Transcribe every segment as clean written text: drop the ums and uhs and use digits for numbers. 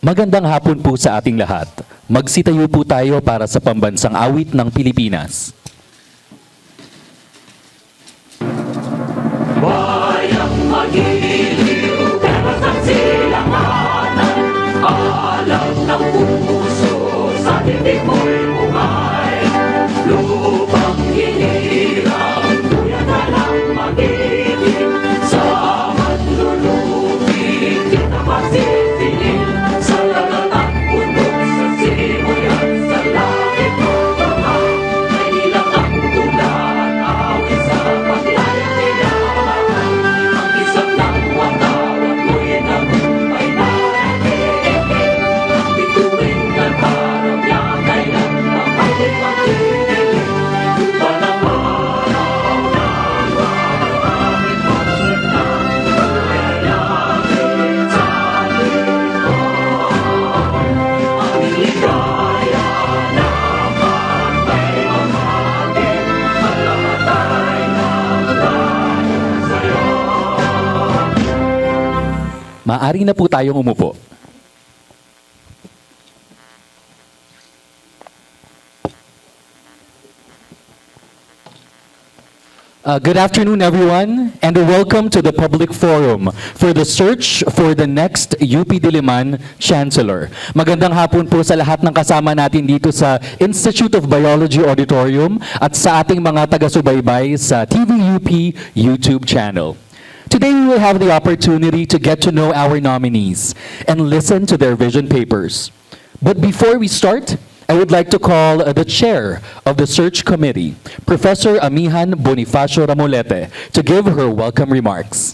Magandang hapon po sa ating lahat. Magsitayo po tayo para sa pambansang awit ng Pilipinas. Bayang magiliw, pero sa silanganan, alam ng puso, sa titig mo'y umay. Lupang hinirang, kuya na lang magiging, sa manlulupin, di na masisilin, sa lagat at bundok, sa simoy at sa langit mo baka, ay nilang ang tulan, awit sa paglayang nilaman, ang isang ng watawat mo'y nagumpay na nakikinig, ang bituin at harap niya kailan makapagpagdidilig, lupa ng araw ng maraming pagsip ng kayayagin sa lingkod. Ang ligaya naman may mamagin, malamatay ng dahil sa'yo. Maaari na po tayong umupo. Good afternoon, everyone, and welcome to the public forum for the search for the next UP Diliman Chancellor. Magandang hapon po sa lahat ng kasama natin dito sa Institute of Biology Auditorium at sa ating mga taga-subaybay sa TVUP YouTube channel. Today, we will have the opportunity to get to know our nominees and listen to their vision papers. But before we start, I would like to call the chair of the search committee, Professor Amihan Bonifacio Ramolete, to give her welcome remarks.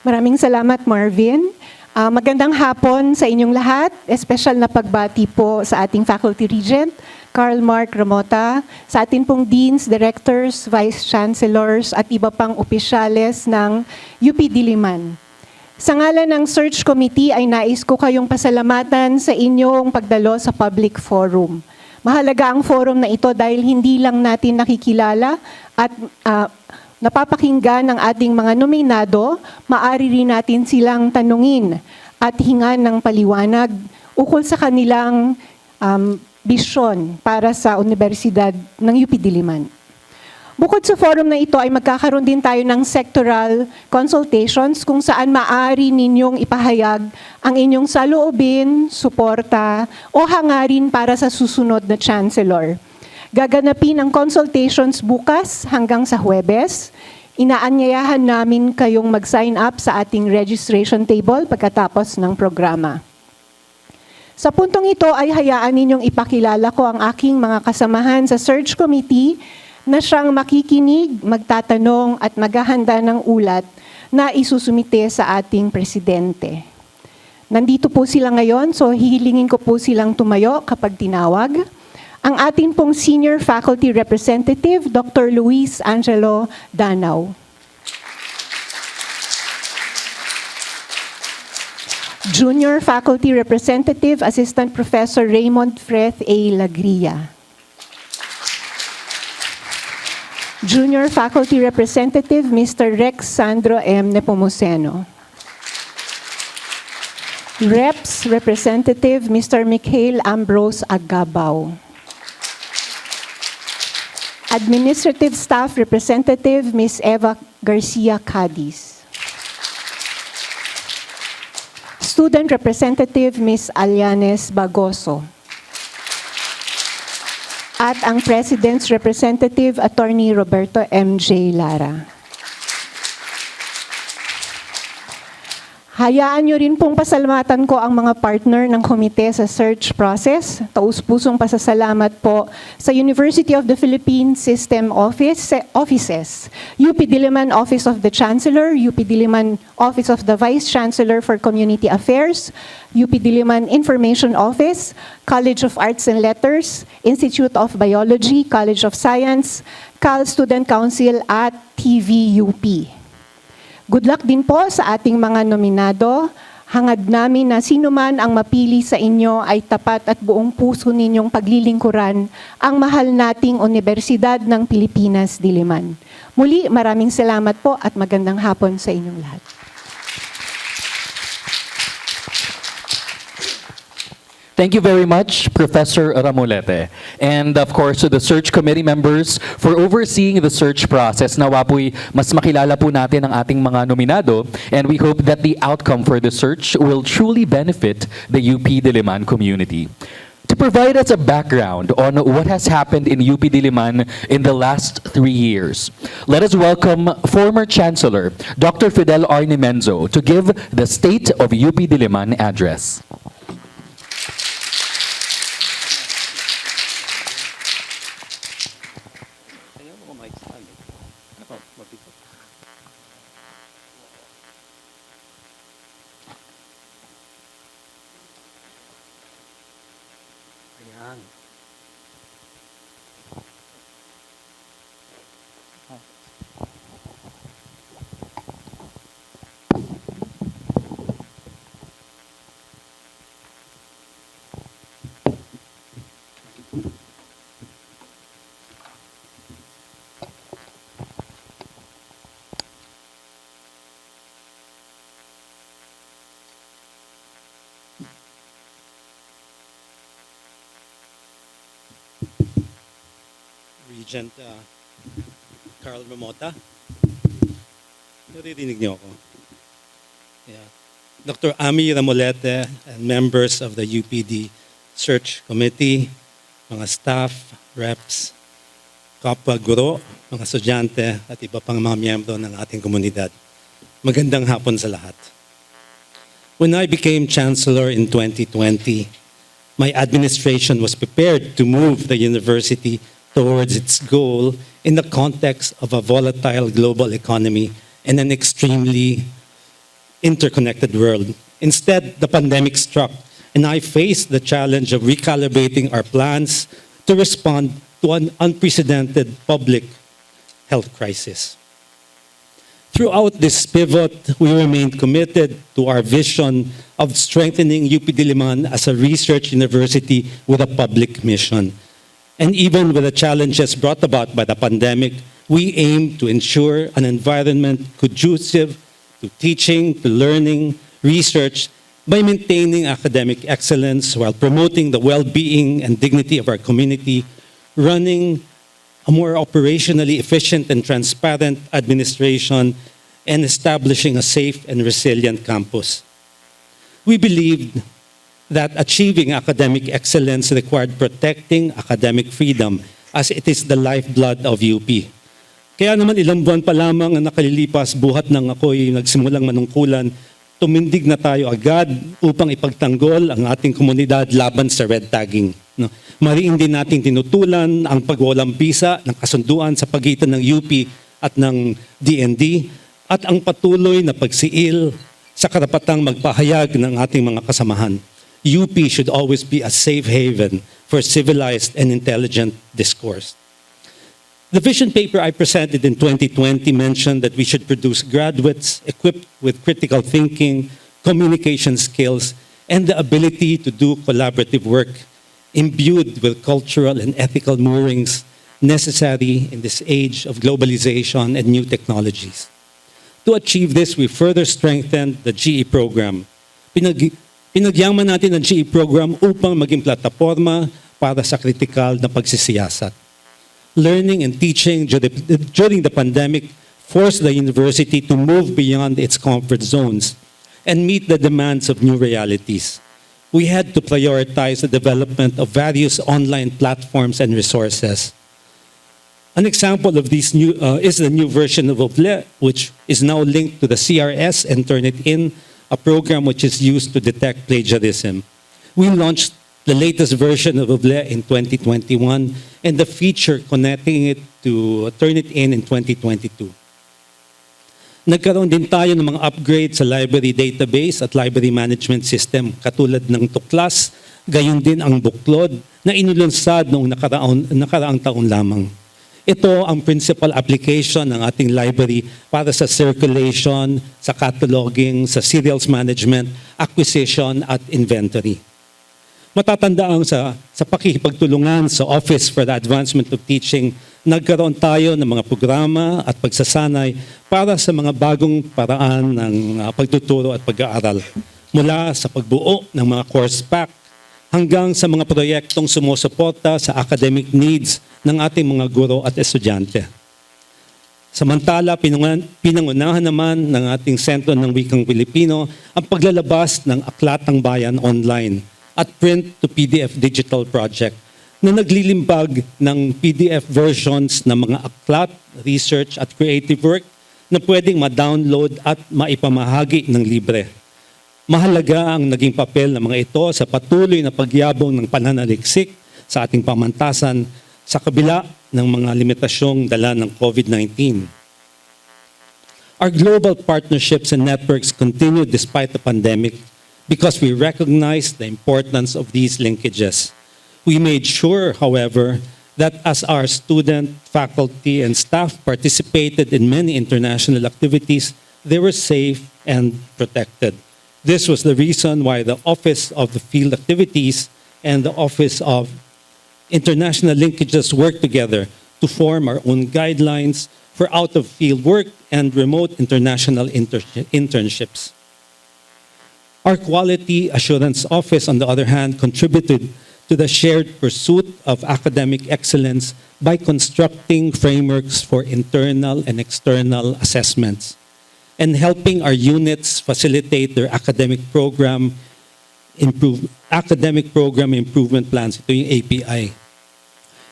Maraming salamat, Marvin. Magandang hapon sa inyong lahat. Special na pagbati po sa ating Faculty Regent, Carl Mark Ramota, sa atin pong Deans, Directors, Vice Chancellors at iba pang opisyales ng UP Diliman. Sa ngalan ng Search Committee ay nais ko kayong pasalamatan sa inyong pagdalo sa public forum. Mahalaga ang forum na ito dahil hindi lang natin nakikilala at napapakinggan ng ating mga nominado, maaari rin natin silang tanungin at hingan ng paliwanag ukol sa kanilang bisyon para sa Universidad ng UP Diliman. Bukod sa forum na ito ay magkakaroon din tayo ng sectoral consultations kung saan maaari ninyong ipahayag ang inyong saloobin, suporta o hangarin para sa susunod na Chancellor. Gaganapin ang consultations bukas hanggang sa Huwebes. Inaanyayahan namin kayong mag-sign up sa ating registration table pagkatapos ng programa. Sa puntong ito ay hayaan ninyong ipakilala ko ang aking mga kasamahan sa Search Committee na siyang makikinig, magtatanong at maghahanda ng ulat na isusumite sa ating Presidente. Nandito po sila ngayon, so hihilingin ko po silang tumayo kapag tinawag. Ang ating pong Senior Faculty Representative, Dr. Luis Angelo Danao. Junior Faculty Representative, Assistant Professor Raymond Freth A. Lagria. Junior Faculty Representative, Mr. Rex Sandro M. Nepomuceno. Reps Representative, Mr. Mikhail Ambrose Agabao. Administrative Staff Representative, Ms. Eva Garcia Cadiz. Student Representative, Ms. Alianes Bagoso. At ang President's Representative, Attorney Roberto M.J. Lara. Hayaan nyo rin pong pasalamatan ko ang mga partner ng komite sa search process. Taus-pusong pasasalamat po sa University of the Philippines System Offices, UP Diliman Office of the Chancellor, UP Diliman Office of the Vice Chancellor for Community Affairs, UP Diliman Information Office, College of Arts and Letters, Institute of Biology, College of Science, CAL Student Council at TVUP. Good luck din po sa ating mga nominado. Hangad namin na sino man ang mapili sa inyo ay tapat at buong puso ninyong paglilingkuran ang mahal nating Universidad ng Pilipinas, Diliman. Muli, maraming salamat po at magandang hapon sa inyong lahat. Thank you very much, Professor Ramolete. And of course, to the search committee members for overseeing the search process. Nawa po'y mas makilala po natin ang ating mga nominado, and we hope that the outcome for the search will truly benefit the UP Diliman community. To provide us a background on what has happened in UP Diliman in the last 3 years, let us welcome former Chancellor Dr. Fidel Nemenzo to give the State of UP Diliman address. Regent Carl Ramota. Naririnig niyo ako? Yeah. Dr. Ami Ramolete and members of the UPD Search Committee, mga staff, reps, kapwa guro, mga estudyante at iba pang mga miyembro ng ating komunidad. Magandang hapon sa lahat. When I became Chancellor in 2020, my administration was prepared to move the university towards its goal in the context of a volatile global economy and an extremely interconnected world. Instead, the pandemic struck, and I faced the challenge of recalibrating our plans to respond to an unprecedented public health crisis. Throughout this pivot, we remained committed to our vision of strengthening UP Diliman as a research university with a public mission. And even with the challenges brought about by the pandemic, we aim to ensure an environment conducive to teaching, to learning, research, by maintaining academic excellence while promoting the well-being and dignity of our community, running a more operationally efficient and transparent administration, and establishing a safe and resilient campus. We believed that achieving academic excellence required protecting academic freedom as it is the lifeblood of UP. Kaya naman ilang buwan pa lamang ang nakalilipas buhat nang ako'y nagsimulang manungkulan, tumindig na tayo agad upang ipagtanggol ang ating komunidad laban sa red tagging. No? Mariin din nating tinutulan ang pagwawalang bisa ng kasunduan sa pagitan ng UP at ng DND at ang patuloy na pagsiil sa karapatang magpahayag ng ating mga kasamahan. UP should always be a safe haven for civilized and intelligent discourse. The vision paper I presented in 2020 mentioned that we should produce graduates equipped with critical thinking, communication skills, and the ability to do collaborative work, imbued with cultural and ethical moorings necessary in this age of globalization and new technologies. To achieve this, we further strengthened the GE program. Pinagyaman natin ang GE program upang maging plataforma para sa kritikal na pagsisiyasat. Learning and teaching during the pandemic forced the university to move beyond its comfort zones and meet the demands of new realities. We had to prioritize the development of various online platforms and resources. An example of these is the new version of OVLE, which is now linked to the CRS and Turnitin, a program which is used to detect plagiarism. We launched the latest version of OVLE in 2021 and the feature connecting it to Turnitin in 2022. Nagkaroon din tayo ng mga upgrades sa library database at library management system katulad ng Tuklas, gayon din ang Buklod na inulunsad noong nakaraang taon lamang. Ito ang principal application ng ating library para sa circulation, sa cataloging, sa serials management, acquisition at inventory. Matatandaan sa pakikipagtulungan sa Office for the Advancement of Teaching, nagkaroon tayo ng mga programa at pagsasanay para sa mga bagong paraan ng pagtuturo at pag-aaral. Mula sa pagbuo ng mga course pack hanggang sa mga proyektong sumusuporta sa academic needs ng ating mga guro at estudyante. Samantala, pinangunahan naman ng ating Sentro ng Wikang Pilipino ang paglalabas ng Aklatang Bayan online at print to PDF digital project na naglilimbag ng PDF versions ng mga aklat, research at creative work na pwedeng ma-download at maipamahagi ng libre. Mahalaga ang naging papel ng mga ito sa patuloy na pagyabong ng pananaliksik sa ating pamantasan sa kabila ng mga limitasyong dala ng COVID-19. Our global partnerships and networks continue despite the pandemic because we recognize the importance of these linkages. We made sure, however, that as our student, faculty, and staff participated in many international activities, they were safe and protected. This was the reason why the Office of the Field Activities and the Office of International Linkages work together to form our own guidelines for out-of-field work and remote international internships. Our Quality Assurance Office, on the other hand, contributed to the shared pursuit of academic excellence by constructing frameworks for internal and external assessments and helping our units facilitate their academic program improvement plans, ito yung API.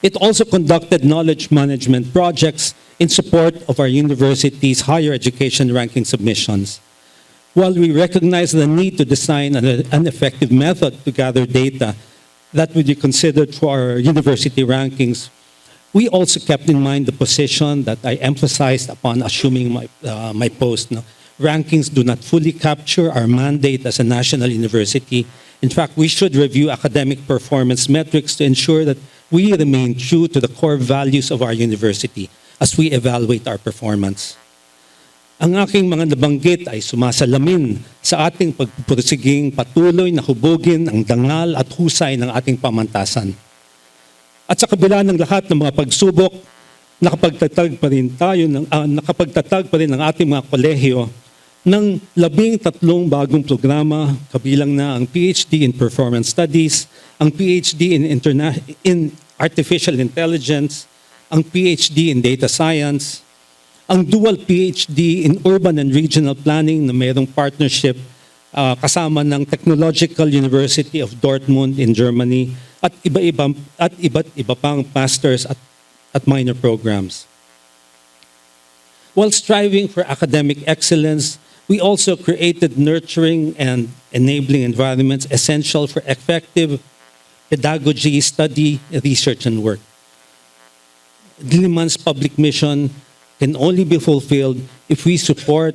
It also conducted knowledge management projects in support of our university's higher education ranking submissions. While we recognize the need to design an effective method to gather data that would be considered for our university rankings, we also kept in mind the position that I emphasized upon assuming my post. No? Rankings do not fully capture our mandate as a national university. In fact, we should review academic performance metrics to ensure that we remain true to the core values of our university as we evaluate our performance. Ang aking mga nabanggit ay sumasalamin sa ating pagpursiging patuloy na hubugin ang dangal at husay ng ating pamantasan. At sa kabila ng lahat ng mga pagsubok, nakapagtatag pa rin ang ating mga kolehiyo ng 13 bagong programa, kabilang na ang PhD in Performance Studies, ang PhD in Artificial Intelligence, ang PhD in Data Science, ang dual PhD in Urban and Regional Planning na mayroong partnership kasama ng Technological University of Dortmund in Germany, at iba't iba pang masters at minor programs. While striving for academic excellence, we also created nurturing and enabling environments essential for effective pedagogy, study, research, and work. Diliman's public mission can only be fulfilled if we support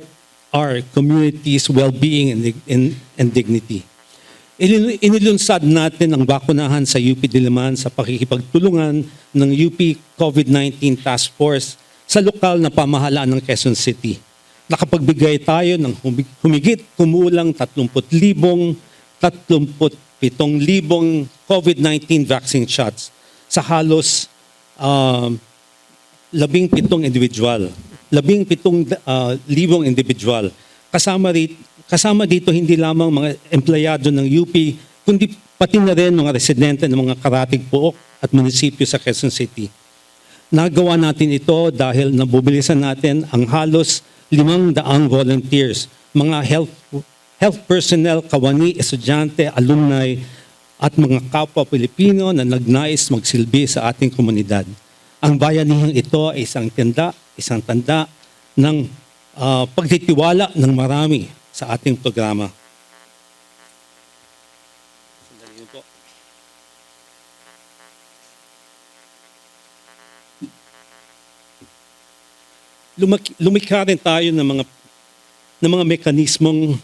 our community's well-being and dignity. Inilunsad natin ang bakunahan sa UP Diliman sa pakikipagtulungan ng UP COVID-19 Task Force sa lokal na pamahalaan ng Quezon City. Nakapagbigay tayo ng humigit kumulang 37,000 COVID-19 vaccine shots sa halos 17 individual. 17,000 individual. Kasama dito hindi lamang mga empleyado ng UP, kundi pati na rin mga residente ng mga karatig pook at munisipyo sa Quezon City. Nagawa natin ito dahil nabubilisan natin ang halos 500 volunteers, mga health personnel, kawani, estudyante, alumni, at mga kapwa Pilipino na nagnais magsilbi sa ating komunidad. Ang bayanihang ito ay isang tanda ng pagtitiwala ng marami sa ating programa. Sandali po. Lumikha rin tayo ng mga mekanismong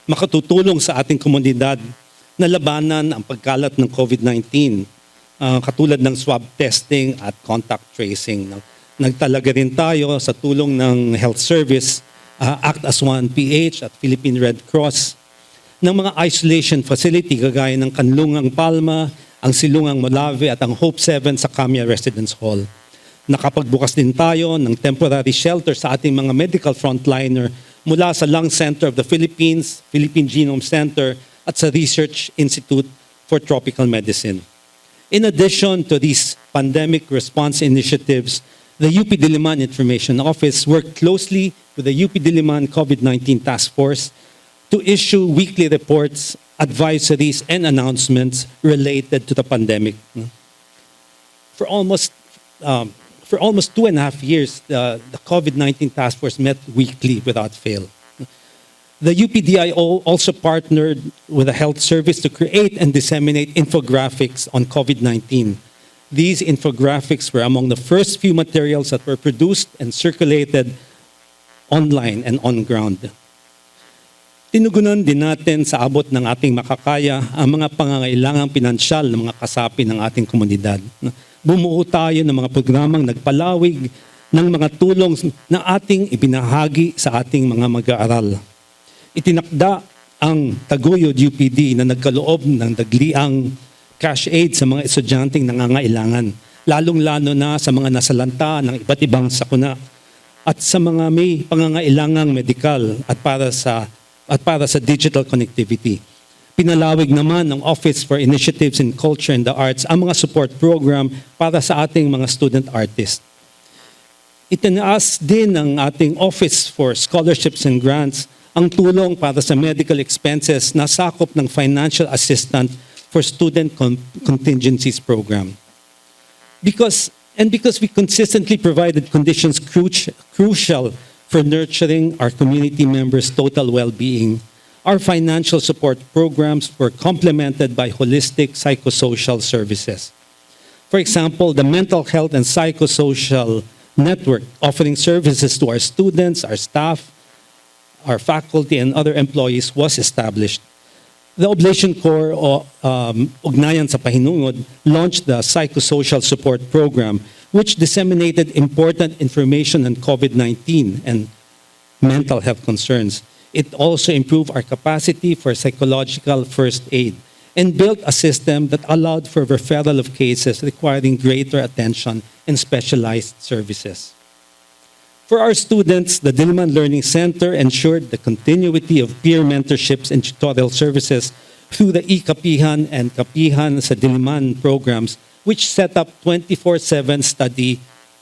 makatutulong sa ating komunidad na labanan ang pagkalat ng COVID-19, katulad ng swab testing at contact tracing. Nagtalaga rin tayo sa tulong ng Health Service, Act as One PH at Philippine Red Cross ng mga isolation facility kagaya ng Kanlungang Palma, ang Silungang Molave at ang Hope 7 sa Kamya Residence Hall. Nakapagbukas din tayo ng temporary shelter sa ating mga medical frontliner mula sa Lung Center of the Philippines, Philippine Genome Center at sa Research Institute for Tropical Medicine. In addition to these pandemic response initiatives, the UP Diliman Information Office worked closely with the UP Diliman COVID-19 Task Force to issue weekly reports, advisories, and announcements related to the pandemic. For almost 2.5 years, the COVID-19 Task Force met weekly without fail. The UPDIO also partnered with the Health Service to create and disseminate infographics on COVID-19. These infographics were among the first few materials that were produced and circulated online and on ground. Tinugunan din natin sa abot ng ating makakaya ang mga pangangailangang pinansyal ng mga kasapi ng ating komunidad. Bumuo tayo ng mga programang nagpalawig ng mga tulong na ating ibinahagi sa ating mga mag-aaral. Itinakda ang Taguyod UPD na nagkaloob ng dagliang cash aid sa mga estudyanteng nangangailangan, lalong-lalo na sa mga nasalanta ng iba't ibang sakuna at sa mga may pangangailangang medikal at para sa digital connectivity. Pinalawig naman ng Office for Initiatives in Culture and the Arts ang mga support program para sa ating mga student artists. Itinaas din ng ating Office for Scholarships and Grants ang tulong para sa medical expenses na sakop ng Financial Assistance for Student Contingencies Program. Because we consistently provided conditions crucial for nurturing our community members' total well-being, our financial support programs were complemented by holistic psychosocial services. For example, the Mental Health and Psychosocial Network, offering services to our students, our staff, our faculty, and other employees, was established. The Oblation Corps, Ugnayan sa Pahinungod, launched the Psychosocial Support Program, which disseminated important information on COVID-19 and mental health concerns. It also improved our capacity for psychological first aid and built a system that allowed for referral of cases requiring greater attention and specialized services. For our students, the Diliman Learning Center ensured the continuity of peer mentorships and tutorial services through the e-Kapihan and Kapihan sa Diliman programs, which set up 24/7 study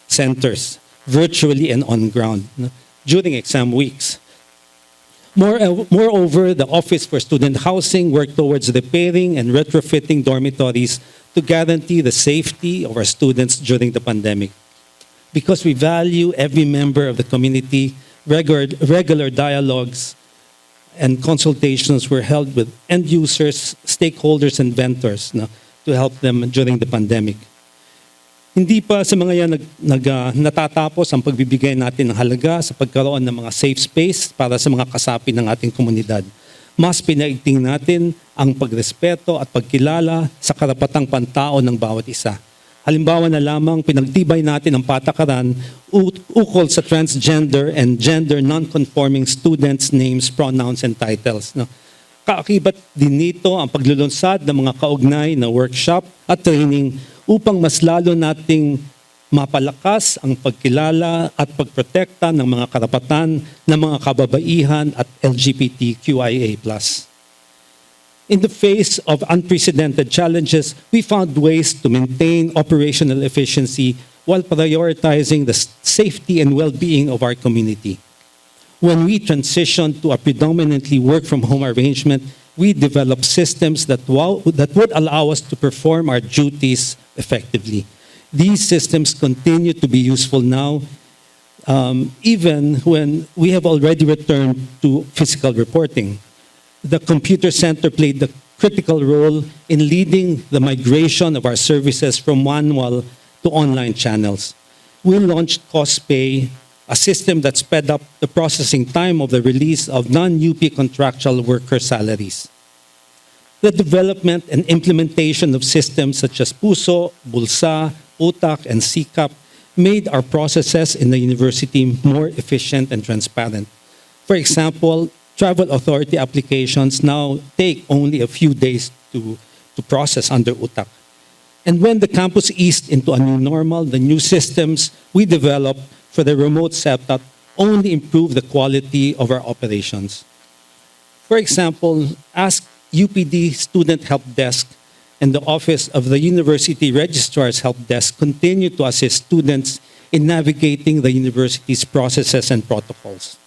centers, virtually and on ground, during exam weeks. Moreover, the Office for Student Housing worked towards repairing and retrofitting dormitories to guarantee the safety of our students during the pandemic. Because we value every member of the community, regular dialogues and consultations were held with end users, stakeholders, and vendors to help them during the pandemic. Hindi pa sa mga yan natatapos ang pagbibigay natin ng halaga sa pagkaroon ng mga safe space para sa mga kasapi ng ating komunidad. Mas pinaigting natin ang pagrespeto at pagkilala sa karapatang pantao ng bawat isa. Halimbawa na lamang, pinagtibay natin ang patakaran ukol sa transgender and gender non-conforming students' names, pronouns, and titles. Kaakibat din nito ang paglulunsad ng mga kaugnay na workshop at training upang mas lalo nating mapalakas ang pagkilala at pagprotekta ng mga karapatan ng mga kababaihan at LGBTQIA+. In the face of unprecedented challenges, we found ways to maintain operational efficiency while prioritizing the safety and well-being of our community. When we transitioned to a predominantly work-from-home arrangement, we developed systems that would allow us to perform our duties effectively. These systems continue to be useful now, even when we have already returned to physical reporting. The computer center played the critical role in leading the migration of our services from manual to online channels. We launched CostPay, a system that sped up the processing time of the release of non-UP contractual worker salaries. The development and implementation of systems such as Puso, Bulsa, Utak, and SICAP made our processes in the university more efficient and transparent. For example, travel authority applications now take only a few days to process under UTAC. And when the campus eased into a new normal, the new systems we developed for the remote setup only improve the quality of our operations. For example, Ask UPD Student Help Desk and the Office of the University Registrar's Help Desk continue to assist students in navigating the university's processes and protocols.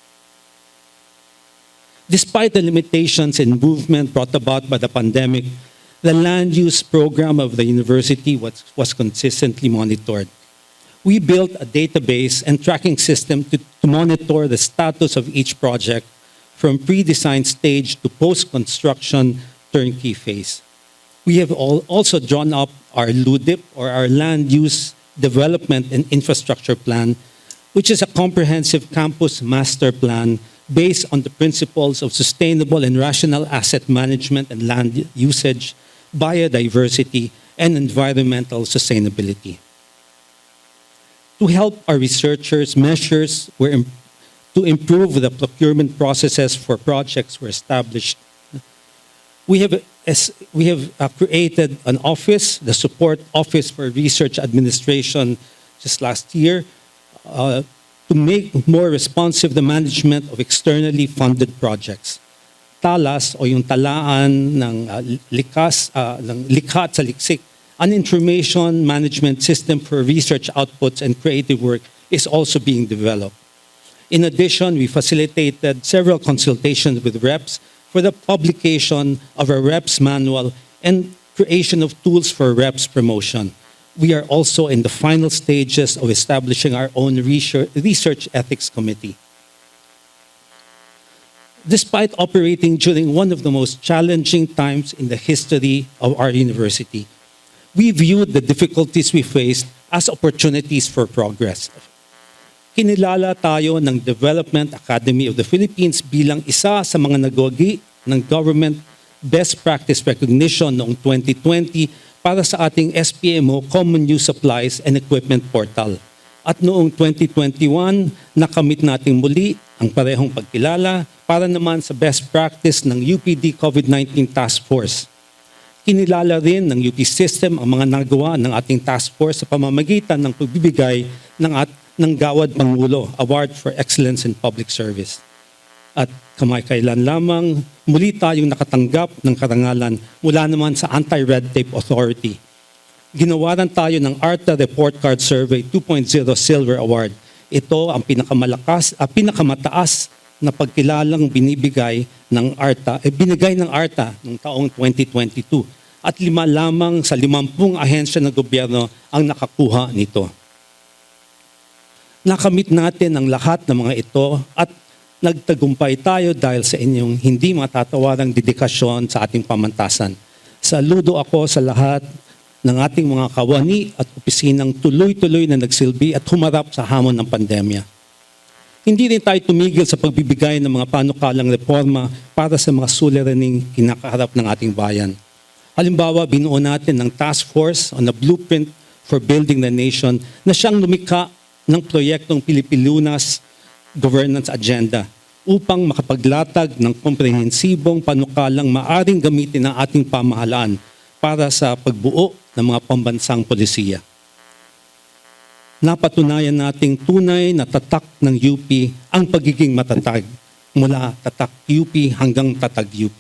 Despite the limitations in movement brought about by the pandemic, the land use program of the university was consistently monitored. We built a database and tracking system to monitor the status of each project from pre-design stage to post-construction turnkey phase. We have also drawn up our LUDIP, or our Land Use Development and Infrastructure Plan, which is a comprehensive campus master plan based on the principles of sustainable and rational asset management and land usage, biodiversity, and environmental sustainability. To help our researchers, measures to improve the procurement processes for projects were established. We have created an office, the Support Office for Research Administration, just last year, to make more responsive the management of externally funded projects. TALAS, o yung talaan ng likha at saliksik, an information management system for research outputs and creative work, is also being developed. In addition, we facilitated several consultations with reps for the publication of a reps manual and creation of tools for reps promotion. We are also in the final stages of establishing our own research ethics committee. Despite operating during one of the most challenging times in the history of our university, we viewed the difficulties we faced as opportunities for progress. Kinilala tayo ng Development Academy of the Philippines bilang isa sa mga nagwagi ng government best practice recognition noong 2020 para sa ating SPMO Common Use Supplies and Equipment Portal. At noong 2021, nakamit natin muli ang parehong pagkilala para naman sa best practice ng UPD COVID-19 Task Force. Kinilala rin ng UP System ang mga nagawa ng ating task force sa pamamagitan ng pagbibigay ng Gawad Pangulo Award for Excellence in Public Service. At kamakailan lamang, muli tayong nakatanggap ng karangalan mula naman sa Anti-Red Tape Authority. Ginawaran tayo ng ARTA Report Card Survey 2.0 Silver Award. Ito ang pinakamataas na pagkilalang binigay ng ARTA noong taong 2022. At 5 lamang sa 50 ahensya ng gobyerno ang nakakuha nito. Nakamit natin ang lahat ng mga ito at nagtagumpay tayo dahil sa inyong hindi matatawarang dedikasyon sa ating pamantasan. Saludo ako sa lahat ng ating mga kawani at opisinang tuloy-tuloy na nagsilbi at humarap sa hamon ng pandemya. Hindi rin tayo tumigil sa pagbibigay ng mga panukalang reforma para sa mga suliraning kinakaharap ng ating bayan. Halimbawa, binuo natin ng Task Force on a Blueprint for Building the Nation na siyang lumikha ng proyektong Pilipinas Governance Agenda upang makapaglatag ng komprehensibong panukalang maaring gamitin ng ating pamahalaan para sa pagbuo ng mga pambansang polisiya. Napatunayan nating tunay na tatak ng UP ang pagiging matatag mula tatak UP hanggang tatag UP.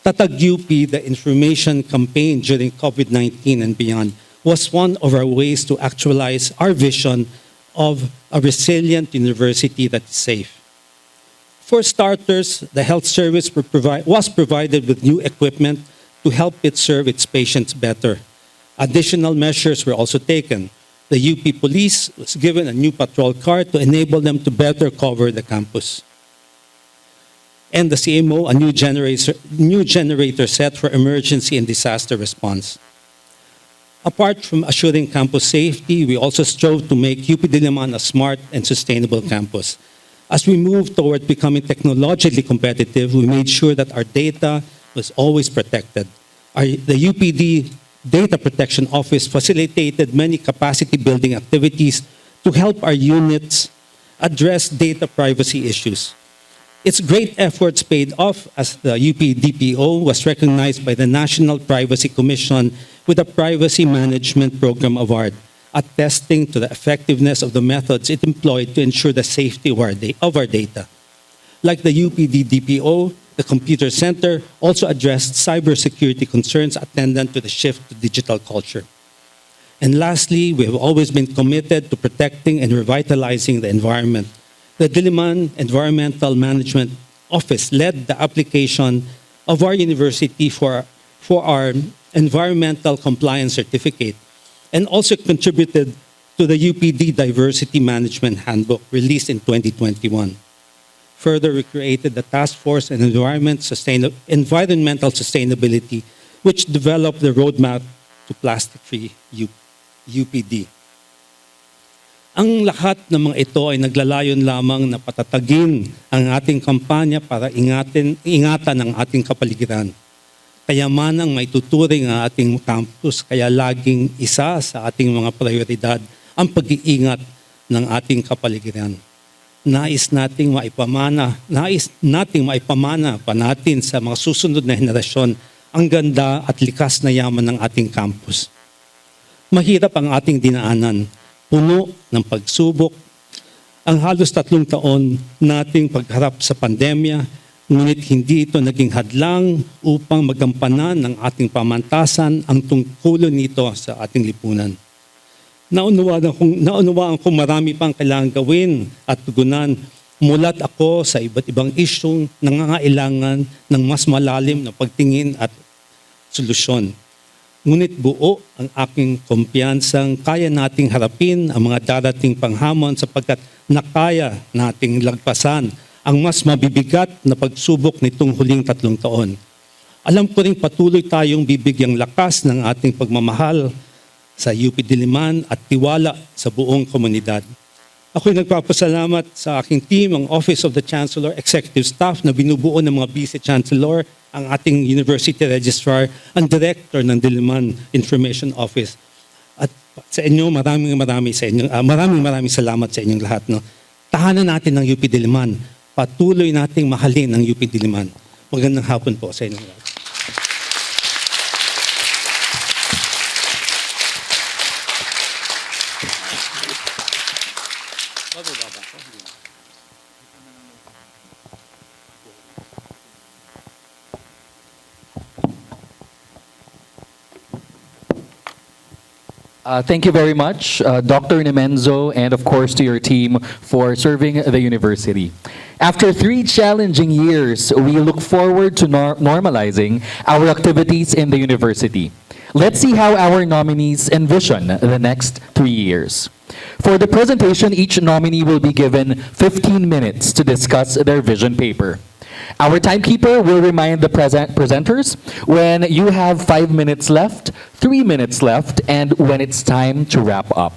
Tatag UP, the information campaign during COVID-19 and beyond, was one of our ways to actualize our vision of a resilient university that is safe. For starters, the health service was provided with new equipment to help it serve its patients better. Additional measures were also taken. The UP Police was given a new patrol car to enable them to better cover the campus. And the CMO, a new generator set for emergency and disaster response. Apart from assuring campus safety, we also strove to make UP Diliman a smart and sustainable campus. As we moved toward becoming technologically competitive, we made sure that our data was always protected. The UPD Data Protection Office facilitated many capacity building activities to help our units address data privacy issues. Its great efforts paid off as the UP DPO was recognized by the National Privacy Commission with a Privacy Management Program Award, attesting to the effectiveness of the methods it employed to ensure the safety of our data. Like the UPD DPO, the Computer Center also addressed cybersecurity concerns attendant to the shift to digital culture. And lastly, we have always been committed to protecting and revitalizing the environment. The Diliman Environmental Management Office led the application of our university for our environmental compliance certificate and also contributed to the UPD Diversity Management Handbook released in 2021. Further, we created the Task Force on Environmental Sustainability, which developed the roadmap to plastic-free UPD. Ang lahat ng mga ito ay naglalayon lamang na patatagin ang ating kampanya para ingatan ang ating kapaligiran. Kayamanang may tuturing ang ating campus, kaya laging isa sa ating mga prioridad ang pag-iingat ng ating kapaligiran. Nais nating maipamana pa natin sa mga susunod na henerasyon ang ganda at likas na yaman ng ating campus. Mahirap ang ating dinaanan, puno ng pagsubok. Ang halos 3 taon nating pagharap sa pandemya, ngunit hindi ito naging hadlang upang magampanan ng ating pamantasan ang tungkulin nito sa ating lipunan. Naunawaan kong marami pang kailangan gawin at tugunan. Mulat ako sa iba't ibang isyong nangangailangan ng mas malalim na pagtingin at solusyon. Ngunit buo ang aking kumpiyansang kaya nating harapin ang mga darating panghamon sapagkat nakaya nating lagpasan ang mas mabibigat na pagsubok nitong huling 3 taon. Alam ko rin patuloy tayong bibigyang lakas ng ating pagmamahal sa UP Diliman at tiwala sa buong komunidad. Ako'y nagpapasalamat sa aking team, ang Office of the Chancellor, Executive Staff na binubuo ng mga Vice Chancellor, ang ating University Registrar, ang Director ng Diliman Information Office. At sa inyo, maraming salamat sa inyong lahat. No? Tahanan natin ng UP Diliman. Patuloy nating mahalin ang UP Diliman. Magandang hapon po sa inyong lahat. Thank you very much, Dr. Nemenzo, and of course to your team for serving the university. After 3 challenging years, we look forward to normalizing our activities in the university. Let's see how our nominees envision the next 3 years. For the presentation, each nominee will be given 15 minutes to discuss their vision paper. Our timekeeper will remind the presenters when you have 5 minutes left, 3 minutes left, and when it's time to wrap up.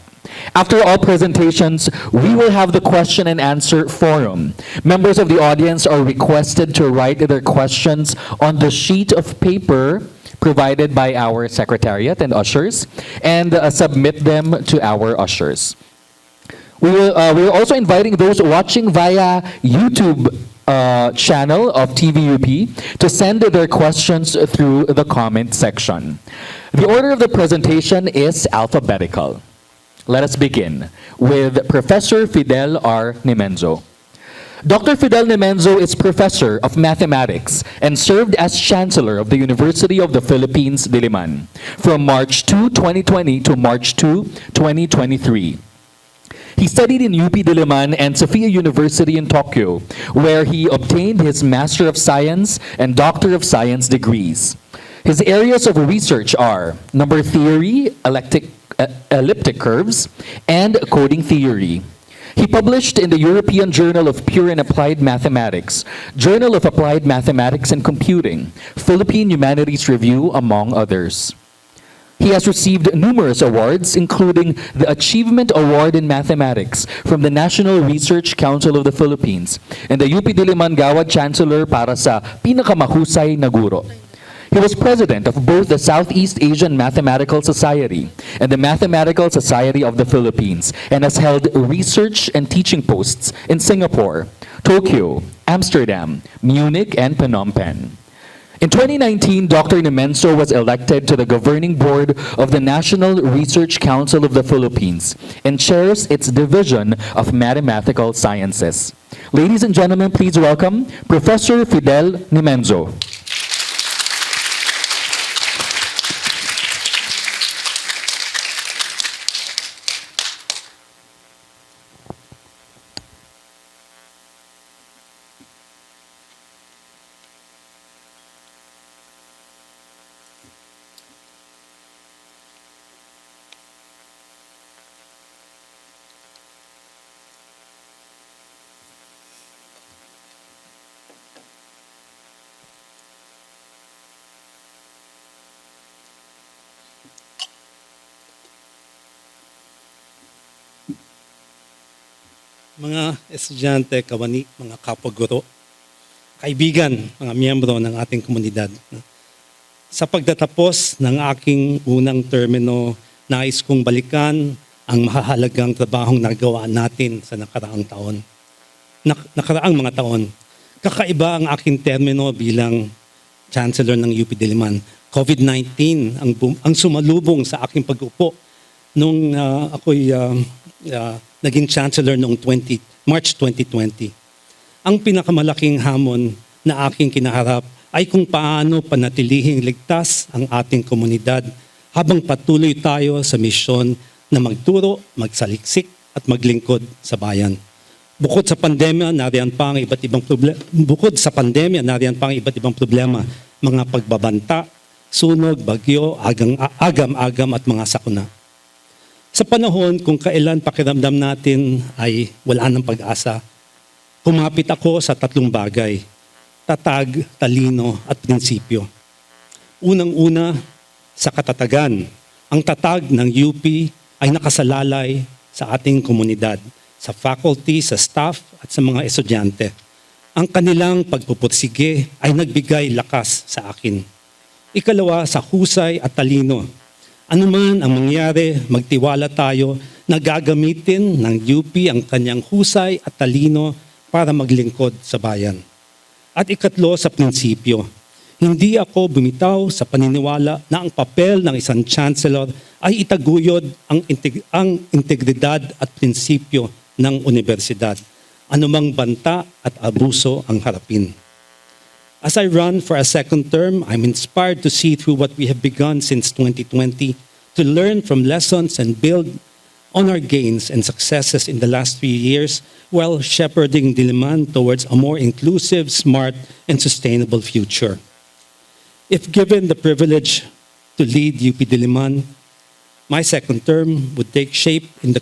After all presentations, we will have the question and answer forum. Members of the audience are requested to write their questions on the sheet of paper provided by our secretariat and ushers and submit them to our ushers. We're also inviting those watching via YouTube channel of TVUP to send their questions through the comment section. The order of the presentation is alphabetical. Let us begin with Professor Fidel R. Nemenzo. Dr. Fidel Nemenzo is Professor of Mathematics and served as Chancellor of the University of the Philippines, Diliman, from March 2, 2020 to March 2, 2023. He studied in UP Diliman and Sophia University in Tokyo, where he obtained his Master of Science and Doctor of Science degrees. His areas of research are number theory, elliptic curves, and coding theory. He published in the European Journal of Pure and Applied Mathematics, Journal of Applied Mathematics and Computing, Philippine Humanities Review, among others. He has received numerous awards, including the Achievement Award in Mathematics from the National Research Council of the Philippines and the UP Diliman Gawad Chancellor para sa pinakamahusay na guro. He was president of both the Southeast Asian Mathematical Society and the Mathematical Society of the Philippines, and has held research and teaching posts in Singapore, Tokyo, Amsterdam, Munich, and Phnom Penh. In 2019, Dr. Nemenzo was elected to the governing board of the National Research Council of the Philippines and chairs its Division of Mathematical Sciences. Ladies and gentlemen, please welcome Professor Fidel Nemenzo. Mga estudyante, kawani, mga kapwa-guro, kaibigan, mga miyembro ng ating komunidad. Sa pagtatapos ng aking unang termino, nais kong balikan ang mahahalagang trabahong nagawa natin sa nakaraang taon. Nakaraang mga taon. Kakaiba ang aking termino bilang Chancellor ng UP Diliman. COVID-19 ang sumalubong sa aking pag-upo nung ako'y naging Chancellor noong March 2020. Ang pinakamalaking hamon na aking kinaharap ay kung paano panatilihing ligtas ang ating komunidad habang patuloy tayo sa misyon na magturo, magsaliksik at maglingkod sa bayan. Bukod sa pandemya, nariyan pa ang iba't ibang problema, mga pagbabanta, sunog, bagyo, agam-agam at mga sakuna. Sa panahon kung kailan pakiramdam natin ay wala ng pag-asa, kumapit ako sa tatlong bagay: tatag, talino at prinsipyo. Unang-una, sa katatagan. Ang tatag ng UP ay nakasalalay sa ating komunidad, sa faculty, sa staff at sa mga estudyante. Ang kanilang pagpupursige ay nagbigay lakas sa akin. Ikalawa, sa husay at talino. Ano man ang mangyari, magtiwala tayo na gagamitin ng UP ang kanyang husay at talino para maglingkod sa bayan. At ikatlo, sa prinsipyo. Hindi ako bumitaw sa paniniwala na ang papel ng isang chancellor ay itaguyod ang integridad at prinsipyo ng universidad. Anumang banta at abuso ang harapin. As I run for a second term, I'm inspired to see through what we have begun since 2020, to learn from lessons and build on our gains and successes in the last 3 years while shepherding Diliman towards a more inclusive, smart, and sustainable future. If given the privilege to lead UP Diliman, my second term would take shape in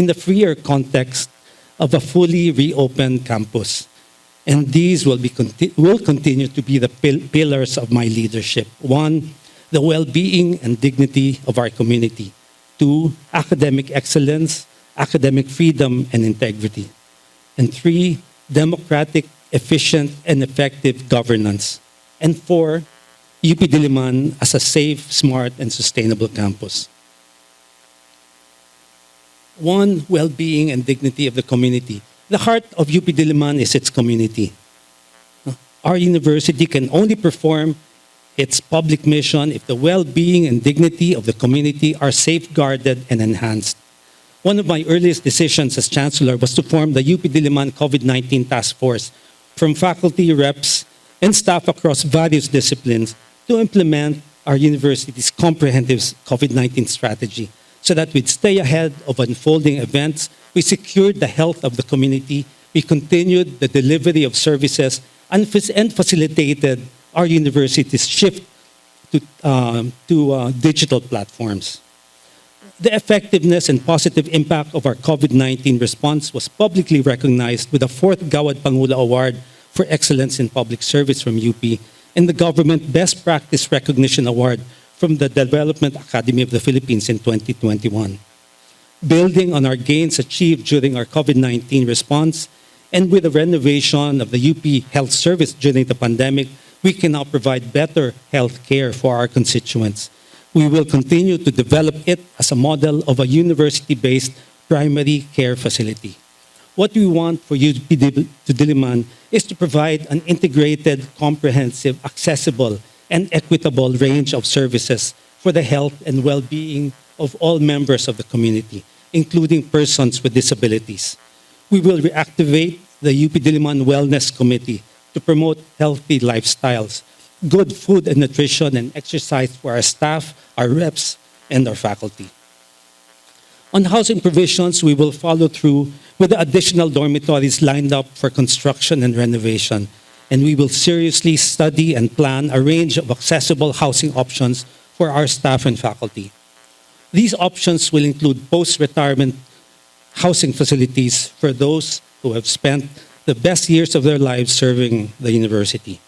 the freer context of a fully reopened campus. And these will continue to be the pillars of my leadership. 1, the well-being and dignity of our community. 2, academic excellence, academic freedom and integrity. And 3, democratic, efficient, and effective governance. And 4, UP Diliman as a safe, smart, and sustainable campus. 1, well-being and dignity of the community. The heart of UP Diliman is its community. Our university can only perform its public mission if the well-being and dignity of the community are safeguarded and enhanced. One of my earliest decisions as Chancellor was to form the UP Diliman COVID-19 Task Force from faculty, reps, and staff across various disciplines to implement our university's comprehensive COVID-19 strategy so that we'd stay ahead of unfolding events. We secured the health of the community, we continued the delivery of services, and facilitated our university's shift to digital platforms. The effectiveness and positive impact of our COVID-19 response was publicly recognized with the 4th Gawad Pangulo Award for Excellence in Public Service from UP and the Government Best Practice Recognition Award from the Development Academy of the Philippines in 2021. Building on our gains achieved during our COVID-19 response and with the renovation of the UP Health Service during the pandemic, we can now provide better health care for our constituents. We will continue to develop it as a model of a university-based primary care facility. What we want for UP Diliman is to provide an integrated, comprehensive, accessible, and equitable range of services for the health and well-being of all members of the community, including persons with disabilities. We will reactivate the UP Diliman Wellness Committee to promote healthy lifestyles, good food and nutrition, and exercise for our staff, our reps, and our faculty. On housing provisions, we will follow through with the additional dormitories lined up for construction and renovation, and we will seriously study and plan a range of accessible housing options for our staff and faculty. These options will include post-retirement housing facilities for those who have spent the best years of their lives serving the university.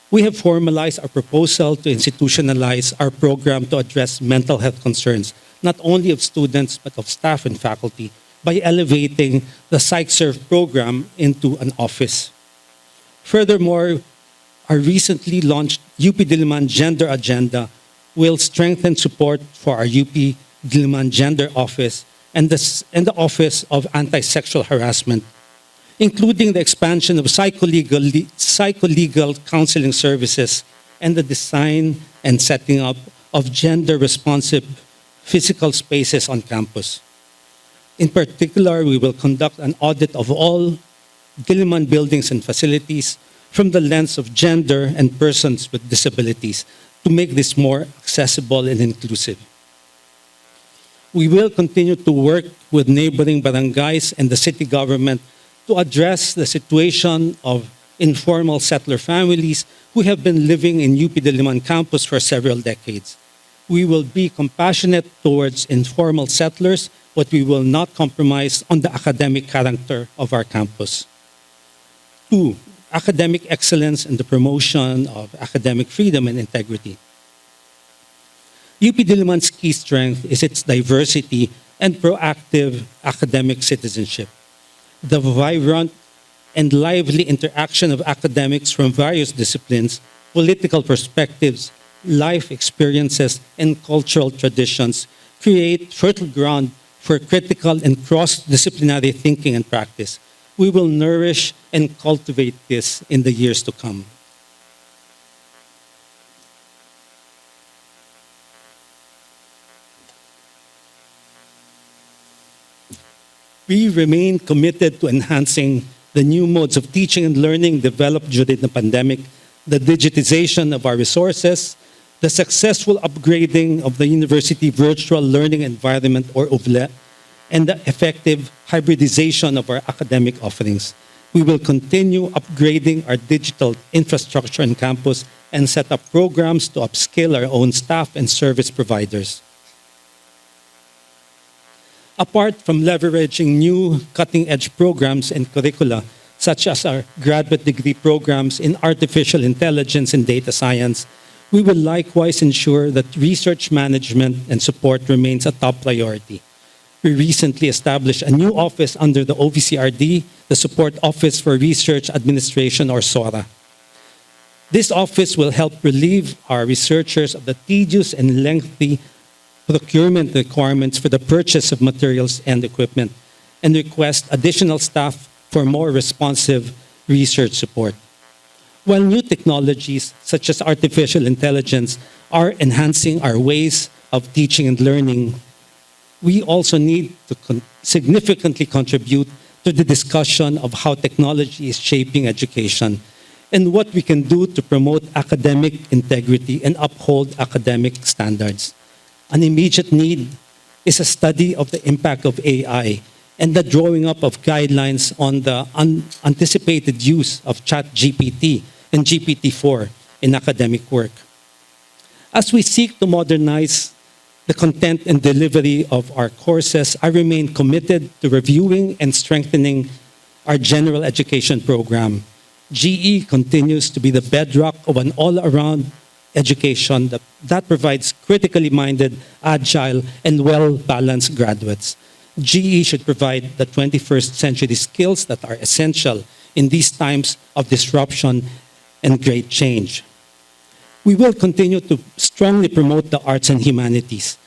We have formalized our proposal to institutionalize our program to address mental health concerns, not only of students, but of staff and faculty, by elevating the PsychServe program into an office. Furthermore, our recently launched UP Diliman Gender Agenda will strengthen support for our UP Diliman Gender Office and the Office of Anti-Sexual Harassment, including the expansion of psycholegal counseling services and the design and setting up of gender-responsive physical spaces on campus. In particular, we will conduct an audit of all Diliman buildings and facilities from the lens of gender and persons with disabilities to make this more accessible and inclusive. We will continue to work with neighboring barangays and the city government to address the situation of informal settler families who have been living in UP Diliman campus for several decades. We will be compassionate towards informal settlers, but we will not compromise on the academic character of our campus. 2, academic excellence and the promotion of academic freedom and integrity. UP Diliman's key strength is its diversity and proactive academic citizenship. The vibrant and lively interaction of academics from various disciplines, political perspectives, life experiences, and cultural traditions create fertile ground for critical and cross-disciplinary thinking and practice. We will nourish and cultivate this in the years to come. We remain committed to enhancing the new modes of teaching and learning developed during the pandemic, the digitization of our resources, the successful upgrading of the university virtual learning environment, or UVLE, and the effective hybridization of our academic offerings. We will continue upgrading our digital infrastructure on campus and set up programs to upskill our own staff and service providers. Apart from leveraging new cutting-edge programs and curricula, such as our graduate degree programs in artificial intelligence and data science, we will likewise ensure that research management and support remains a top priority. We recently established a new office under the OVCRD, the Support Office for Research Administration, or SORA. This office will help relieve our researchers of the tedious and lengthy procurement requirements for the purchase of materials and equipment, and request additional staff for more responsive research support. While new technologies such as artificial intelligence are enhancing our ways of teaching and learning, we also need to significantly contribute to the discussion of how technology is shaping education and what we can do to promote academic integrity and uphold academic standards. An immediate need is a study of the impact of AI and the drawing up of guidelines on the unanticipated use of ChatGPT and GPT-4 in academic work. As we seek to modernize the content and delivery of our courses, I remain committed to reviewing and strengthening our general education program. GE continues to be the bedrock of an all-around education that provides critically minded, agile, and well-balanced graduates. GE should provide the 21st century skills that are essential in these times of disruption and great change. We will continue to strongly promote the arts and humanities.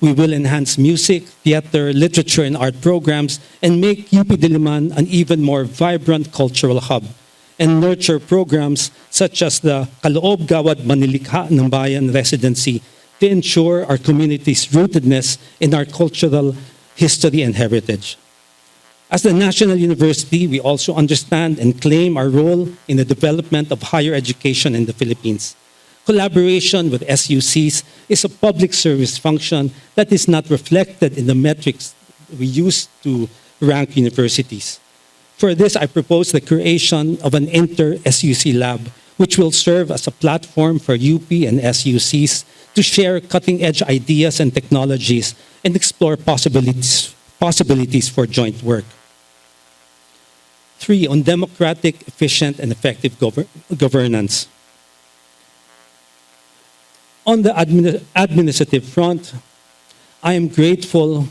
We will enhance music, theater, literature, and art programs and make UP Diliman an even more vibrant cultural hub and nurture programs such as the Kaloob Gawad Manilikha ng Bayan residency to ensure our community's rootedness in our cultural history and heritage. As the national university, we also understand and claim our role in the development of higher education in the Philippines. Collaboration with SUCs is a public service function that is not reflected in the metrics we use to rank universities. For this, I propose the creation of an inter-SUC lab, which will serve as a platform for UP and SUCs to share cutting-edge ideas and technologies and explore possibilities for joint work. 3, on democratic, efficient, and effective governance. On the administrative front, I am grateful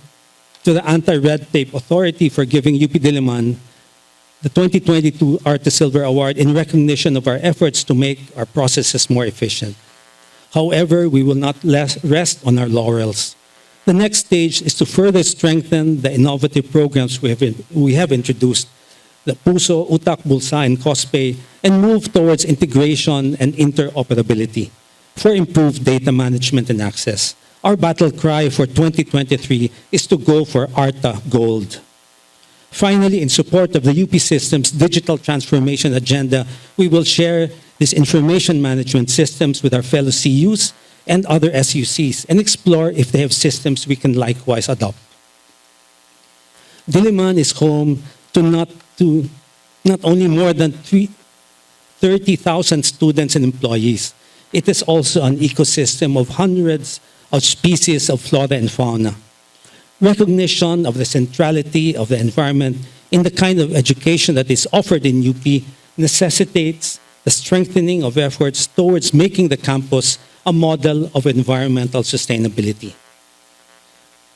to the Anti-Red Tape Authority for giving UP Diliman the 2022 Arte Silver Award in recognition of our efforts to make our processes more efficient. However, we will not rest on our laurels. The next stage is to further strengthen the innovative programs we have introduced, the Puso, Utak, Bulsa, and Cospay, and move towards integration and interoperability for improved data management and access. Our battle cry for 2023 is to go for ARTA Gold. Finally, in support of the UP System's digital transformation agenda, we will share these information management systems with our fellow CUs and other SUCs and explore if they have systems we can likewise adopt. Diliman is home to not only more than 30,000 students and employees. It is also an ecosystem of hundreds of species of flora and fauna. Recognition of the centrality of the environment in the kind of education that is offered in UP necessitates the strengthening of efforts towards making the campus a model of environmental sustainability.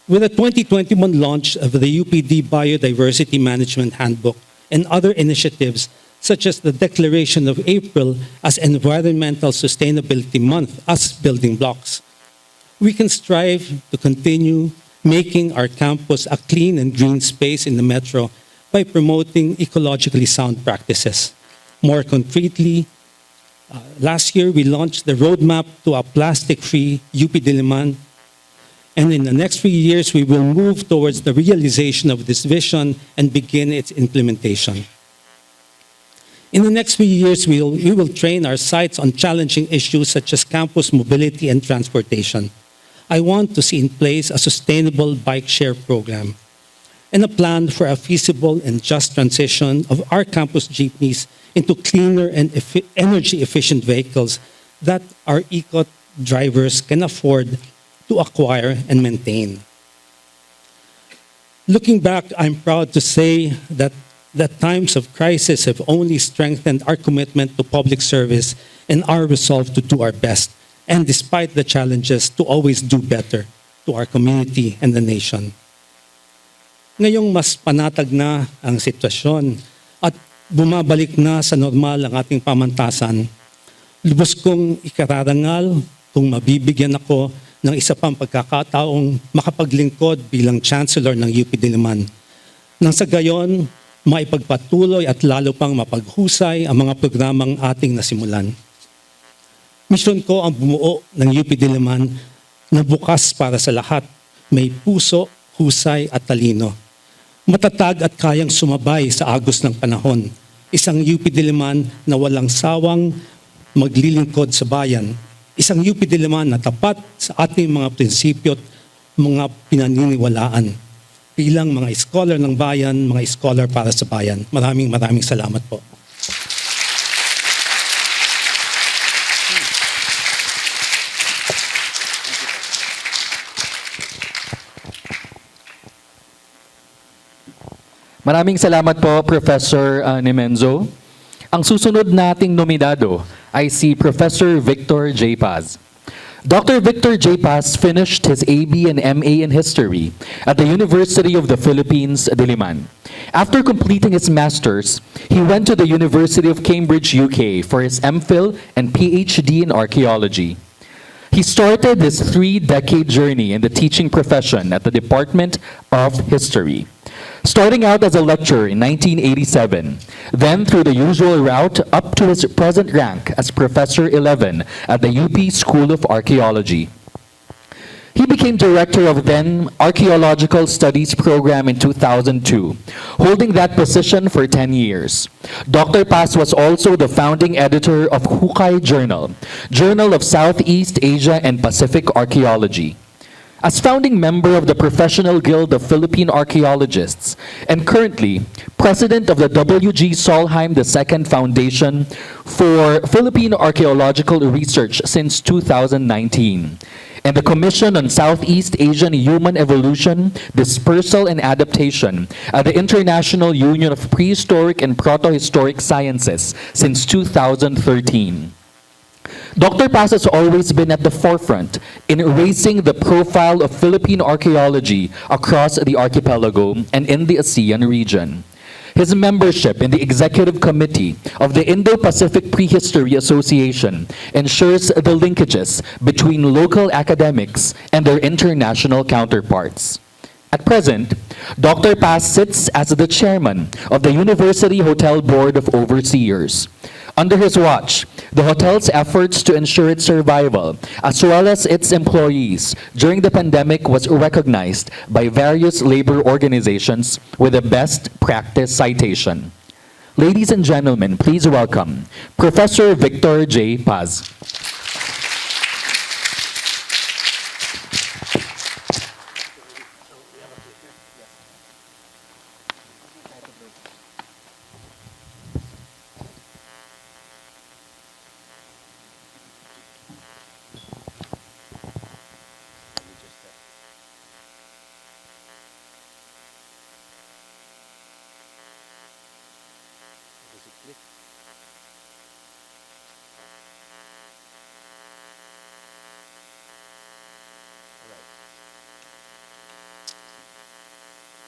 With the 2021 launch of the UPD Biodiversity Management Handbook and other initiatives such as the declaration of April as Environmental Sustainability Month as building blocks, we can strive to continue making our campus a clean and green space in the metro by promoting ecologically sound practices. More concretely, last year we launched the roadmap to a plastic-free UP Diliman, and in the next 3 years we will move towards the realization of this vision and begin its implementation. In the next few years, we will train our sites on challenging issues such as campus mobility and transportation. I want to see in place a sustainable bike share program and a plan for a feasible and just transition of our campus jeepneys into cleaner and energy-efficient vehicles that our eco drivers can afford to acquire and maintain. Looking back, I'm proud to say that times of crisis have only strengthened our commitment to public service and our resolve to do our best, and despite the challenges, to always do better to our community and the nation. Ngayong mas panatag na ang sitwasyon at bumabalik na sa normal ang ating pamantasan, lubos kong ikararangal kung mabibigyan ako ng isa pang pagkakataong makapaglingkod bilang Chancellor ng UP Diliman. Nang sa gayon, maipagpatuloy at lalo pang mapaghusay ang mga programang ating nasimulan. Misyon ko ang bumuo ng UP Diliman na bukas para sa lahat, may puso, husay at talino. Matatag at kayang sumabay sa agos ng panahon. Isang UP Diliman na walang sawang maglilingkod sa bayan. Isang UP Diliman na tapat sa ating mga prinsipyo at mga pinaniniwalaan. Bilang mga scholar ng bayan, mga scholar para sa bayan. Maraming salamat po. Maraming salamat po, Professor Nemenzo. Ang susunod nating nominado ay si Professor Victor J. Paz. Dr. Victor J. Paz finished his AB and MA in History at the University of the Philippines, Diliman. After completing his master's, he went to the University of Cambridge, UK for his MPhil and PhD in Archaeology. He started his 3-decade journey in the teaching profession at the Department of History, starting out as a lecturer in 1987, then through the usual route up to his present rank as Professor 11 at the UP School of Archaeology. He became director of then Archaeological Studies program in 2002, holding that position for 10 years. Dr. Paz was also the founding editor of Hukay Journal, Journal of Southeast Asia and Pacific Archaeology. As founding member of the Professional Guild of Philippine Archaeologists and currently president of the W.G. Solheim II Foundation for Philippine Archaeological Research since 2019, and the Commission on Southeast Asian Human Evolution, Dispersal and Adaptation at the International Union of Prehistoric and Protohistoric Sciences since 2013. Dr. Paz has always been at the forefront in raising the profile of Philippine archaeology across the archipelago and in the ASEAN region. His membership in the Executive Committee of the Indo-Pacific Prehistory Association ensures the linkages between local academics and their international counterparts. At present, Dr. Paz sits as the chairman of the University Hotel Board of Overseers. Under his watch, the hotel's efforts to ensure its survival, as well as its employees during the pandemic, was recognized by various labor organizations with a best practice citation. Ladies and gentlemen, please welcome Professor Victor J. Paz.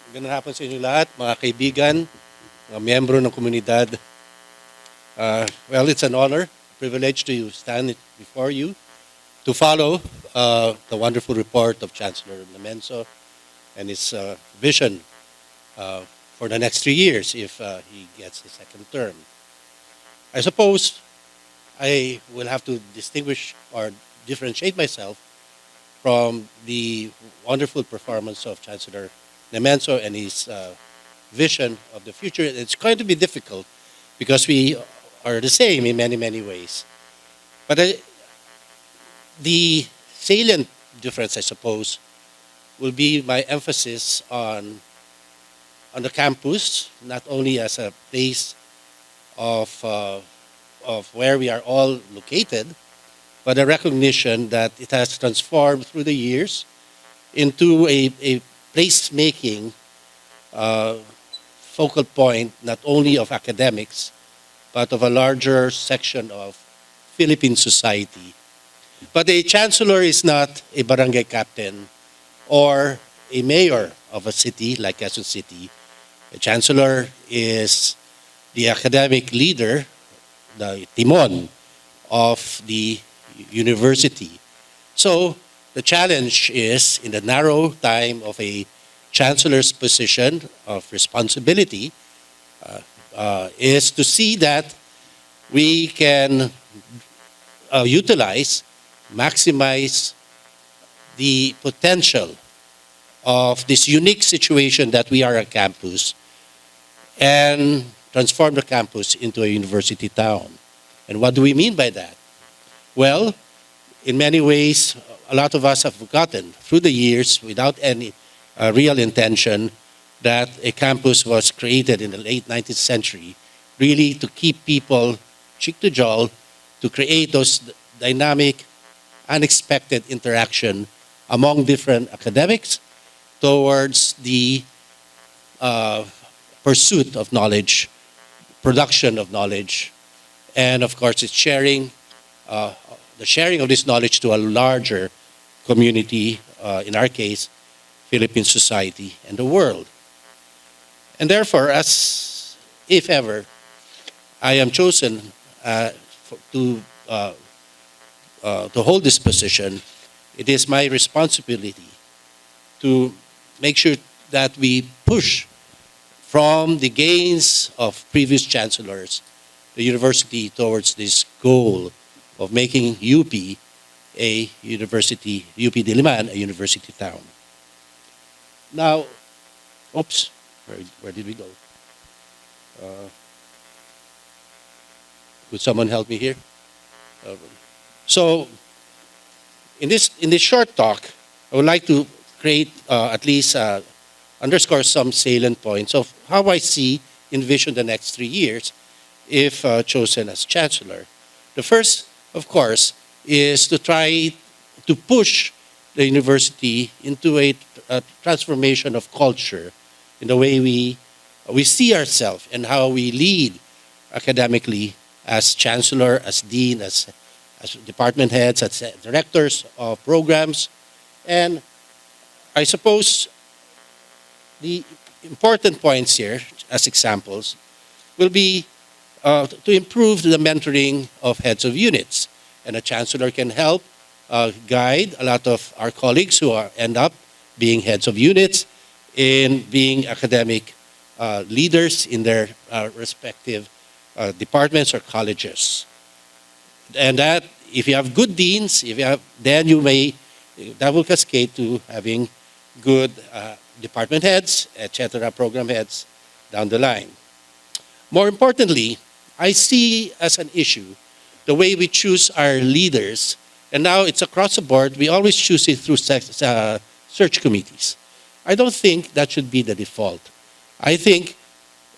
Magandang hapon sa inyo lahat, mga kaibigan, mga miyembro ng komunidad. Well, it's an honor, privilege to stand before you to follow the wonderful report of Chancellor Nemenzo and his vision for the next 3 years if he gets his second term. I suppose I will have to distinguish or differentiate myself from the wonderful performance of Chancellor Nemenzo and his vision of the future. It's going to be difficult because we are the same in many, many ways. But the salient difference, I suppose, will be my emphasis on the campus, not only as a place of where we are all located, but a recognition that it has transformed through the years into a place-making focal point, not only of academics, but of a larger section of Philippine society. But a chancellor is not a barangay captain or a mayor of a city like Quezon City. A chancellor is the academic leader, the timon of the university. So the challenge is, in the narrow time of a chancellor's position of responsibility, is to see that we can utilize, maximize the potential of this unique situation that we are a campus and transform the campus into a university town. And what do we mean by that? Well, in many ways, a lot of us have forgotten through the years, without any real intention, that a campus was created in the late 19th century, really to keep people cheek to jowl, to create those dynamic, unexpected interaction among different academics towards the pursuit of knowledge, production of knowledge, and of course, it's sharing the sharing of this knowledge to a larger community, in our case, Philippine society and the world. And therefore, as if ever I am chosen to hold this position, it is my responsibility to make sure that we push from the gains of previous chancellors, the university towards this goal of making UP a university, UP Diliman, a university town. Now, oops, where did we go? Could someone help me here? So, in this short talk, I would like to create at least underscore some salient points of how I envision the next 3 years if chosen as chancellor. The first, of course, is to try to push the university into a transformation of culture in the way we see ourselves and how we lead academically as chancellor, as dean, as department heads, as directors of programs. And I suppose the important points here, as examples, will be to improve the mentoring of heads of units. And a chancellor can help guide a lot of our colleagues who end up being heads of units in being academic leaders in their respective departments or colleges. And that, if you have good deans, then that will cascade to having good department heads, etc., program heads down the line. More importantly, I see as an issue the way we choose our leaders, and now it's across the board, we always choose it through search committees. I don't think that should be the default. I think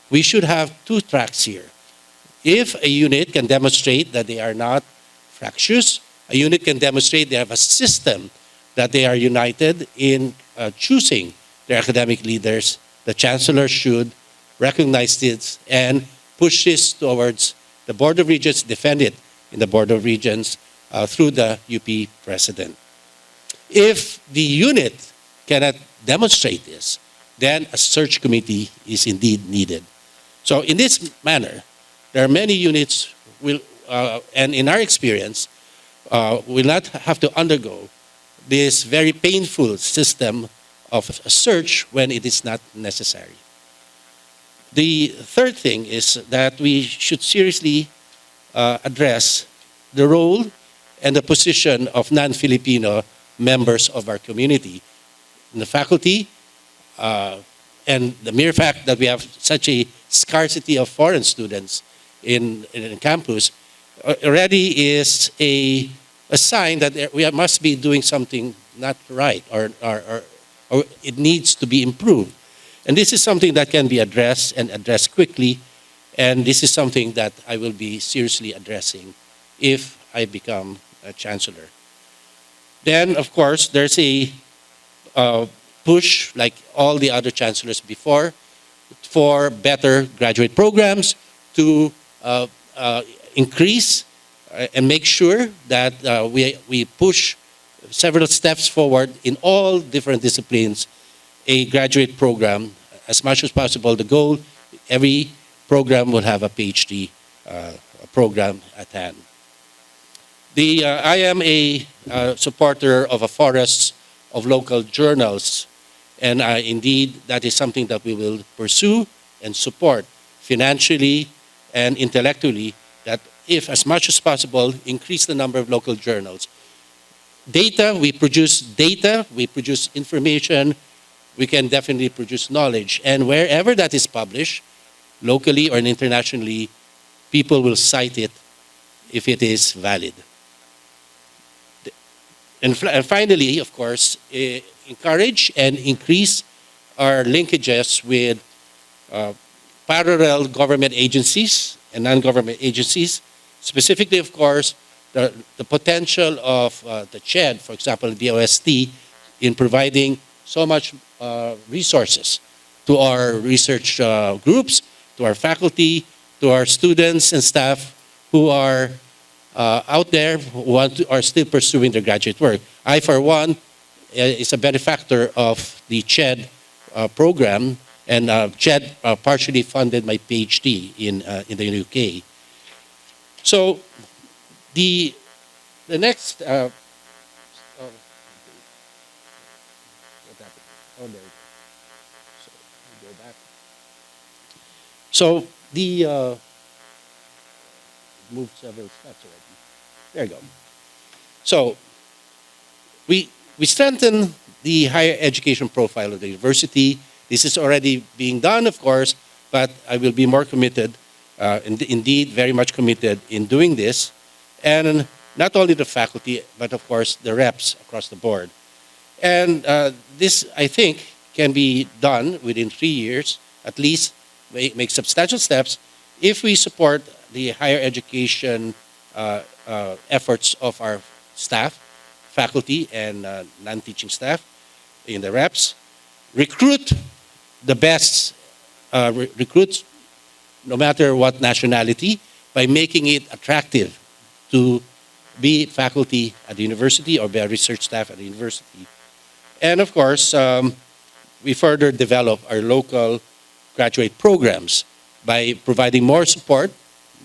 we should have 2 tracks here. If a unit can demonstrate that they are not fractious, a unit can demonstrate they have a system that they are united in choosing their academic leaders, the chancellor should recognize this and push this towards the Board of Regents, defend it in the Board of Regents through the UP president. If the unit cannot demonstrate this, then a search committee is indeed needed. So in this manner, there are many units, and in our experience, will not have to undergo this very painful system of a search when it is not necessary. The third thing is that we should seriously address the role and the position of non-Filipino members of our community in the faculty, and the mere fact that we have such a scarcity of foreign students in campus already is a sign that we must be doing something not right or it needs to be improved. And this is something that can be addressed and addressed quickly, and this is something that I will be seriously addressing if I become a chancellor. Then, of course, there's a push, like all the other chancellors before, for better graduate programs to increase and make sure that we push several steps forward in all different disciplines, a graduate program, as much as possible. The goal, every program will have a PhD program at hand. I am a supporter of a forest of local journals, and indeed that is something that we will pursue and support financially and intellectually, that if as much as possible increase the number of local journals. We produce information, we can definitely produce knowledge, and wherever that is published, locally or internationally, people will cite it if it is valid. And finally, of course, encourage and increase our linkages with parallel government agencies and non-government agencies, specifically, of course, the potential of the CHED, for example, the OST, in providing so much resources to our research groups, to our faculty, to our students and staff who are out there who are still pursuing their graduate work. I, for one, is a benefactor of the CHED program, and CHED partially funded my PhD in the UK. So the next what happened? Oh, there we go. So we go back. So the moved several steps already. There you go. So we strengthen the higher education profile of the university. This is already being done, of course, but I will be more committed, indeed very much committed in doing this. And not only the faculty, but of course the reps across the board. And this, I think, can be done within 3 years, at least make substantial steps if we support the higher education efforts of our staff, faculty, and non-teaching staff in the reps. Recruit the best recruits, no matter what nationality, by making it attractive to be faculty at the university or be a research staff at the university. And of course, we further develop our local graduate programs by providing more support,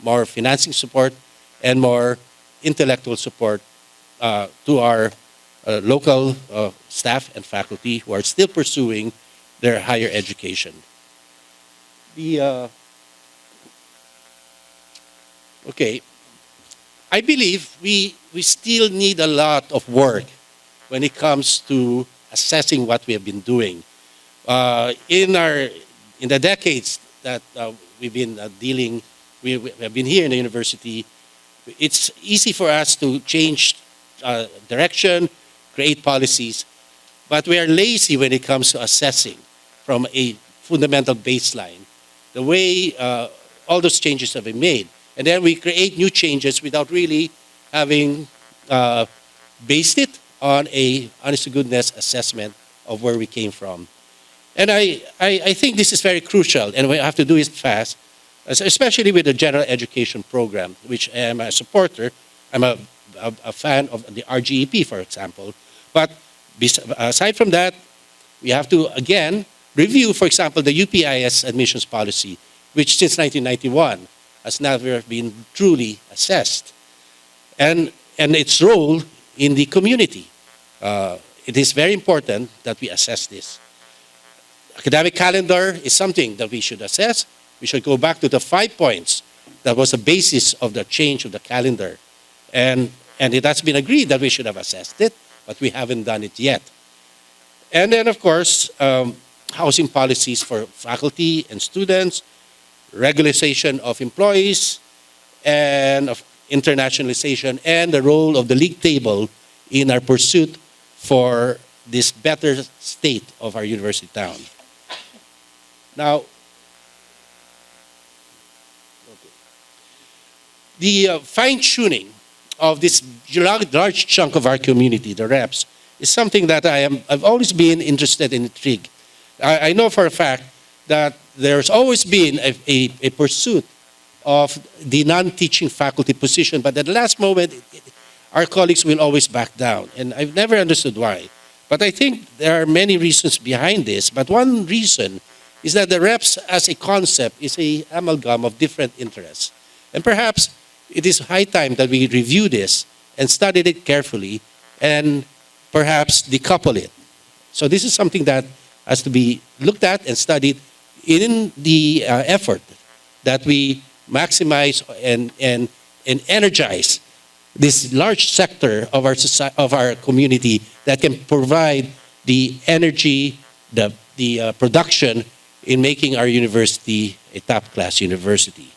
more financing support, and more intellectual support to our local staff and faculty who are still pursuing their higher education. Okay, I believe we still need a lot of work when it comes to assessing what we have been doing. In the decades that we've been we have been here in the university, it's easy for us to change direction, create policies, but we are lazy when it comes to assessing from a fundamental baseline, the way all those changes have been made. And then we create new changes without really having based it on a honest-to-goodness assessment of where we came from. And I think this is very crucial, and we have to do it fast, especially with the general education program, which I am a supporter. I'm a fan of the RGEP, for example. But aside from that, we have to, again, review, for example, the UPIS admissions policy, which since 1991 has never been truly assessed, and its role in the community. It is very important that we assess this. Academic calendar is something that we should assess. We should go back to the 5 points that was the basis of the change of the calendar. And it has been agreed that we should have assessed it, but we haven't done it yet. And then, of course, housing policies for faculty and students, regularization of employees, and of internationalization, and the role of the league table in our pursuit for this better state of our university town. Now, the fine-tuning of this large chunk of our community, the reps, is something that I've always been interested and intrigued. I know for a fact that there's always been a pursuit of the non-teaching faculty position, but at the last moment, our colleagues will always back down, and I've never understood why. But I think there are many reasons behind this, but one reason is that the reps as a concept is an amalgam of different interests. And perhaps it is high time that we review this and study it carefully and perhaps decouple it. So this is something that has to be looked at and studied in the effort that we maximize and energize this large sector of our society, of our community that can provide the energy, the production in making our university a top-class university.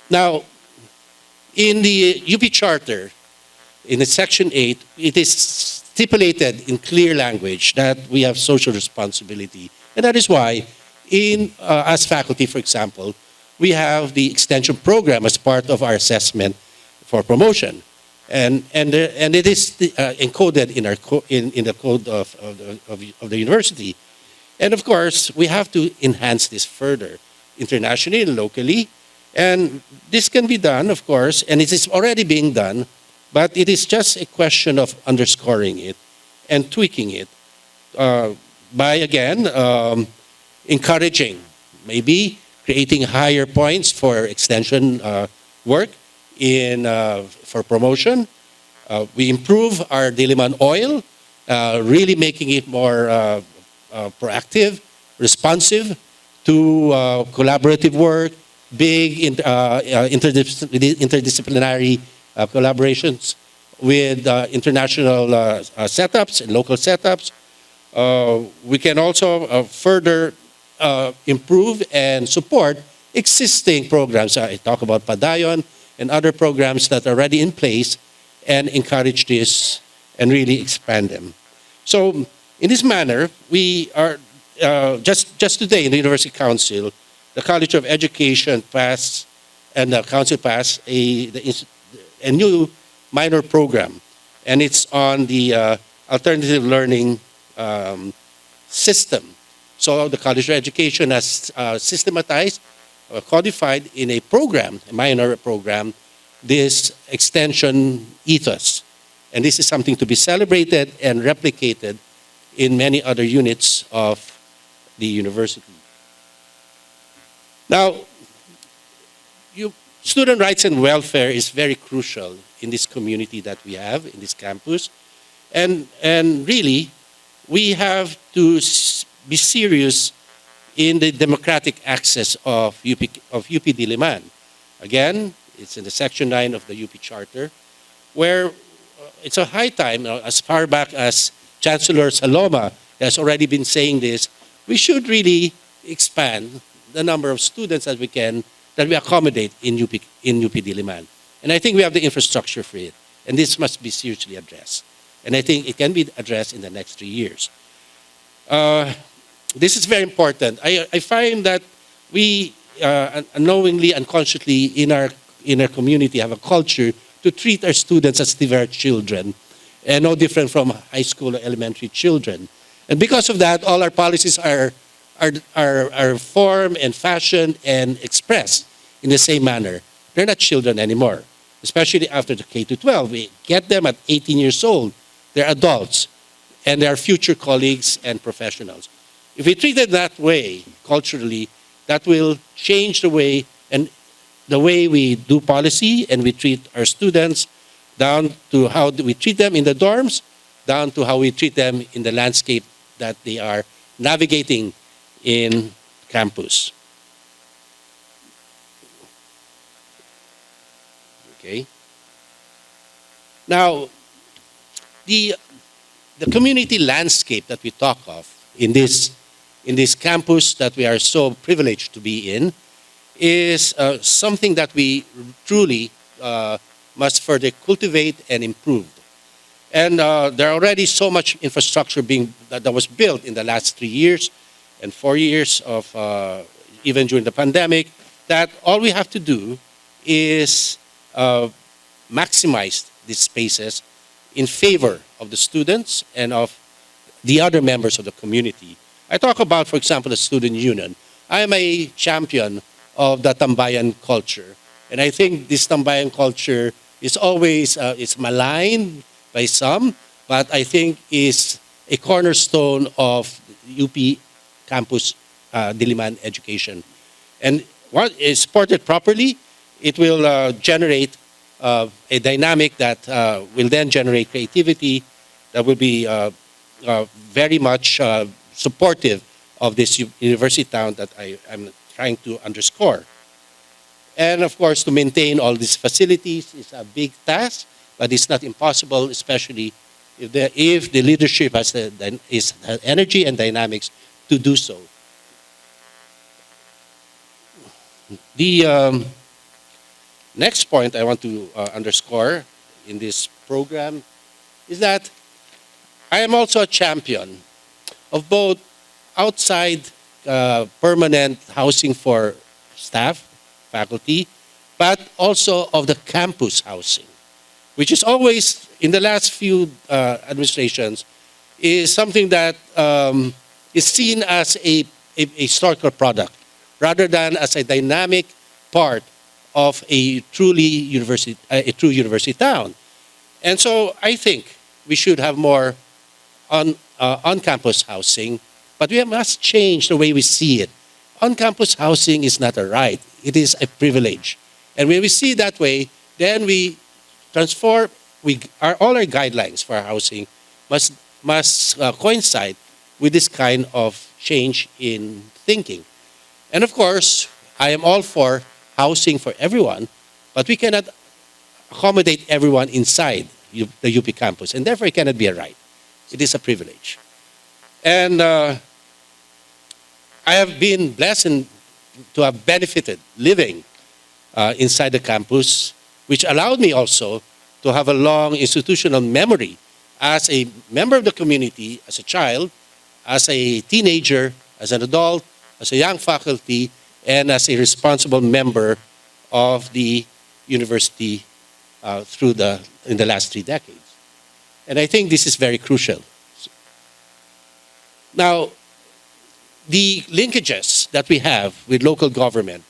Now, in the UP Charter, in the Section 8, it is stipulated in clear language that we have social responsibility. And that is why, as faculty, for example, we have the extension program as part of our assessment for promotion. And it is encoded in the code of the university. And of course, we have to enhance this further, internationally and locally. And this can be done, of course, and it is already being done, but it is just a question of underscoring it and tweaking it by, again, encouraging, maybe creating higher points for extension work for promotion. We improve our Diliman oil, really making it more proactive, responsive to collaborative work, big interdisciplinary collaborations with international setups and local setups. We can also further improve and support existing programs. I talk about Padayon and other programs that are already in place and encourage this and really expand them. So in this manner, we are just today in the University Council, the College of Education passed and the Council passed a new minor program, and it's on the alternative learning system. So the College of Education has systematized, codified in a program, a minor program, this extension ethos. And this is something to be celebrated and replicated in many other units of the university. Now, student rights and welfare is very crucial in this community that we have, in this campus. And really, we have to be serious in the democratic access of UP Diliman. Again, it's in the Section 9 of the UP Charter, where it's a high time, as far back as Chancellor Saloma has already been saying this, we should really expand the number of students that we accommodate in UP Diliman. And I think we have the infrastructure for it. And this must be seriously addressed. And I think it can be addressed in the next 3 years. This is very important. I find that we unknowingly, unconsciously in our community have a culture to treat our students as their children, and no different from high school or elementary children. And because of that, all our policies are formed and fashioned and expressed in the same manner. They're not children anymore, especially after the K-12. We get them at 18 years old. They're adults, and they're future colleagues and professionals. If we treat them that way, culturally, that will change the way we do policy and we treat our students, down to how we treat them in the dorms, down to how we treat them in the landscape that they are navigating in campus. Okay. Now, the community landscape that we talk of in this campus that we are so privileged to be in is something that we truly must further cultivate and improve. And there are already so much infrastructure that was built in the last 3 years and 4 years of even during the pandemic, that all we have to do is maximize these spaces in favor of the students and of the other members of the community. I talk about, for example, the student union. I am a champion of the Tambayan culture. And I think this Tambayan culture is always it's maligned by some, but I think is a cornerstone of UP campus Diliman education. And what is supported properly, it will generate a dynamic that will then generate creativity that will be very much supportive of this university town that I'm trying to underscore. And of course, to maintain all these facilities is a big task, but it's not impossible, especially if the leadership has the energy and dynamics to do so. The next point I want to underscore in this program is that I am also a champion of both outside permanent housing for staff, faculty, but also of the campus housing, which is always, in the last few administrations, is something that is seen as a historical product rather than as a dynamic part of a true university town. And so I think we should have more on-campus housing, but we must change the way we see it. On-campus housing is not a right; it is a privilege. And when we see it that way, then we transform. All our guidelines for our housing must coincide with this kind of change in thinking. And of course, I am all for housing for everyone, but we cannot accommodate everyone inside the UP campus, and therefore it cannot be a right. It is a privilege. And I have been blessed to have benefited living inside the campus, which allowed me also to have a long institutional memory as a member of the community, as a child, as a teenager, as an adult, as a young faculty, and as a responsible member of the university in the last 3 decades. And I think this is very crucial. Now, the linkages that we have with local government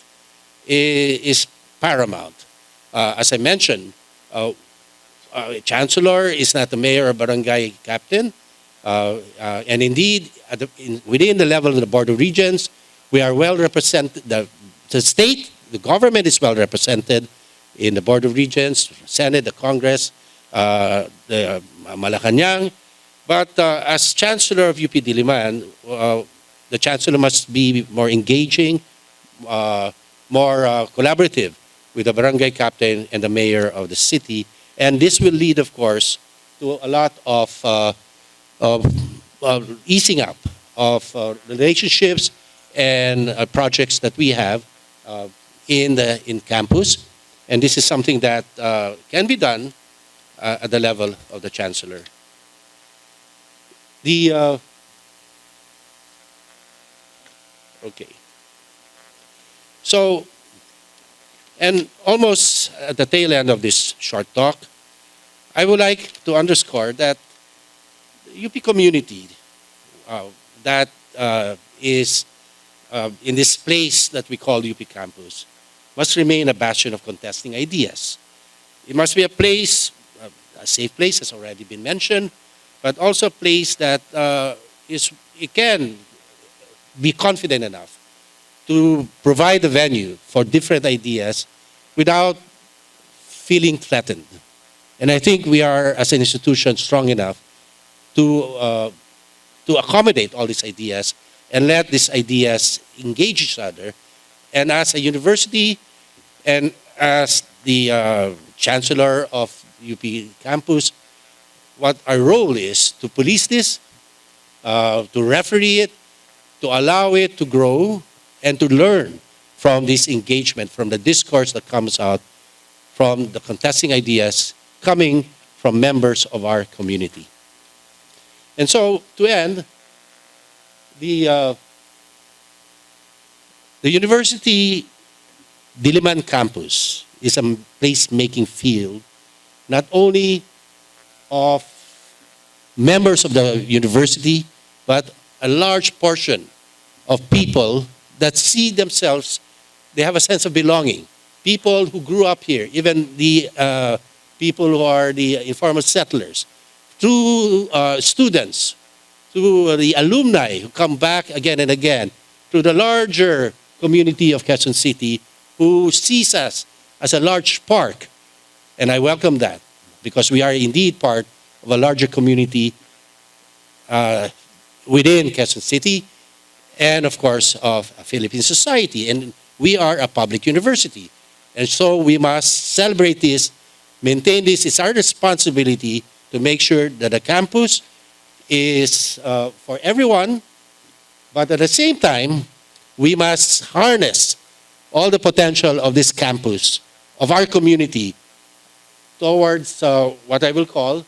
is paramount. As I mentioned, Chancellor is not the mayor or barangay captain. And indeed, within the level of the Board of Regents, we are well represented. The state, the government is well represented in the Board of Regents, Senate, the Congress, the Malacanang. But as Chancellor of UP Diliman, the Chancellor must be more engaging, more collaborative with the barangay captain and the mayor of the city. And this will lead, of course, to a lot of easing up of relationships and projects that we have in campus. And this is something that can be done at the level of the Chancellor. Okay. So, and almost at the tail end of this short talk, I would like to underscore that the UP community that is in this place that we call UP campus must remain a bastion of contesting ideas. It must be a place, a safe place has already been mentioned, but also a place that it can be confident enough to provide a venue for different ideas without feeling threatened. And I think we are, as an institution, strong enough to accommodate all these ideas and let these ideas engage each other. And as a university and as the Chancellor of UP campus, what our role is to police this, to referee it, to allow it to grow, and to learn from this engagement, from the discourse that comes out from the contesting ideas coming from members of our community. And so, to end, the University Diliman campus is a place-making field, not only of members of the university, but a large portion of people that see themselves, they have a sense of belonging. People who grew up here, even the people who are the informal settlers, to students, to the alumni who come back again and again, to the larger community of Quezon City who sees us as a large park. And I welcome that because we are indeed part of a larger community within Quezon City and, of course, of Philippine society. And we are a public university. And so we must celebrate this, maintain this. It's our responsibility to make sure that the campus is for everyone, but at the same time, we must harness all the potential of this campus, of our community, towards what I will call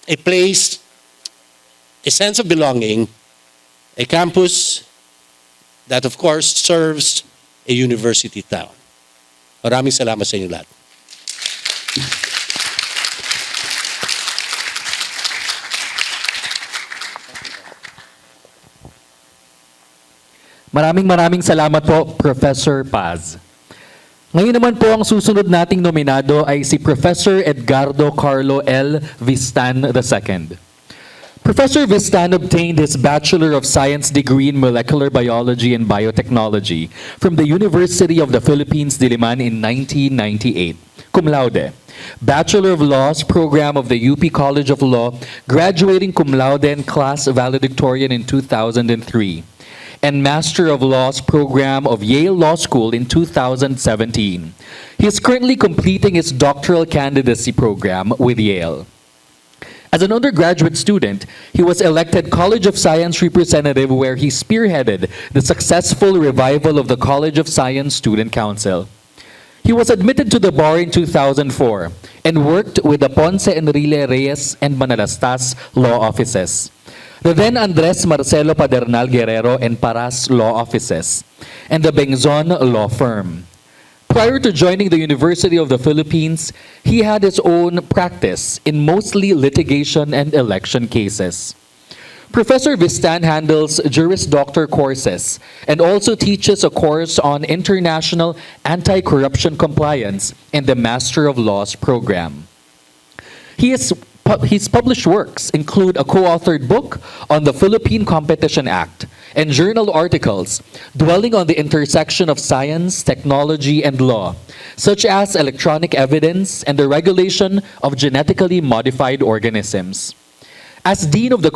a place, a sense of belonging, a campus that, of course, serves a university town. Maraming salamat sa inyo lahat. Maraming salamat po, Professor Paz. Ngayon naman po ang susunod nating nominado ay si Professor Edgardo Carlo L. Vistan II. Professor Vistan obtained his Bachelor of Science degree in Molecular Biology and Biotechnology from the University of the Philippines, Diliman in 1998, cum laude. Bachelor of Laws program of the UP College of Law, graduating cum laude and class valedictorian in 2003. And Master of Laws program of Yale Law School in 2017. He is currently completing his doctoral candidacy program with Yale. As an undergraduate student, he was elected College of Science representative where he spearheaded the successful revival of the College of Science Student Council. He was admitted to the bar in 2004 and worked with the Ponce Enrile Reyes and Manalastas law offices, the then Andres Marcelo Padernal Guerrero and Paras law offices, and the Bengzon law firm. Prior to joining the University of the Philippines, he had his own practice in mostly litigation and election cases. Professor Vistan handles Juris Doctor courses and also teaches a course on international anti-corruption compliance in the Master of Laws program. His published works include a co-authored book on the Philippine Competition Act and journal articles dwelling on the intersection of science, technology, and law, such as electronic evidence and the regulation of genetically modified organisms. As Dean of the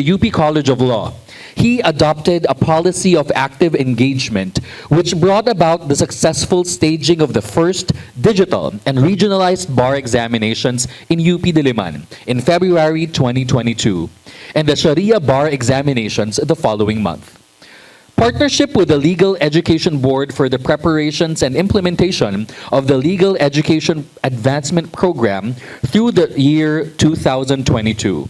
UP College of Law, he adopted a policy of active engagement, which brought about the successful staging of the first digital and regionalized bar examinations in UP Diliman in February 2022, and the Sharia bar examinations the following month. Partnership with the Legal Education Board for the preparations and implementation of the Legal Education Advancement Program through the year 2022.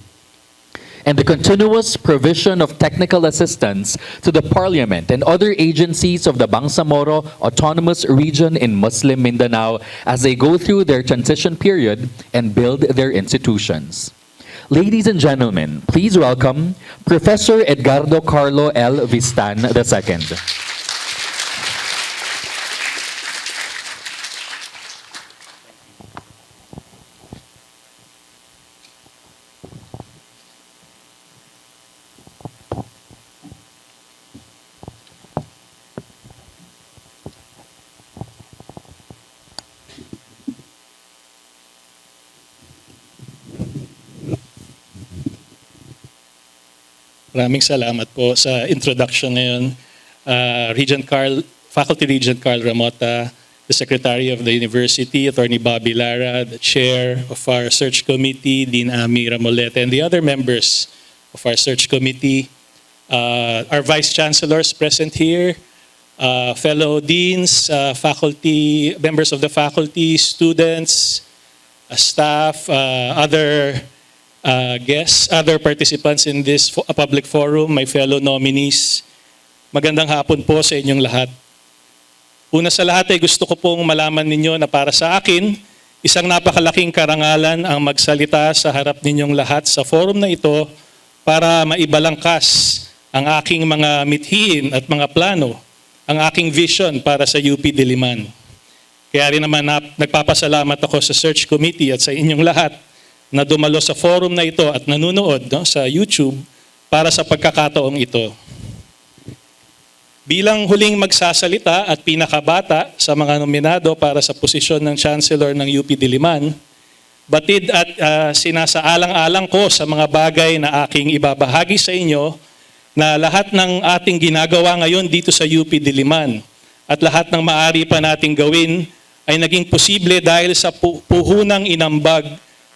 And the continuous provision of technical assistance to the Parliament and other agencies of the Bangsamoro Autonomous Region in Muslim Mindanao as they go through their transition period and build their institutions. Ladies and gentlemen, please welcome Professor Edgardo Carlo L. Vistan II. Maraming salamat po sa introduction ngayon. Faculty Regent Carl Ramota, the Secretary of the University, Attorney Bobby Lara, the Chair of our Search Committee, Dean Ami Ramolete, and the other members of our Search Committee, our Vice Chancellors present here, fellow deans, faculty, members of the faculty, students, staff, other guests, other participants in this public forum, my fellow nominees. Magandang hapon po sa inyong lahat. Una sa lahat ay gusto ko pong malaman ninyo na para sa akin, isang napakalaking karangalan ang magsalita sa harap ninyong lahat sa forum na ito para maibalangkas ang aking mga mithiin at mga plano, ang aking vision para sa UP Diliman. Kaya rin naman nagpapasalamat ako sa Search Committee at sa inyong lahat na dumalo sa forum na ito at nanonood sa YouTube para sa pagkakataong ito. Bilang huling magsasalita at pinakabata sa mga nominado para sa posisyon ng Chancellor ng UP Diliman, batid at sinasaalang-alang ko sa mga bagay na aking ibabahagi sa inyo na lahat ng ating ginagawa ngayon dito sa UP Diliman at lahat ng maaari pa nating gawin ay naging posible dahil sa puhunang inambag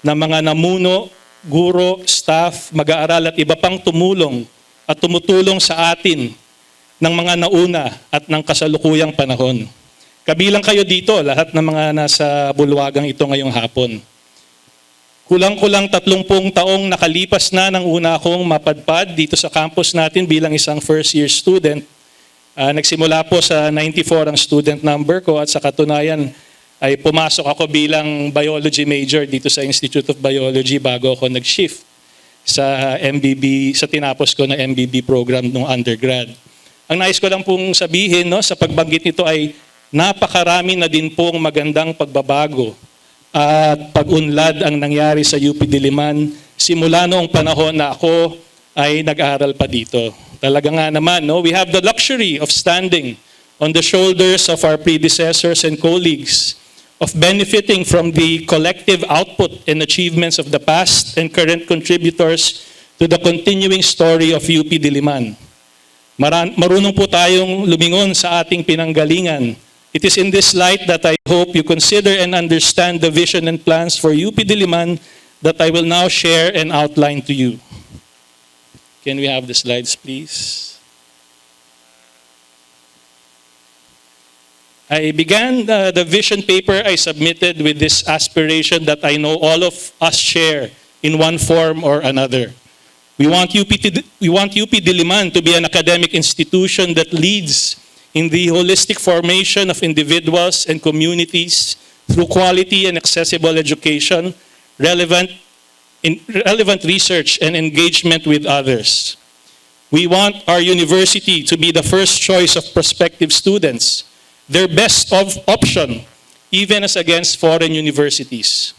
ng mga namuno, guro, staff, mag-aaral at iba pang tumulong at tumutulong sa atin ng mga nauna at ng kasalukuyang panahon. Kabilang kayo dito, lahat ng mga nasa bulwagang ito ngayong hapon. Kulang-kulang 30 taong nakalipas na nang una akong mapadpad dito sa campus natin bilang isang first-year student. Nagsimula po sa 94 ang student number ko at sa katunayan ay pumasok ako bilang biology major dito sa Institute of Biology bago ako nag-shift sa MBB, sa tinapos ko na MBB program nung undergrad. Ang nais ko lang pong sabihin sa pagbanggit nito ay napakarami na din pong magandang pagbabago at pag-unlad ang nangyari sa UP Diliman simula noong panahon na ako ay nag-aral pa dito. Talaga nga naman, no? We have the luxury of standing on the shoulders of our predecessors and colleagues, of benefiting from the collective output and achievements of the past and current contributors to the continuing story of UP Diliman. Marunong po tayong lumingon sa ating pinanggalingan. It is in this light that I hope you consider and understand the vision and plans for UP Diliman that I will now share and outline to you. Can we have the slides, please? I began the vision paper I submitted with this aspiration that I know all of us share in one form or another. We want UP Diliman to be an academic institution that leads in the holistic formation of individuals and communities through quality and accessible education, relevant research, and engagement with others. We want our university to be the first choice of prospective students, their best option, even as against foreign universities.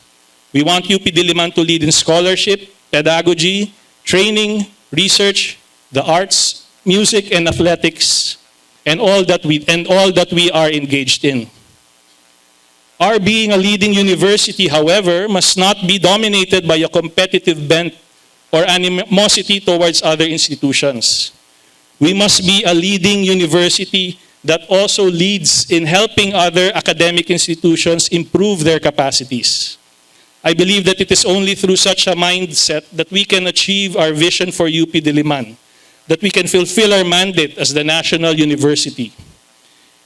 We want UP Diliman to lead in scholarship, pedagogy, training, research, the arts, music, and athletics, and all that we are engaged in. Our being a leading university, however, must not be dominated by a competitive bent or animosity towards other institutions. We must be a leading university that also leads in helping other academic institutions improve their capacities. I believe that it is only through such a mindset that we can achieve our vision for UP Diliman, that we can fulfill our mandate as the national university.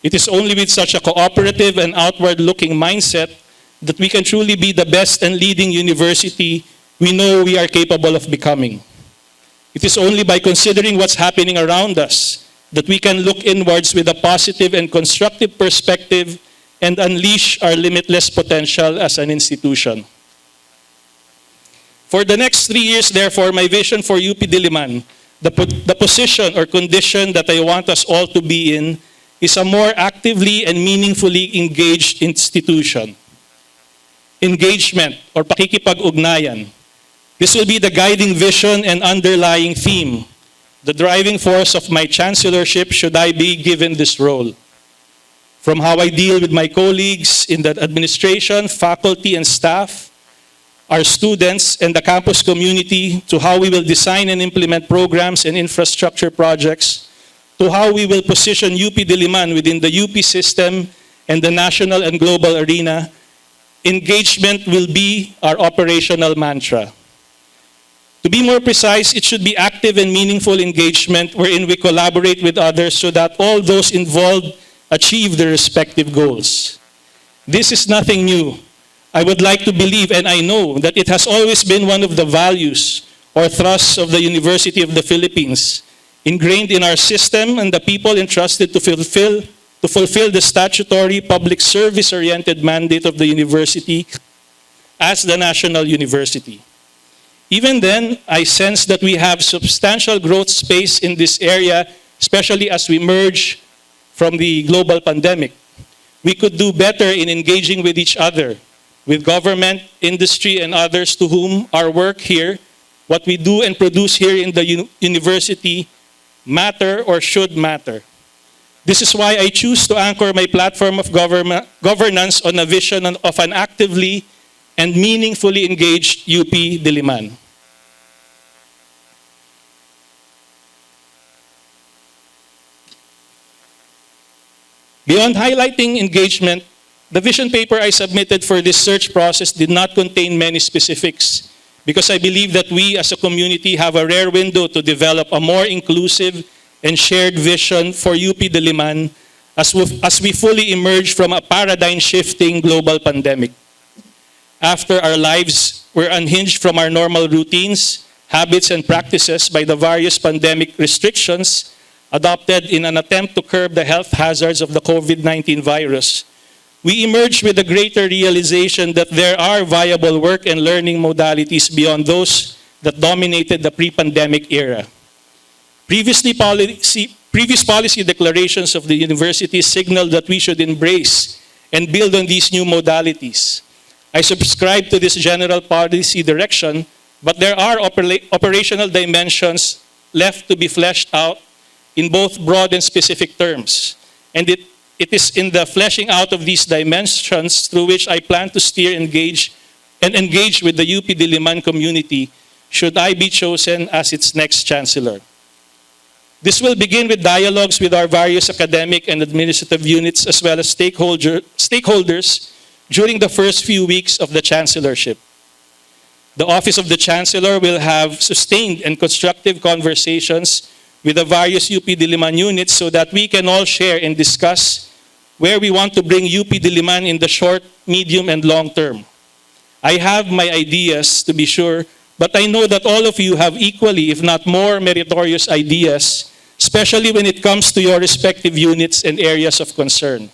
It is only with such a cooperative and outward-looking mindset that we can truly be the best and leading university we know we are capable of becoming. It is only by considering what's happening around us that we can look inwards with a positive and constructive perspective and unleash our limitless potential as an institution. For the next 3 years, therefore, my vision for UP Diliman, the position or condition that I want us all to be in, is a more actively and meaningfully engaged institution. Engagement or pakikipag-ugnayan. This will be the guiding vision and underlying theme, the driving force of my chancellorship should I be given this role. From how I deal with my colleagues in the administration, faculty, and staff, our students, and the campus community, to how we will design and implement programs and infrastructure projects, to how we will position UP Diliman within the UP system and the national and global arena, engagement will be our operational mantra. To be more precise, it should be active and meaningful engagement wherein we collaborate with others so that all those involved achieve their respective goals. This is nothing new. I would like to believe, and I know, that it has always been one of the values or thrusts of the University of the Philippines, ingrained in our system and the people entrusted to fulfill the statutory public service-oriented mandate of the university as the national university. Even then, I sense that we have substantial growth space in this area, especially as we emerge from the global pandemic. We could do better in engaging with each other, with government, industry, and others to whom our work here, what we do and produce here in the university, matter or should matter. This is why I choose to anchor my platform of governance on a vision of an actively and meaningfully engaged UP Diliman. Beyond highlighting engagement, the vision paper I submitted for this search process did not contain many specifics because I believe that we as a community have a rare window to develop a more inclusive and shared vision for UP Diliman as we fully emerge from a paradigm-shifting global pandemic. After our lives were unhinged from our normal routines, habits, and practices by the various pandemic restrictions adopted in an attempt to curb the health hazards of the COVID-19 virus, we emerged with a greater realization that there are viable work and learning modalities beyond those that dominated the pre-pandemic era. Previously, Previous policy declarations of the university signaled that we should embrace and build on these new modalities. I subscribe to this general policy direction, but there are operational dimensions left to be fleshed out in both broad and specific terms. And it is in the fleshing out of these dimensions through which I plan to steer engage with the UP Diliman community should I be chosen as its next chancellor. This will begin with dialogues with our various academic and administrative units as well as stakeholders during the first few weeks of the chancellorship. The Office of the Chancellor will have sustained and constructive conversations with the various UP Diliman units so that we can all share and discuss where we want to bring UP Diliman in the short, medium, and long term. I have my ideas, to be sure, but I know that all of you have equally, if not more, meritorious ideas, especially when it comes to your respective units and areas of concern.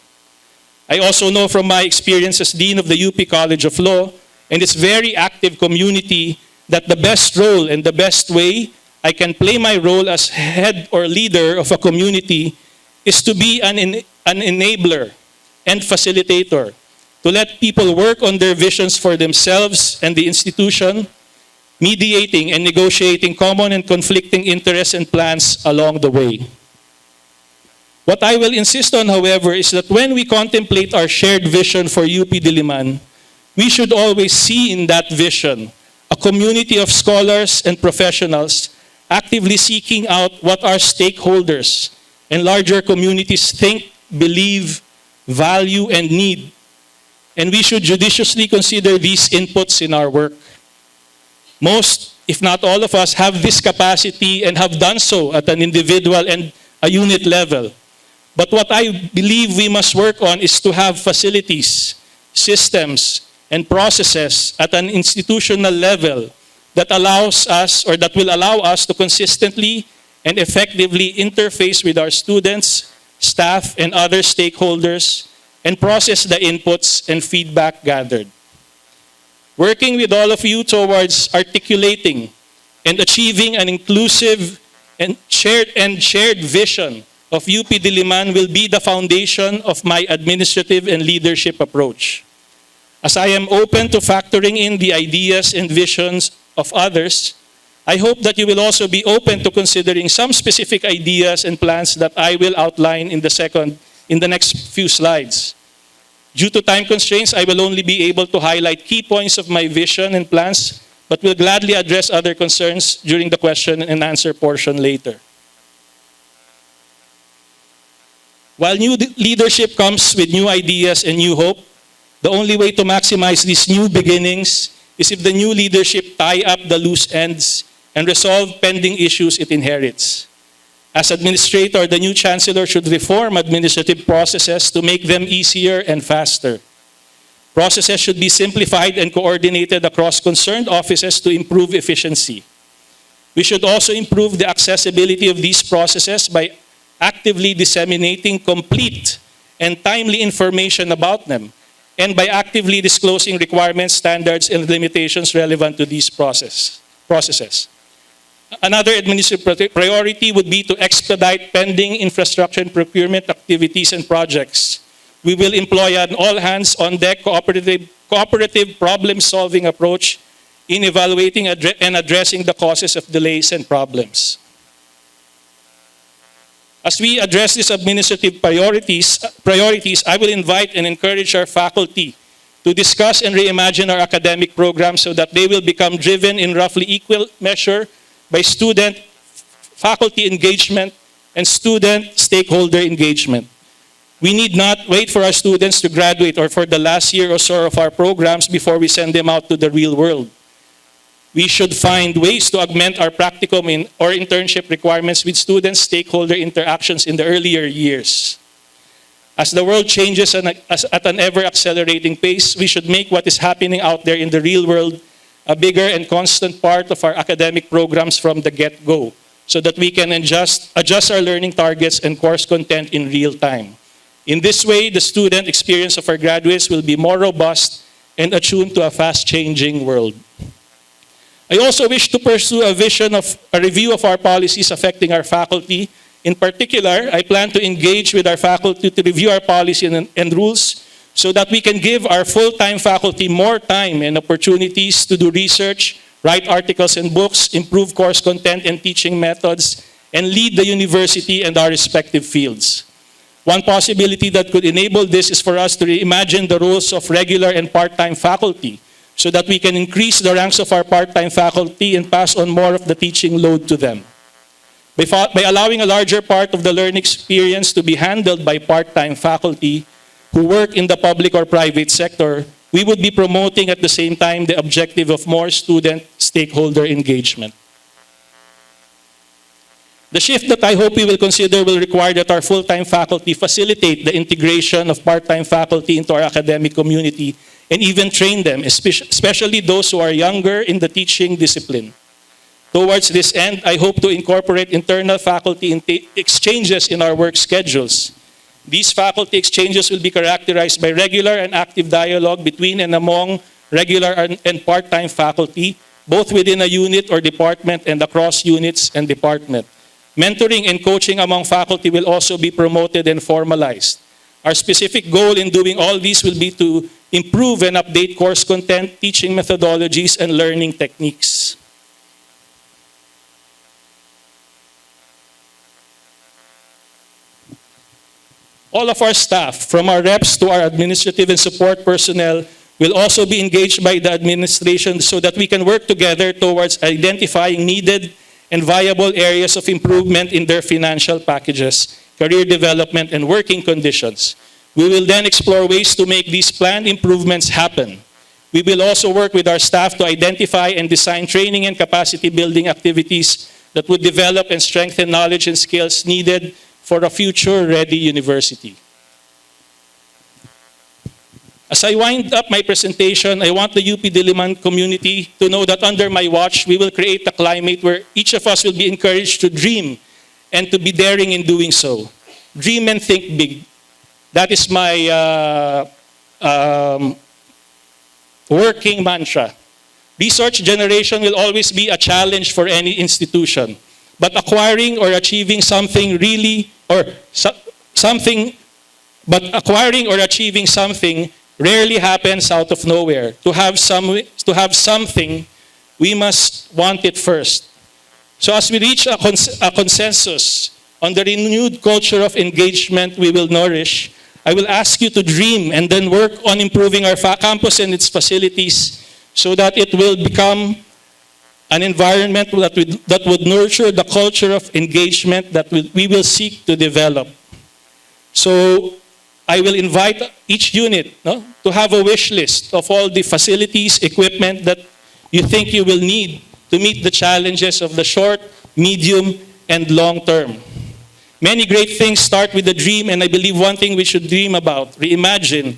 I also know from my experience as Dean of the UP College of Law and its very active community that the best role and the best way I can play my role as head or leader of a community is to be an enabler and facilitator, to let people work on their visions for themselves and the institution, mediating and negotiating common and conflicting interests and plans along the way. What I will insist on, however, is that when we contemplate our shared vision for UP Diliman, we should always see in that vision a community of scholars and professionals actively seeking out what our stakeholders and larger communities think, believe, value, and need. And we should judiciously consider these inputs in our work. Most, if not all of us, have this capacity and have done so at an individual and a unit level. But what I believe we must work on is to have facilities, systems, and processes at an institutional level that allows us or that will allow us to consistently and effectively interface with our students, staff, and other stakeholders and process the inputs and feedback gathered. Working with all of you towards articulating and achieving an inclusive and shared vision of UP Diliman will be the foundation of my administrative and leadership approach. As I am open to factoring in the ideas and visions of others, I hope that you will also be open to considering some specific ideas and plans that I will outline in the next few slides. Due to time constraints, I will only be able to highlight key points of my vision and plans, but will gladly address other concerns during the question and answer portion later. While new leadership comes with new ideas and new hope, the only way to maximize these new beginnings is if the new leadership tie up the loose ends and resolve pending issues it inherits. As administrator, the new chancellor should reform administrative processes to make them easier and faster. Processes should be simplified and coordinated across concerned offices to improve efficiency. We should also improve the accessibility of these processes by actively disseminating complete and timely information about them, and by actively disclosing requirements, standards, and limitations relevant to these processes. Another administrative priority would be to expedite pending infrastructure and procurement activities and projects. We will employ an all-hands-on-deck cooperative problem-solving approach in evaluating and addressing the causes of delays and problems. As we address these administrative priorities, I will invite and encourage our faculty to discuss and reimagine our academic programs so that they will become driven in roughly equal measure by student, faculty engagement, and student stakeholder engagement. We need not wait for our students to graduate or for the last year or so of our programs before we send them out to the real world. We should find ways to augment our practicum or internship requirements with student stakeholder interactions in the earlier years. As the world changes at an ever-accelerating pace, we should make what is happening out there in the real world a bigger and constant part of our academic programs from the get-go, so that we can adjust our learning targets and course content in real time. In this way, the student experience of our graduates will be more robust and attuned to a fast-changing world. I also wish to pursue a vision of a review of our policies affecting our faculty In particular, I plan to engage with our faculty to review our policy and rules so that we can give our full-time faculty more time and opportunities to do research, write articles and books, improve course content and teaching methods, and lead the university and our respective fields. One possibility that could enable this is for us to reimagine the roles of regular and part-time faculty so that we can increase the ranks of our part-time faculty and pass on more of the teaching load to them. By allowing a larger part of the learning experience to be handled by part-time faculty who work in the public or private sector, we would be promoting at the same time the objective of more student stakeholder engagement. The shift that I hope we will consider will require that our full-time faculty facilitate the integration of part-time faculty into our academic community and even train them, especially those who are younger in the teaching discipline. Towards this end, I hope to incorporate internal faculty exchanges in our work schedules. These faculty exchanges will be characterized by regular and active dialogue between and among regular and part-time faculty, both within a unit or department and across units and department. Mentoring and coaching among faculty will also be promoted and formalized. Our specific goal in doing all these will be to improve and update course content, teaching methodologies, and learning techniques. All of our staff, from our reps to our administrative and support personnel, will also be engaged by the administration so that we can work together towards identifying needed and viable areas of improvement in their financial packages, career development, and working conditions. We will then explore ways to make these planned improvements happen. We will also work with our staff to identify and design training and capacity building activities that would develop and strengthen knowledge and skills needed for a future-ready university. As I wind up my presentation, I want the UP Diliman community to know that under my watch, we will create a climate where each of us will be encouraged to dream and to be daring in doing so. Dream and think big. That is my working mantra. Research generation will always be a challenge for any institution. But acquiring or achieving something rarely happens out of nowhere. To have something, we must want it first. So as we reach a consensus on the renewed culture of engagement we will nourish, I will ask you to dream and then work on improving our campus and its facilities so that it will become an environment that would nurture the culture of engagement that we will seek to develop. So I will invite each unit to have a wish list of all the facilities, equipment that you think you will need to meet the challenges of the short, medium, and long term. Many great things start with a dream, and I believe one thing we should dream about, reimagine,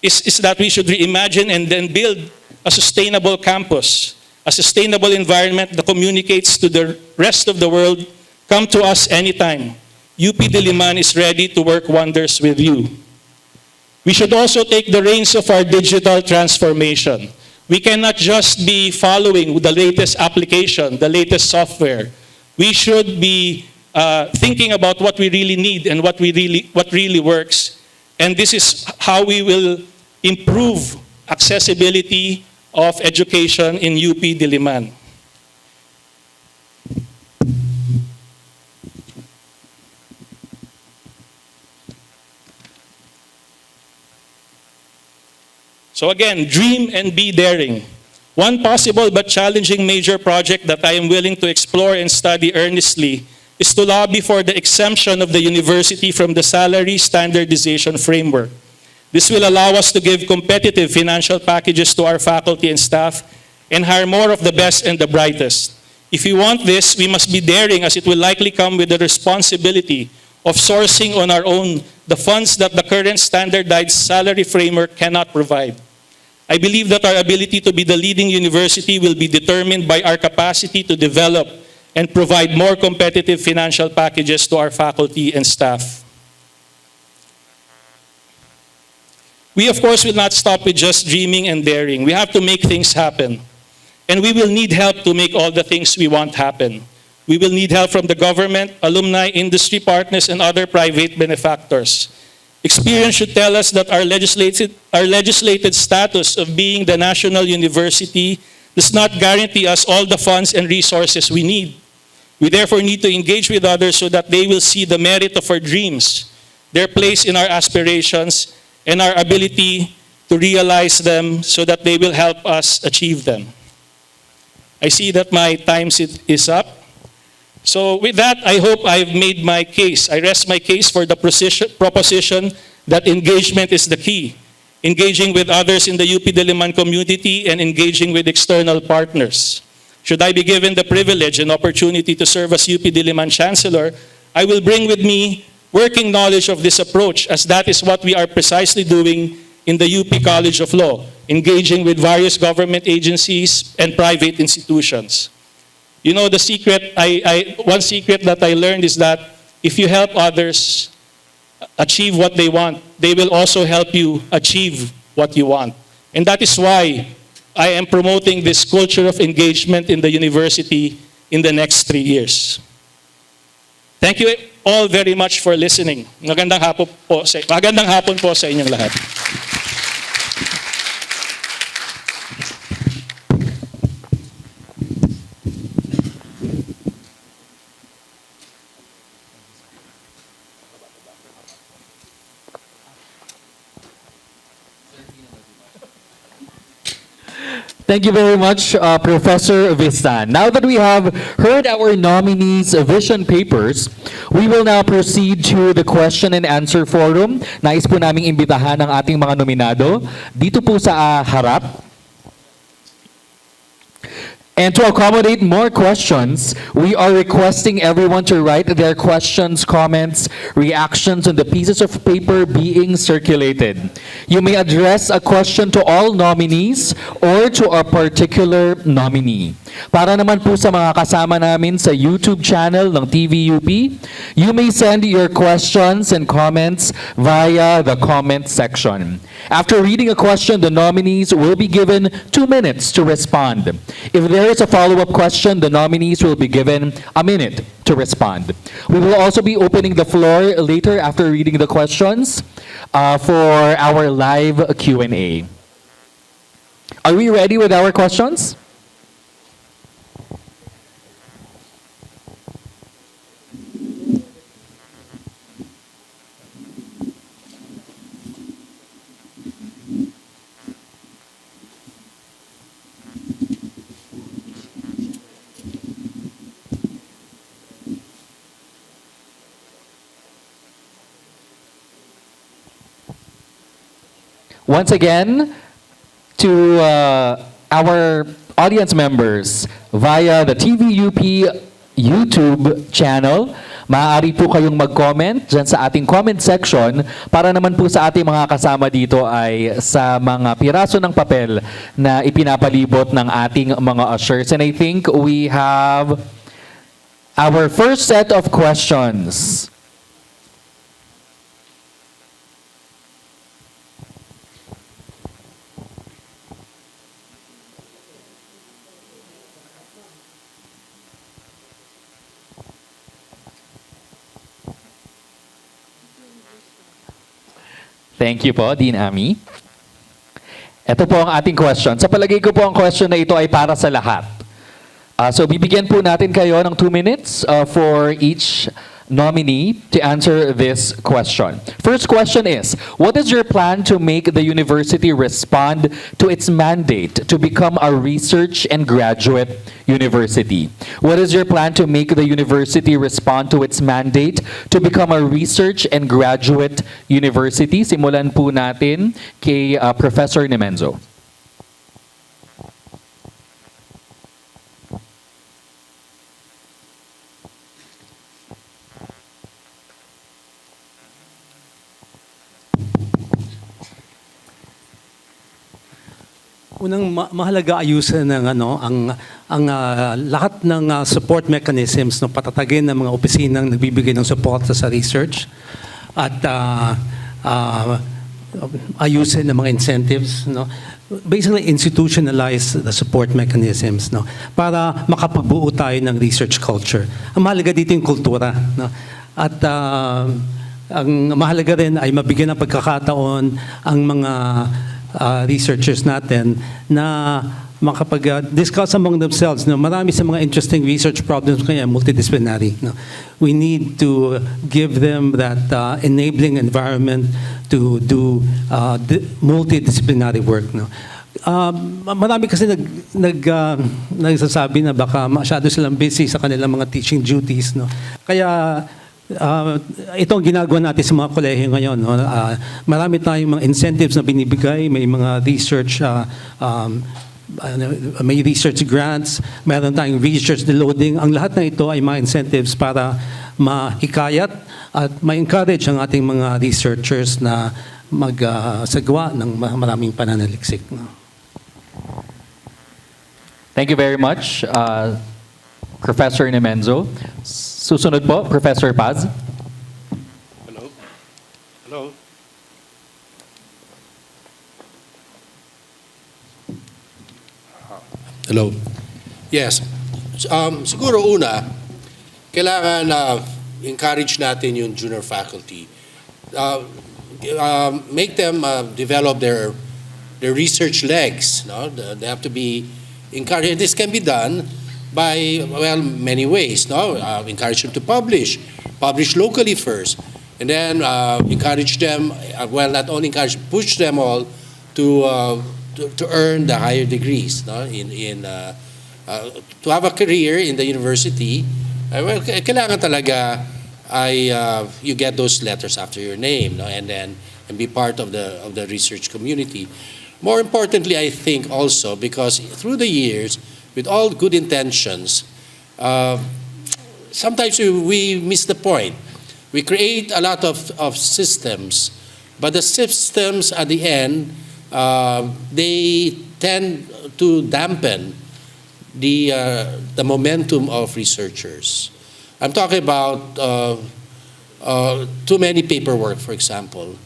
is that we should reimagine and then build a sustainable campus, a sustainable environment that communicates to the rest of the world. Come to us anytime. UP Diliman is ready to work wonders with you. We should also take the reins of our digital transformation. We cannot just be following the latest application, the latest software. We should be thinking about what we really need and what really works. And this is how we will improve accessibility of education in UP Diliman. So again, dream and be daring. One possible but challenging major project that I am willing to explore and study earnestly is to lobby for the exemption of the university from the salary standardization framework. This will allow us to give competitive financial packages to our faculty and staff and hire more of the best and the brightest. If we want this, we must be daring, as it will likely come with the responsibility of sourcing on our own the funds that the current standardized salary framework cannot provide. I believe that our ability to be the leading university will be determined by our capacity to develop and provide more competitive financial packages to our faculty and staff. We, of course, will not stop with just dreaming and daring. We have to make things happen. And we will need help to make all the things we want happen. We will need help from the government, alumni, industry partners, and other private benefactors. Experience should tell us that our legislated status of being the national university does not guarantee us all the funds and resources we need. We therefore need to engage with others so that they will see the merit of our dreams, their place in our aspirations, and our ability to realize them so that they will help us achieve them. I see that my time is up. So with that, I hope I've made my case. I rest my case for the proposition that engagement is the key. Engaging with others in the UP Diliman community and engaging with external partners. Should I be given the privilege and opportunity to serve as UP Diliman Chancellor, I will bring with me working knowledge of this approach, as that is what we are precisely doing in the UP College of Law, engaging with various government agencies and private institutions. You know, the secret, one secret that I learned is that if you help others achieve what they want, they will also help you achieve what you want. And that is why I am promoting this culture of engagement in the university in the next 3 years. Thank you all very much for listening. Magandang hapon po sa inyong lahat. Thank you very much, Professor Vistan. Now that we have heard our nominees' vision papers, we will now proceed to the question and answer forum. Nais po naming imbitahan ang ating mga nominado dito po sa harap. And to accommodate more questions, we are requesting everyone to write their questions, comments, reactions on the pieces of paper being circulated. You may address a question to all nominees or to a particular nominee. Para naman po sa mga kasama namin sa YouTube channel ng TVUP, you may send your questions and comments via the comment section. After reading a question, the nominees will be given 2 minutes to respond. If there is a follow-up question, the nominees will be given a minute to respond. We will also be opening the floor later after reading the questions for our live Q&A. Are we ready with our questions? Once again, to our audience members via the TVUP YouTube channel, maaari po kayong mag-comment dyan sa ating comment section para naman po sa ating mga kasama dito ay sa mga piraso ng papel na ipinapalibot ng ating mga ushers. And I think we have our first set of questions. Thank you po, Dean Ami. Ito po ang ating question. Sa palagay ko po ang question na ito ay para sa lahat. So bibigyan po natin kayo ng 2 minutes for each nominee to answer this question. First question is, what is your plan to make the university respond to its mandate to become a research and graduate university? What is your plan to make the university respond to its mandate to become a research and graduate university? Simulan po natin kay Professor Nemenzo. Unang mahalaga ayusin ng lahat ng support mechanisms no patatagin ng mga opisinang nagbibigay ng suporta sa research at ayusin ng mga incentives, no? Basically institutionalize the support mechanisms, no? Para makapagbuo tayo ng research culture. Ang mahalaga dito yung kultura, no? At ang mahalaga rin ay mabigyan ng pagkakataon ang mga researchers natin na makapag-discuss among themselves. No? Marami sa mga interesting research problems kaya multidisciplinary. No? We need to give them that enabling environment to do multidisciplinary work. No? Marami kasi nagsasabi na baka masyado silang busy sa kanilang mga teaching duties. No? Kaya ito ang ginagawa natin sa mga kolehiyo ngayon. No? Marami tayong mga incentives na binibigay, may mga research may research grants, meron tayong research loading. Ang lahat na ito ay mga incentives para mahikayat at ma-encourage ang ating mga researchers na magsagawa ng maraming pananaliksik. Thank you very much, Professor Nemenzo. Susunod po, Professor Paz. Hello? Hello? Hello? Yes. Siguro una, kailangan encourage natin yung junior faculty. Make them develop their research legs. No? They have to be encouraged. This can be done by, well, many ways. No? Encourage them to publish locally first, and then encourage them, well, not only encourage, push them all to earn the higher degrees, no? To have a career in the university. Well, kailangan talaga ay you get those letters after your name, no? And be part of the research community. More importantly, I think also because through the years, with all good intentions, sometimes we miss the point. We create a lot of systems, but the systems at the end, they tend to dampen the momentum of researchers. I'm talking about too many paperwork, for example,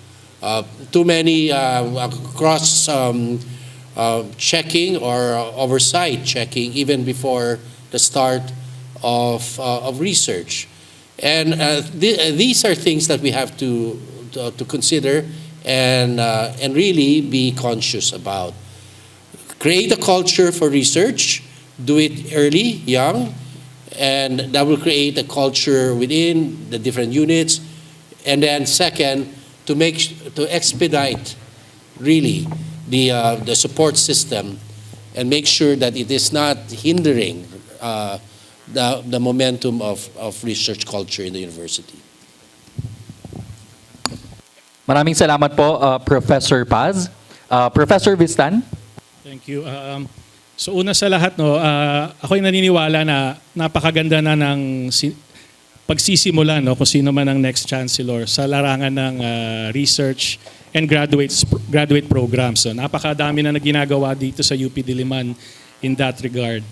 too many cross checking or oversight checking even before the start of research, and these are things that we have to consider and really be conscious about. Create a culture for research, do it early, young, and that will create a culture within the different units. And then second, to expedite really the support system and make sure that it is not hindering the momentum of research culture in the university. Maraming salamat po, Professor Paz. Professor Vistan. Thank you. So una sa lahat, no, ako'y naniniwala na napakaganda na ng pagsisimula, no, kung sino man ang next chancellor sa larangan ng research and graduate programs. So napakadami na ginagawa dito sa UP Diliman in that regard.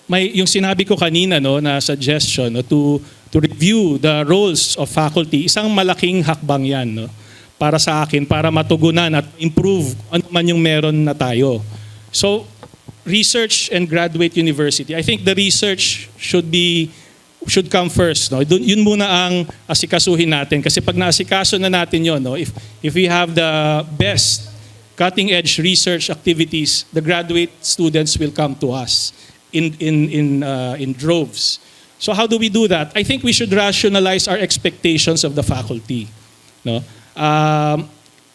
May yung sinabi ko kanina, no, na suggestion, no, to review the roles of faculty, isang malaking hakbang yan, no, para sa akin, para matugunan at improve ano man yung meron na tayo. So, research and graduate university, I think the research should come first. No? Yun muna ang asikasuhin natin. Kasi pag naasikaso na natin yun, no, if we have the best cutting-edge research activities, the graduate students will come to us in droves. So how do we do that? I think we should rationalize our expectations of the faculty. No?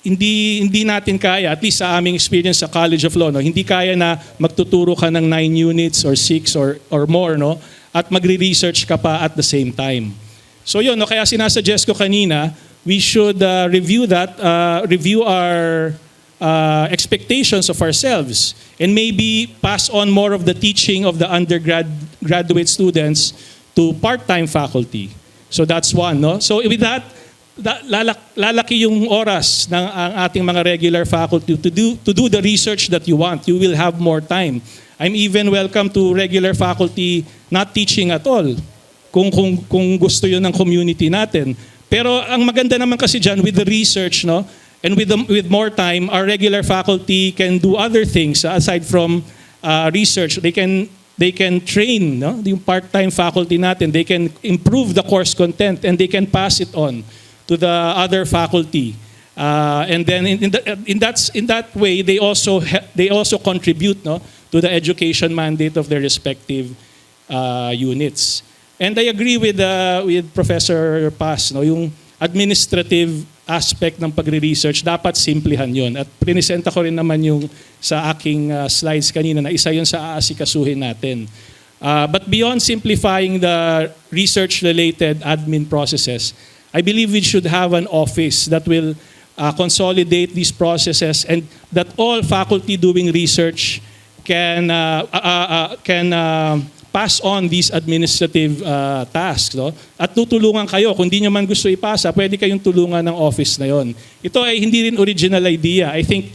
Hindi natin kaya, at least sa aming experience sa College of Law, no, hindi kaya na magtuturo ka ng 9 units or 6 or more, no, at magre-research ka pa at the same time. So yun, no, kaya sinasuggest ko kanina, we should review our expectations of ourselves and maybe pass on more of the teaching of the graduate students to part-time faculty. So that's one, no? So with that, lalaki yung oras ng ang ating mga regular faculty to do the research that you want. You will have more time. I'm even welcome to regular faculty not teaching at all kung gusto yun ng community natin. Pero ang maganda naman kasi dyan with the research, no, And with more time, our regular faculty can do other things aside from research. They can train, no? Yung part-time faculty natin. They can improve the course content and they can pass it on to the other faculty. And then in that way, they also contribute, no, to the education mandate of their respective units. And I agree with Professor Paz, no, yung administrative aspect ng pagre-research, dapat simplihan yon. At prinisenta ko rin naman yung sa aking slides kanina na isa yun sa aasikasuhin natin. But beyond simplifying the research-related admin processes, I believe we should have an office that will consolidate these processes and that all faculty doing research can pass on these administrative tasks. No? At tutulungan kayo. Kung di nyo man gusto ipasa, pwede kayong tulungan ng office na yon. Ito ay hindi rin original idea. I think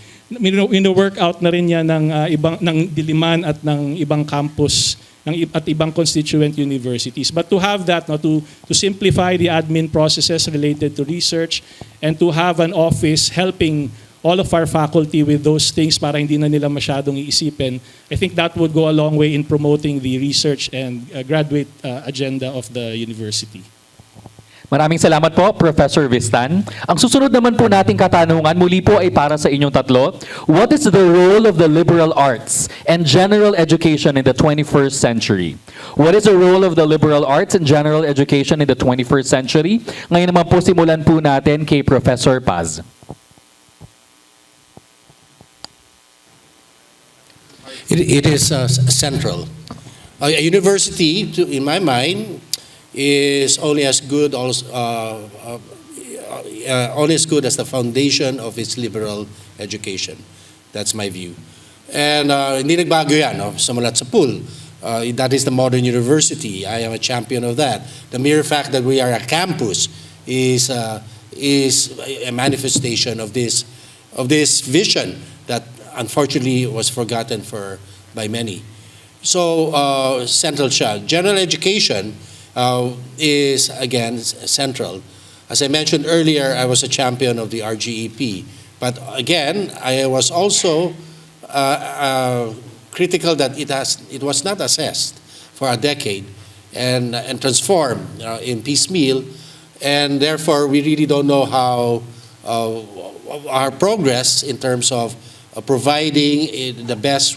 work out na rin yan ng Diliman at ng ibang campus at ibang constituent universities. But to have that, no, to simplify the admin processes related to research and to have an office helping all of our faculty with those things para hindi na nila masyadong iisipin, I think that would go a long way in promoting the research and graduate agenda of the university. Maraming salamat po, Professor Vistan. Ang susunod naman po nating katanungan, muli po ay para sa inyong tatlo. What is the role of the liberal arts and general education in the 21st century? What is the role of the liberal arts and general education in the 21st century? Ngayon naman po simulan po natin kay Professor Paz. It is central. A university, in my mind, is only as good as the foundation of its liberal education. That's my view. And hindi nagbago yan, no? Sa mulat sa pool. That is the modern university. I am a champion of that. The mere fact that we are a campus is a manifestation of this vision that unfortunately was forgotten by many. So central siya. General education is again central. As I mentioned earlier, I was a champion of the RGEP, but again, I was also critical that it was not assessed for a decade and transformed in piecemeal, and therefore we really don't know how our progress in terms of providing the best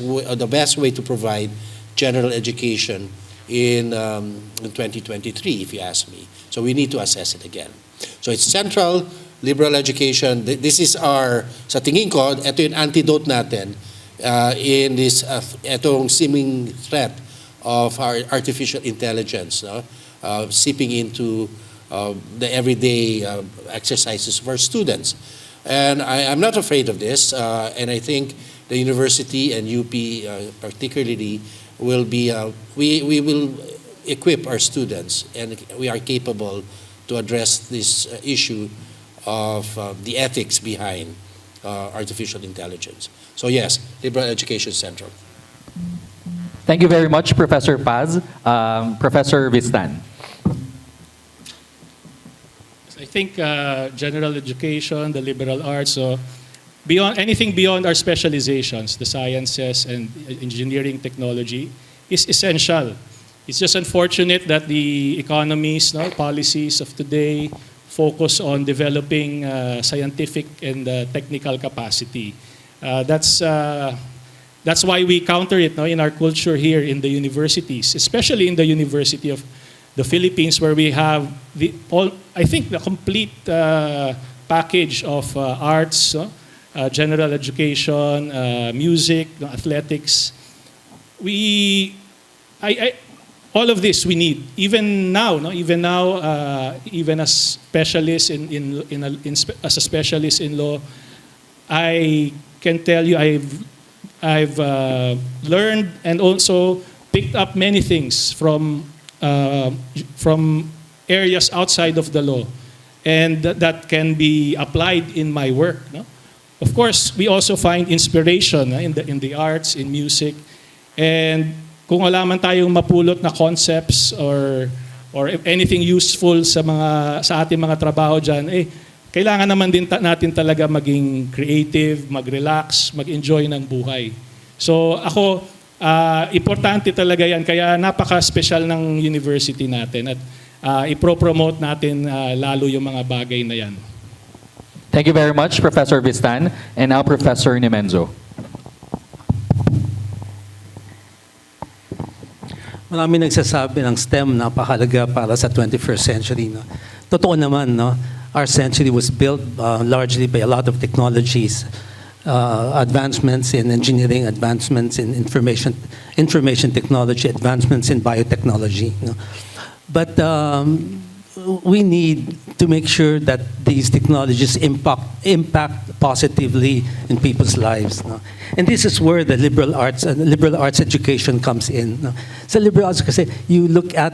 way to provide general education in 2023, if you ask me. So we need to assess it again. So it's central, liberal education. This is sa tingin ko, ito yung antidote natin in this, itong seeming threat of our artificial intelligence, no? Seeping into the everyday exercises for students. And I'm not afraid of this, and I think the university and UP particularly will be, we will equip our students, and we are capable to address this issue of the ethics behind artificial intelligence. So yes, liberal education is central. Thank you very much, Professor Paz. Professor Vistan. I think general education, the liberal arts, so anything beyond our specializations, the sciences and engineering technology, is essential. It's just unfortunate that the economies, policies of today focus on developing scientific and technical capacity. That's why we counter it in our culture here in the universities, especially in the University of the Philippines, where we have I think the complete package of arts, general education, music, athletics. All of this we need. Even now, even as specialists as a specialist in law, I can tell you I've learned and also picked up many things from areas outside of the law, and that can be applied in my work. No? Of course, we also find inspiration in the arts, in music, and kung wala man tayong mapulot na concepts or anything useful sa ating mga trabaho diyan, kailangan naman din natin talaga maging creative, mag-relax, mag-enjoy ng buhay. So ako, importante talaga yan. Kaya napaka-special ng university natin at ipro-promote natin lalo yung mga bagay na yan. Thank you very much, Professor Vistan. And now, Professor Nemenzo. Marami nagsasabi ng STEM napakahalaga para sa 21st century. No? Totoo naman, no? Our century was built largely by a lot of technologies, advancements in engineering, advancements in information technology, advancements in biotechnology. No? But we need to make sure that these technologies impact positively in people's lives. No? And this is where the liberal arts education comes in. No? So liberal arts, kasi you look at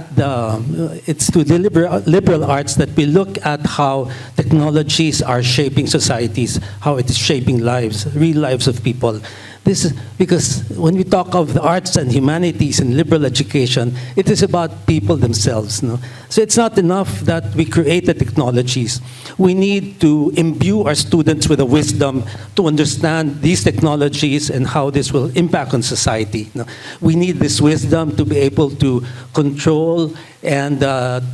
it's to the liberal arts that we look at how technologies are shaping societies, how it is shaping lives, real lives of people. This is because when we talk of the arts and humanities and liberal education, it is about people themselves. No? So it's not enough that we create the technologies. We need to imbue our students with the wisdom to understand these technologies and how this will impact on society. No? We need this wisdom to be able to control and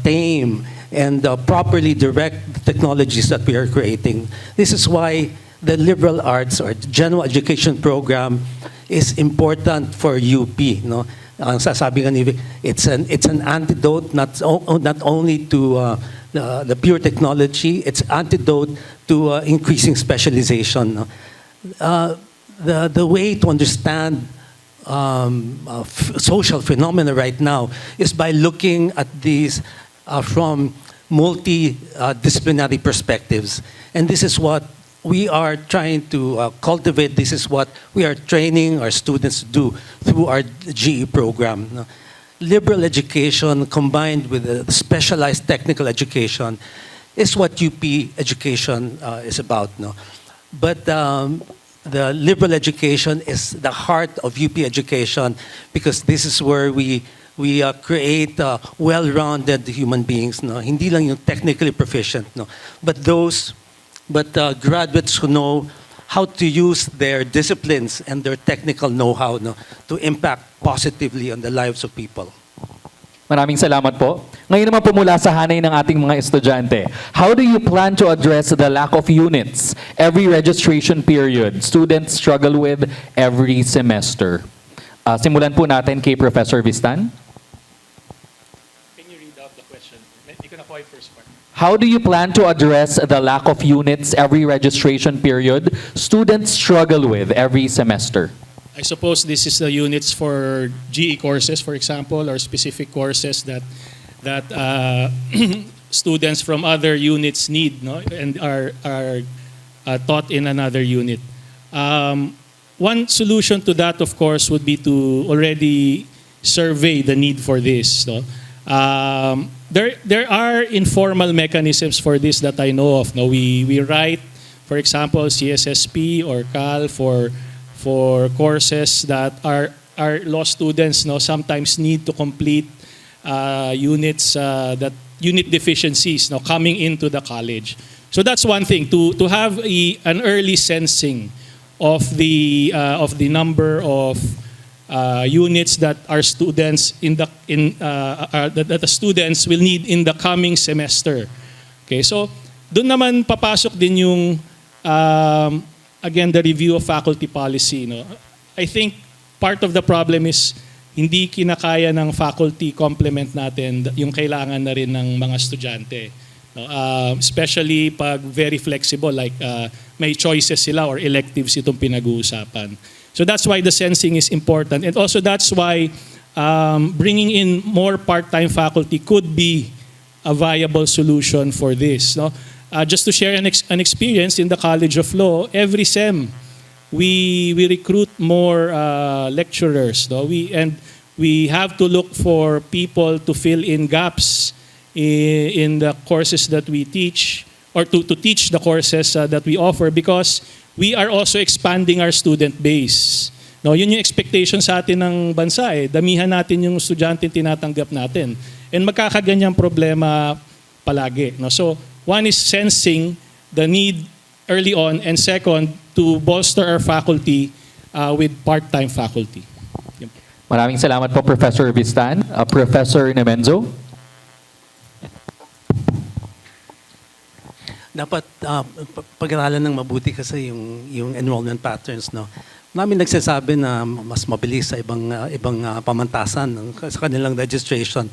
tame and properly direct the technologies that we are creating. This is why the liberal arts or general education program is important for UP. No? Ang sasabi nga ni Vic, it's an antidote not only to the pure technology, it's antidote to increasing specialization. No? The way to understand social phenomena right now is by looking at these from multidisciplinary perspectives. And this is what we are trying to cultivate. This is what we are training our students to do through our GE program. No? Liberal education combined with the specialized technical education is what UP education is about. No? But the liberal education is the heart of UP education because this is where we create well-rounded human beings. No? Hindi lang yung technically proficient, no? but graduates who know how to use their disciplines and their technical know-how, no, to impact positively on the lives of people. Maraming salamat po. Ngayon naman po mula sa hanay ng ating mga estudyante, how do you plan to address the lack of units every registration period students struggle with every semester? Simulan po natin kay Professor Vistan. Can you read out the question? Hindi ko na po yung first part. How do you plan to address the lack of units every registration period students struggle with every semester? I suppose this is the units for GE courses, for example, or specific courses that students from other units need, no, and are taught in another unit. One solution to that, of course, would be to already survey the need for this. No? There are informal mechanisms for this that I know of. No, we write, for example, CSSP or CAL for courses that our law students, no, sometimes need to complete units unit deficiencies, no, coming into the college. So that's one thing, to have an early sensing of the number of units that our students that the students will need in the coming semester. Okay, so doon naman papasok din yung again the review of faculty policy. No, I think part of the problem is hindi kinakaya ng faculty complement natin yung kailangan na rin ng mga estudyante. No, especially pag very flexible, like may choices sila or electives itong pinag-uusapan. So that's why the sensing is important. And also that's why bringing in more part-time faculty could be a viable solution for this. No? Just to share an experience in the College of Law, every SEM, we recruit more lecturers. No? We have to look for people to fill in gaps in the courses that we teach, or to teach the courses that we offer, because we are also expanding our student base. No, yun yung expectation sa atin ng bansa eh. Damihan natin yung estudyante tinatanggap natin. And magkakaganyang problema palagi. No? So, one is sensing the need early on, and second, to bolster our faculty with part-time faculty. Yun. Maraming salamat po, Professor Vistan. Professor Nemenzo. Dapat pag-aralan ng mabuti kasi yung enrollment patterns, no. Namin nagsasabi na mas mabilis sa ibang pamantasan sa kanilang registration.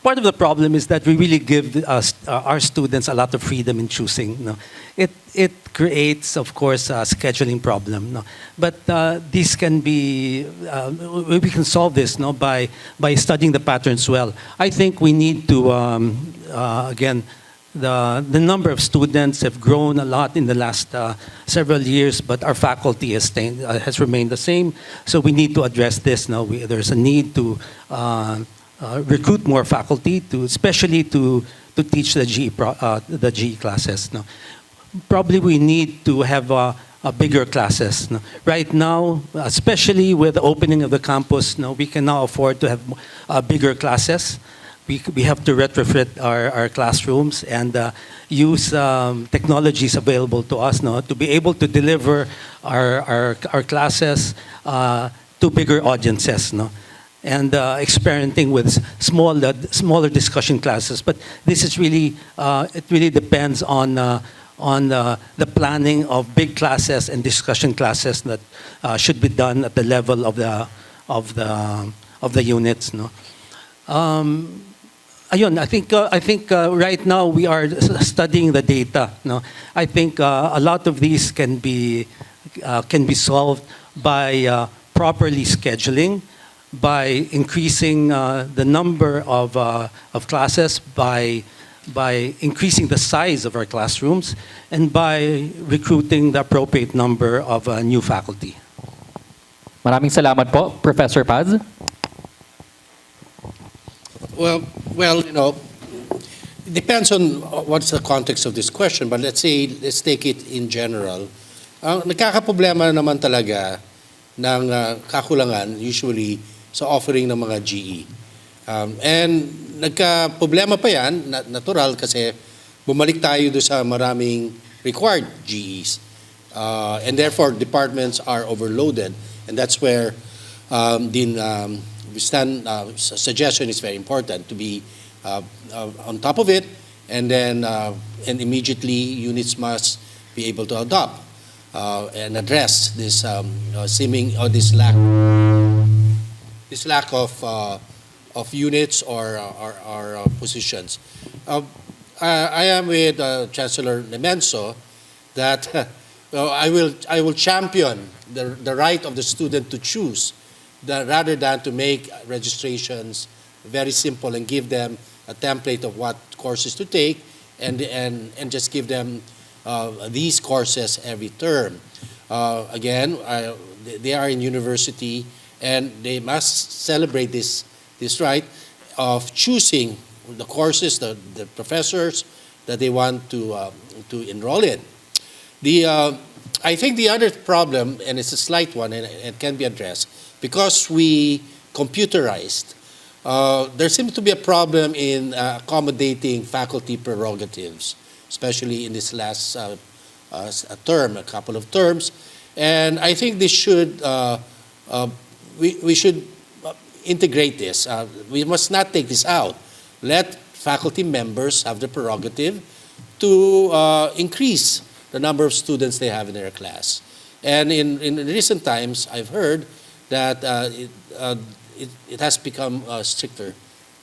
Part of the problem is that we really give our students a lot of freedom in choosing. No, it creates, of course, a scheduling problem. No, but this can be we can solve this, no, by studying the patterns well. I think we need to again. The number of students have grown a lot in the last several years, but our faculty has remained the same. So we need to address this. Now there's a need to recruit more faculty, especially to teach the GE classes. No, probably we need to have bigger classes. No? Right now, especially with the opening of the campus, no, we can now afford to have bigger classes. We have to retrofit our classrooms and use technologies available to us, no, to be able to deliver our classes to bigger audiences, no, and experimenting with smaller discussion classes. But this is really it really depends on the planning of big classes and discussion classes that should be done at the level of the units, no. Ayun, I think right now we are studying the data. No, I think a lot of these can be solved by properly scheduling, by increasing the number of classes, by increasing the size of our classrooms, and by recruiting the appropriate number of new faculty. Maraming salamat po, Professor Paz. Well, you know, it depends on what's the context of this question, but let's take it in general. Nagkakaproblema naman talaga ng kakulangan usually sa offering ng mga GE. And nagkaproblema pa yan, natural, kasi bumalik tayo doon sa maraming required GEs. And therefore, departments are overloaded. And that's where Vistan suggestion is very important, to be on top of it, and then and immediately units must be able to adopt and address this seeming or this lack of units or positions. I am with Chancellor Nemenzo that I will champion the right of the student to choose, rather than to make registrations very simple and give them a template of what courses to take and just give them these courses every term. Again, they are in university and they must celebrate this right of choosing the courses, the professors that they want to enroll in. I think the other problem, and it's a slight one and it can be addressed, because we computerized, there seems to be a problem in accommodating faculty prerogatives, especially in this last term, a couple of terms. And I think this should, we should integrate this. We must not take this out. Let faculty members have the prerogative to increase the number of students they have in their class. And in recent times, I've heard that it has become stricter,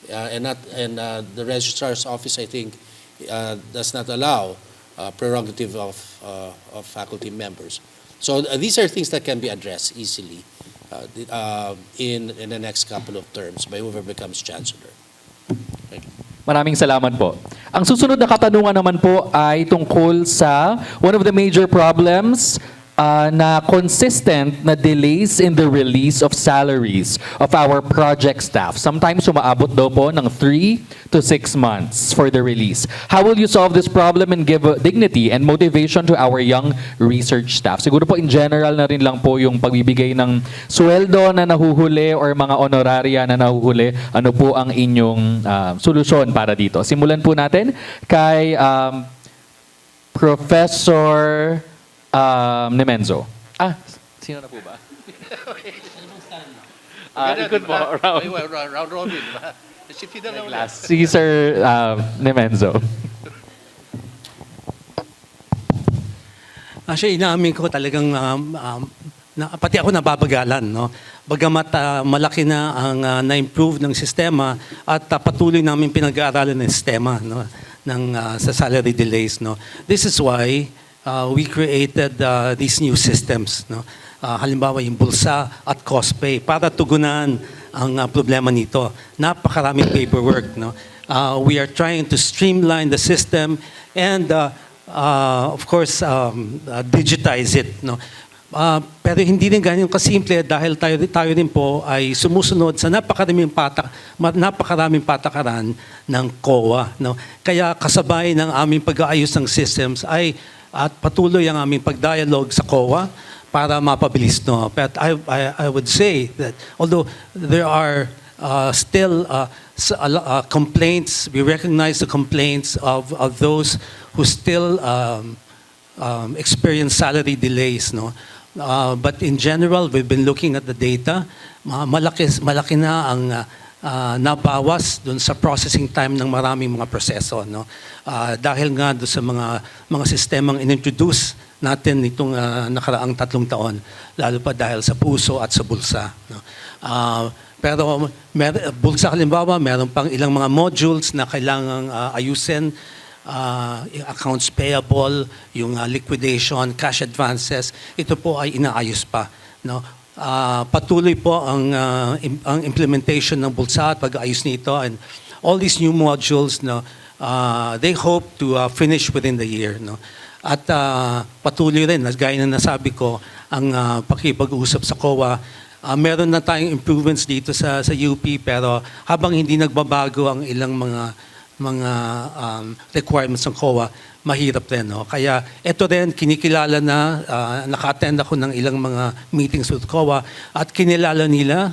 and the registrar's office, I think, does not allow prerogative of faculty members. So these are things that can be addressed easily in the next couple of terms by whoever becomes chancellor. Thank you. Maraming salamat po. Ang susunod na katanungan naman po ay tungkol sa one of the major problems na consistent na delays in the release of salaries of our project staff. Sometimes umaabot daw po ng 3 to 6 months for the release. How will you solve this problem and give dignity and motivation to our young research staff? Siguro po in general na rin lang po yung pagbibigay ng sweldo na nahuhuli or mga honoraria na nahuhuli. Ano po ang inyong solusyon para dito? Simulan po natin kay Professor Nemenzo. Sino na po ba? Ikot mo, Round robin, di ba? Si Fidel na ulit. Si Sir Nemenzo. Actually, inaamin ko talagang pati ako nababagalan, no? Bagamat malaki na ang na-improve ng sistema at patuloy namin pinag-aaralan ng sistema, no? Sa salary delays, no? This is why we created these new systems, no? Halimbawa yung bulsa at cost pay para tugunan ang problema nito. Napakaraming paperwork, no? We are trying to streamline the system and of course digitize it, no? Pero hindi rin ganyan kasimple dahil tayo rin po ay sumusunod sa napakaraming patakaran ng COA, no? Kaya kasabay ng aming pag-aayos ng systems at patuloy ang aming pag-dialogue sa COA para mapabilis, no? But I would say that although there are still complaints, we recognize the complaints of those who still experience salary delays, no? But in general, we've been looking at the data. Malaki na ang nabawas dun sa processing time ng maraming mga proseso, no? Dahil nga doon sa mga sistemang inintroduce natin nitong nakaraang 3 taon, lalo pa dahil sa puso at sa bulsa, no? Pero bulsa halimbawa, meron pang ilang mga modules na kailangang ayusin. Accounts payable, yung liquidation, cash advances, ito po ay inaayos pa, no? Patuloy po ang implementation ng bulsa at pag-aayos nito, and all these new modules, no, they hope to finish within the year, no? At patuloy rin, gaya na nasabi ko, ang pakipag-usap sa COA. Meron na tayong improvements dito sa UP, pero habang hindi nagbabago ang ilang mga requirements ng COA, mahirap rin, no? Kaya ito rin, kinikilala na, naka-attend ako ng ilang mga meetings with COA at kinilala nila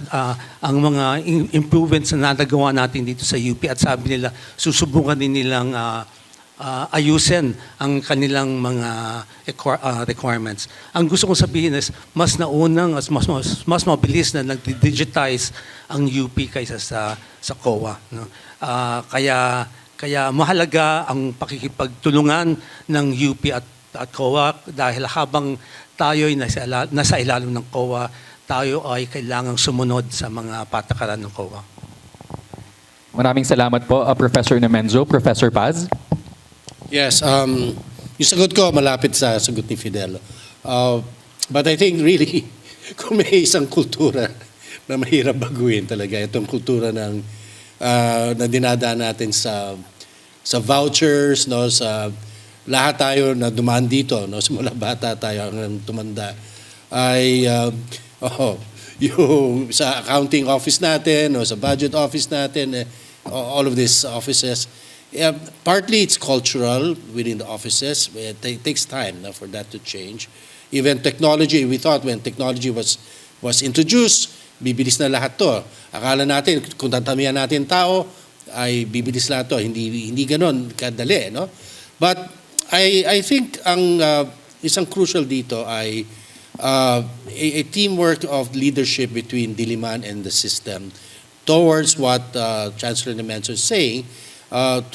ang mga improvements na nagawa natin dito sa UP, at sabi nila, susubukan din nilang ayusin ang kanilang mga requirements. Ang gusto kong sabihin is, mas naunang, mas mabilis na nag-digitize ang UP kaysa sa COA, no? Kaya mahalaga ang pakikipagtulungan ng UP at COA, dahil habang tayo'y nasa ilalim ng COA, tayo ay kailangang sumunod sa mga patakaran ng COA. Maraming salamat po, Professor Nemenzo. Professor Paz? Yes, yung sagot ko malapit sa sagot ni Fidel. But I think really, kung may isang kultura na mahirap baguhin talaga, itong kultura ng na dinadaan natin sa vouchers, no, sa lahat tayo na dumaan dito, no, simula bata tayo hanggang tumanda, ay yung sa accounting office natin, no, sa budget office natin, all of these offices. Partly it's cultural within the offices. It takes time, no, for that to change. Even technology, we thought when technology was introduced, bibilis na lahat to. Akala natin, kung tatamihan natin tao, ay bibilis lahat to. Hindi ganon kadali, no? But I think ang isang crucial dito ay a teamwork of leadership between Diliman and the system towards what Chancellor Nemenzo is saying,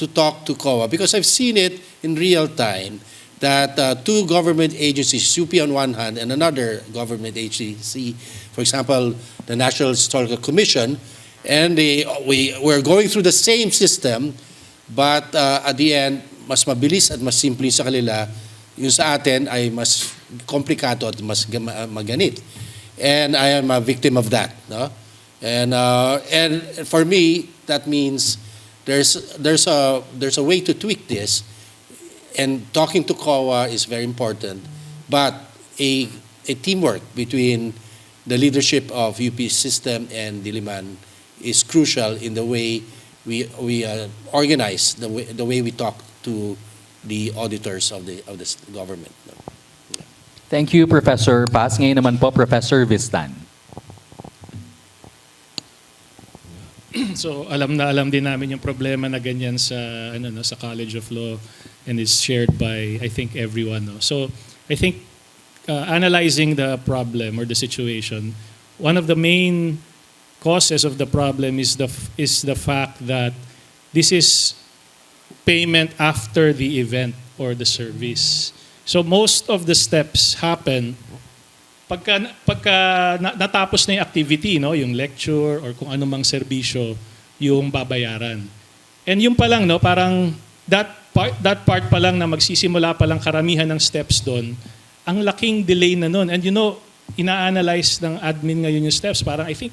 to talk to COA. Because I've seen it in real time that 2 government agencies, UP on one hand and another government agency, for example, the National Historical Commission, and we're going through the same system, but at the end, mas mabilis at mas simple sa kanila, yung sa atin ay mas komplikado at mas maganit. And I am a victim of that, no? And for me, that means there's a way to tweak this, and talking to COA is very important, but a teamwork between the leadership of UP system and Diliman is crucial in the way we organize, the way we talk to the auditors of the government. Thank you, Professor Paz. Ngayon naman po, Professor Vistan. So alam na alam din namin yung problema na ganyan sa sa College of Law and is shared by, I think, everyone. No? So I think analyzing the problem or the situation, one of the main causes of the problem is the fact that this is payment after the event or the service. So most of the steps happen pagka natapos na yung activity, no, yung lecture or kung anumang serbisyo yung babayaran. And yung pa lang, no, parang that part pa lang na magsisimula pa lang karamihan ng steps doon, ang laking delay na nun. And you know, ina-analyze ng admin ngayon yung steps. Parang I think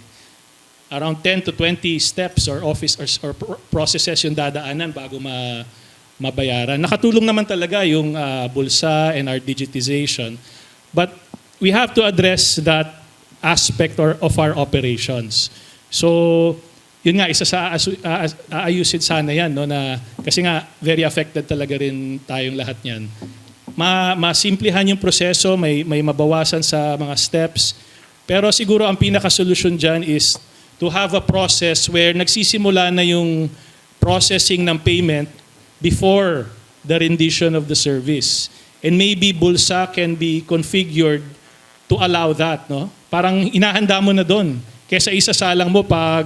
around 10 to 20 steps or office or processes yung dadaanan bago mabayaran. Nakatulong naman talaga yung bulsa and our digitization. But we have to address that aspect of our operations. So, yun nga, isa sa aayusin sana yan, no, na, kasi nga, very affected talaga rin tayong lahat niyan. Masimplihan yung proseso, may mabawasan sa mga steps, pero siguro ang pinaka-solution dyan is to have a process where nagsisimula na yung processing ng payment before the rendition of the service. And maybe bulsa can be configured to allow that, no? Parang inahanda mo na doon kaysa isasalang mo pag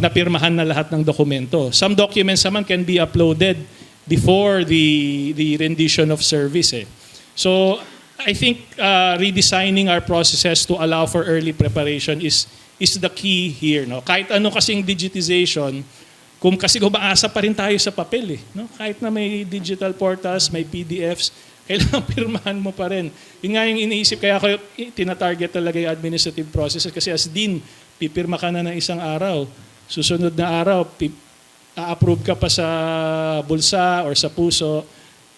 napirmahan na lahat ng dokumento. Some documents naman can be uploaded before the rendition of service. So I think redesigning our processes to allow for early preparation is the key here, no? Kahit ano kasing digitization, kasi umaasa pa rin tayo sa papel, no? Kahit na may digital portals, may PDFs, kailangan pirmahan mo pa rin. Yun nga yung iniisip, kaya ako tinatarget talaga yung administrative processes kasi as dean, pipirma ka na ng isang araw. Susunod na araw, a-approve ka pa sa bulsa or sa puso.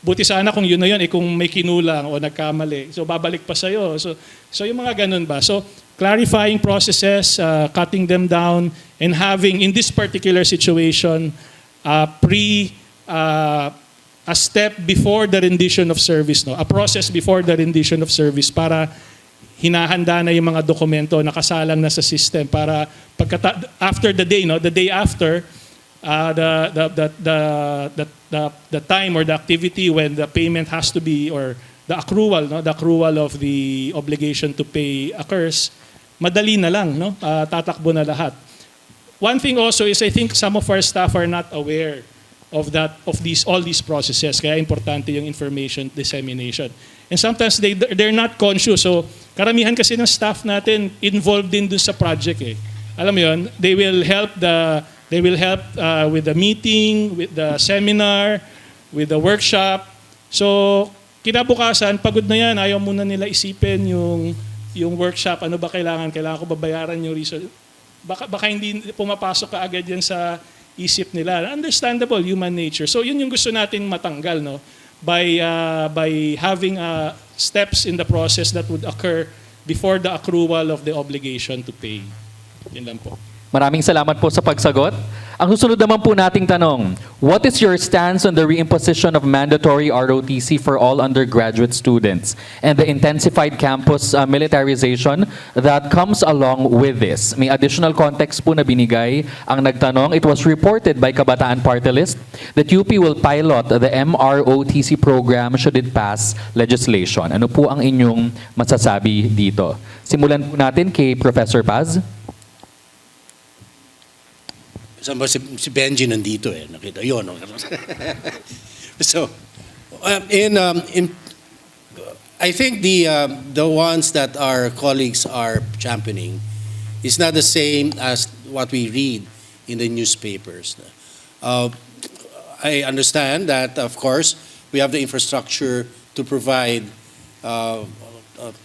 Buti sana kung yun na yun, kung may kinulang o nagkamali. So babalik pa sa'yo. So yung mga ganun ba? So clarifying processes, cutting them down, and having, in this particular situation, a step before the rendition of service, no? A process before the rendition of service para hinahanda na yung mga dokumento nakasalang na sa system para after the day, no, the day after the time or the activity when the payment has to be, or the accrual, no, the accrual of the obligation to pay occurs, madali na lang, no? Tatakbo na lahat. One thing also is I think some of our staff are not aware of all these processes, kaya importante yung information dissemination. And sometimes they're not conscious. So karamihan kasi ng staff natin involved din dun sa project. Alam mo yun, they will help with the meeting, with the seminar, with the workshop. So kinabukasan, pagod na yan, ayaw muna nila isipin yung workshop, ano ba kailangan ko babayaran yung resource. Baka hindi pumapasok ka agad yan sa isip nila. Understandable human nature. So yun yung gusto natin matanggal, no? By having steps in the process that would occur before the accrual of the obligation to pay. Yun lang po. Maraming salamat po sa pagsagot. Ang susunod naman po nating tanong, what is your stance on the reimposition of mandatory ROTC for all undergraduate students and the intensified campus militarization that comes along with this? May additional context po na binigay ang nagtanong. It was reported by Kabataan Party List that UP will pilot the MROTC program should it pass legislation. Ano po ang inyong masasabi dito? Simulan po natin kay Professor Paz. Si Benji nandito nakita yun. So, I think the ones that our colleagues are championing is not the same as what we read in the newspapers. I understand that, of course, we have the infrastructure to provide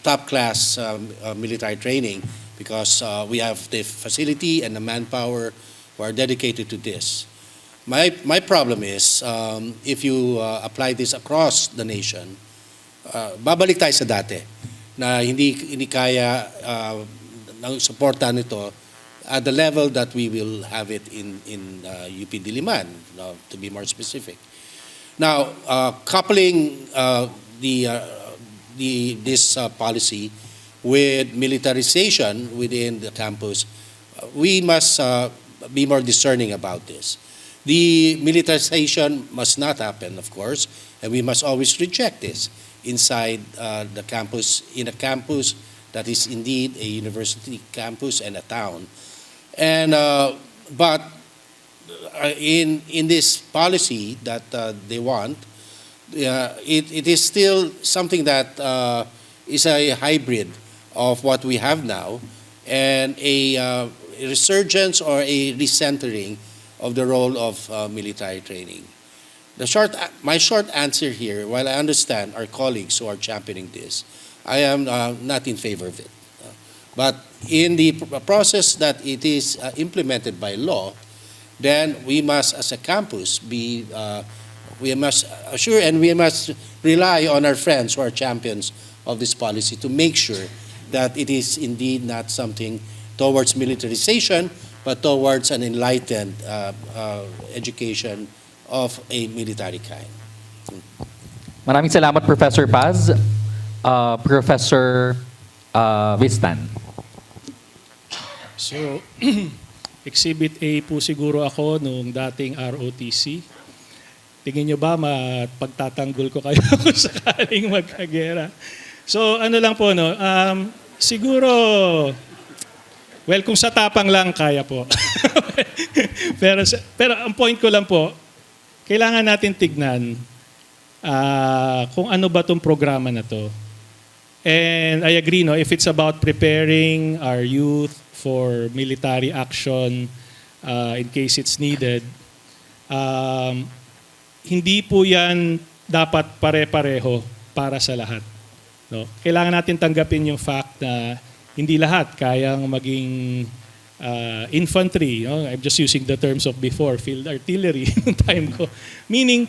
top-class military training because we have the facility and the manpower who are dedicated to this. My problem is, if you apply this across the nation, babalik tayo sa dati, na hindi kaya ng suportahan nito at the level that we will have it in UP Diliman, to be more specific. Now, coupling this policy with militarization within the campus, we must be more discerning about this. The militarization must not happen, of course, and we must always reject this inside the campus, in a campus that is indeed a university campus and a town. And but in this policy that they want, it is still something that is a hybrid of what we have now, and a resurgence or a recentering of the role of military training. My short answer here, while I understand our colleagues who are championing this, I am not in favor of it. But in the process that it is implemented by law, then we must, as a campus, we must assure and we must rely on our friends who are champions of this policy to make sure that it is indeed not something towards militarization, but towards an enlightened education of a military kind. Maraming salamat, Professor Paz. Professor Vistan. So, Exhibit A po siguro ako nung dating ROTC. Tingin nyo ba pagtatanggol ko kayo kung sakaling magkagera? So ano lang po, no? Siguro, well, kung sa tapang lang, kaya po. pero ang point ko lang po, kailangan natin tignan kung ano ba itong programa na to. And I agree, no, if it's about preparing our youth for military action in case it's needed, hindi po yan dapat pare-pareho para sa lahat. No? Kailangan natin tanggapin yung fact na hindi lahat kayang maging infantry. No? I'm just using the terms of before, field artillery yung time ko. Meaning,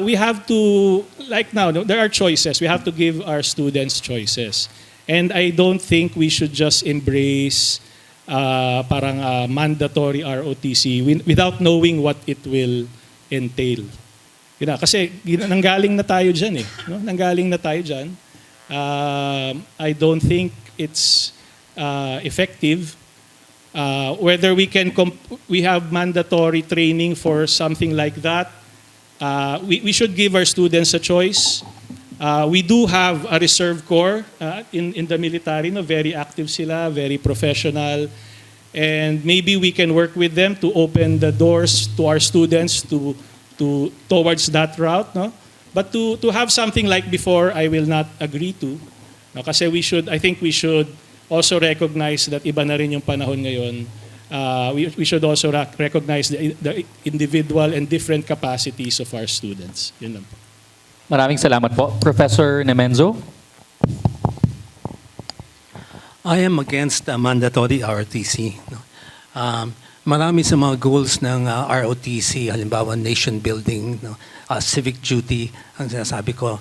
we have to, like now, no, there are choices. We have to give our students choices. And I don't think we should just embrace parang mandatory ROTC without knowing what it will entail. Yun na, kasi nanggaling na tayo dyan eh. No? Nanggaling na tayo dyan. I don't think it's effective. Whether we have mandatory training for something like that, we should give our students a choice. We do have a reserve corps in the military, no? Very active sila, very professional. And maybe we can work with them to open the doors to our students towards that route. No? But to have something like before, I will not agree to. No? Kasi I think we should also recognize that iba na rin yung panahon ngayon. We should also recognize the individual and different capacities of our students. Yun lang po. Maraming salamat po. Professor Nemenzo? I am against mandatory ROTC. No? Marami sa mga goals ng ROTC, halimbawa nation building, no? Civic duty, ang sinasabi ko,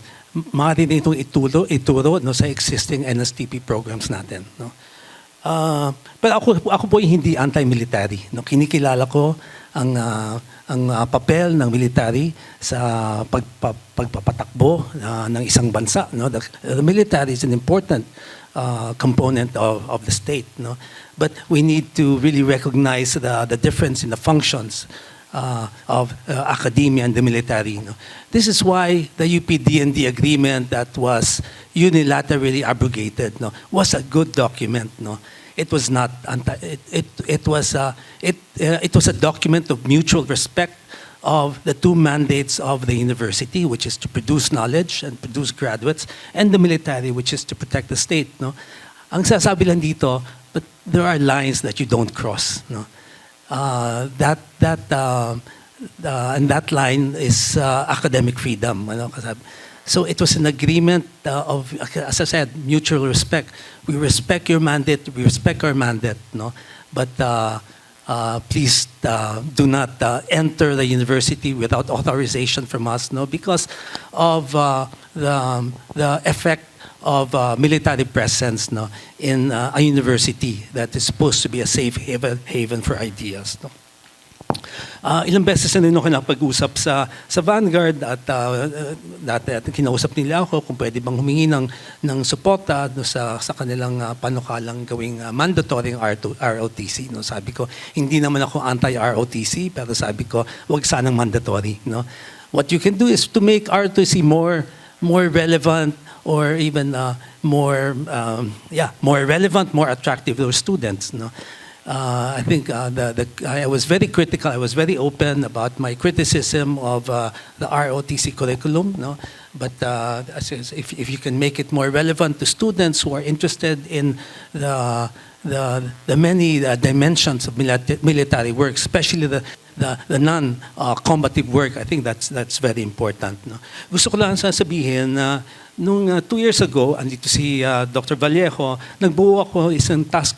maaari din itong ituro no, sa existing NSTP programs natin. No? Pero ako po hindi anti-military. No? Kinikilala ko ang papel ng military sa pagpapatakbo ng isang bansa. No? The military is an important component of the state. No? But we need to really recognize the difference in the functions of academia and the military. No? This is why the UP-D&D agreement that was unilaterally abrogated, no, was a good document. No? It was not it was a document of mutual respect of the two mandates of the university, which is to produce knowledge and produce graduates, and the military, which is to protect the state. No? Ang sasabi lang dito, but there are lines that you don't cross. No? And that line is academic freedom. Ano? So it was an agreement of, as I said, mutual respect. We respect your mandate, we respect our mandate. No? But please do not enter the university without authorization from us, no? Because of the effect of military presence, no, in a university that is supposed to be a safe haven for ideas. No? Ilang beses na rin ako nakapag-usap sa Vanguard at dati at kinausap nila ako kung pwede bang humingi ng suporta sa kanilang panukalang gawing mandatory ang ROTC. No? Sabi ko, hindi naman ako anti-ROTC, pero sabi ko, wag sanang mandatory. No? What you can do is to make ROTC more relevant or even more relevant, more attractive to students. No? I think I was very critical. I was very open about my criticism of the ROTC curriculum. No, but if you can make it more relevant to students who are interested in the many dimensions of military work, especially the non-combative work, I think that's very important. No? Gusto ko lang sasabihin na nung 2 years ago, andito si Dr. Vallejo, nagbuo ako isang task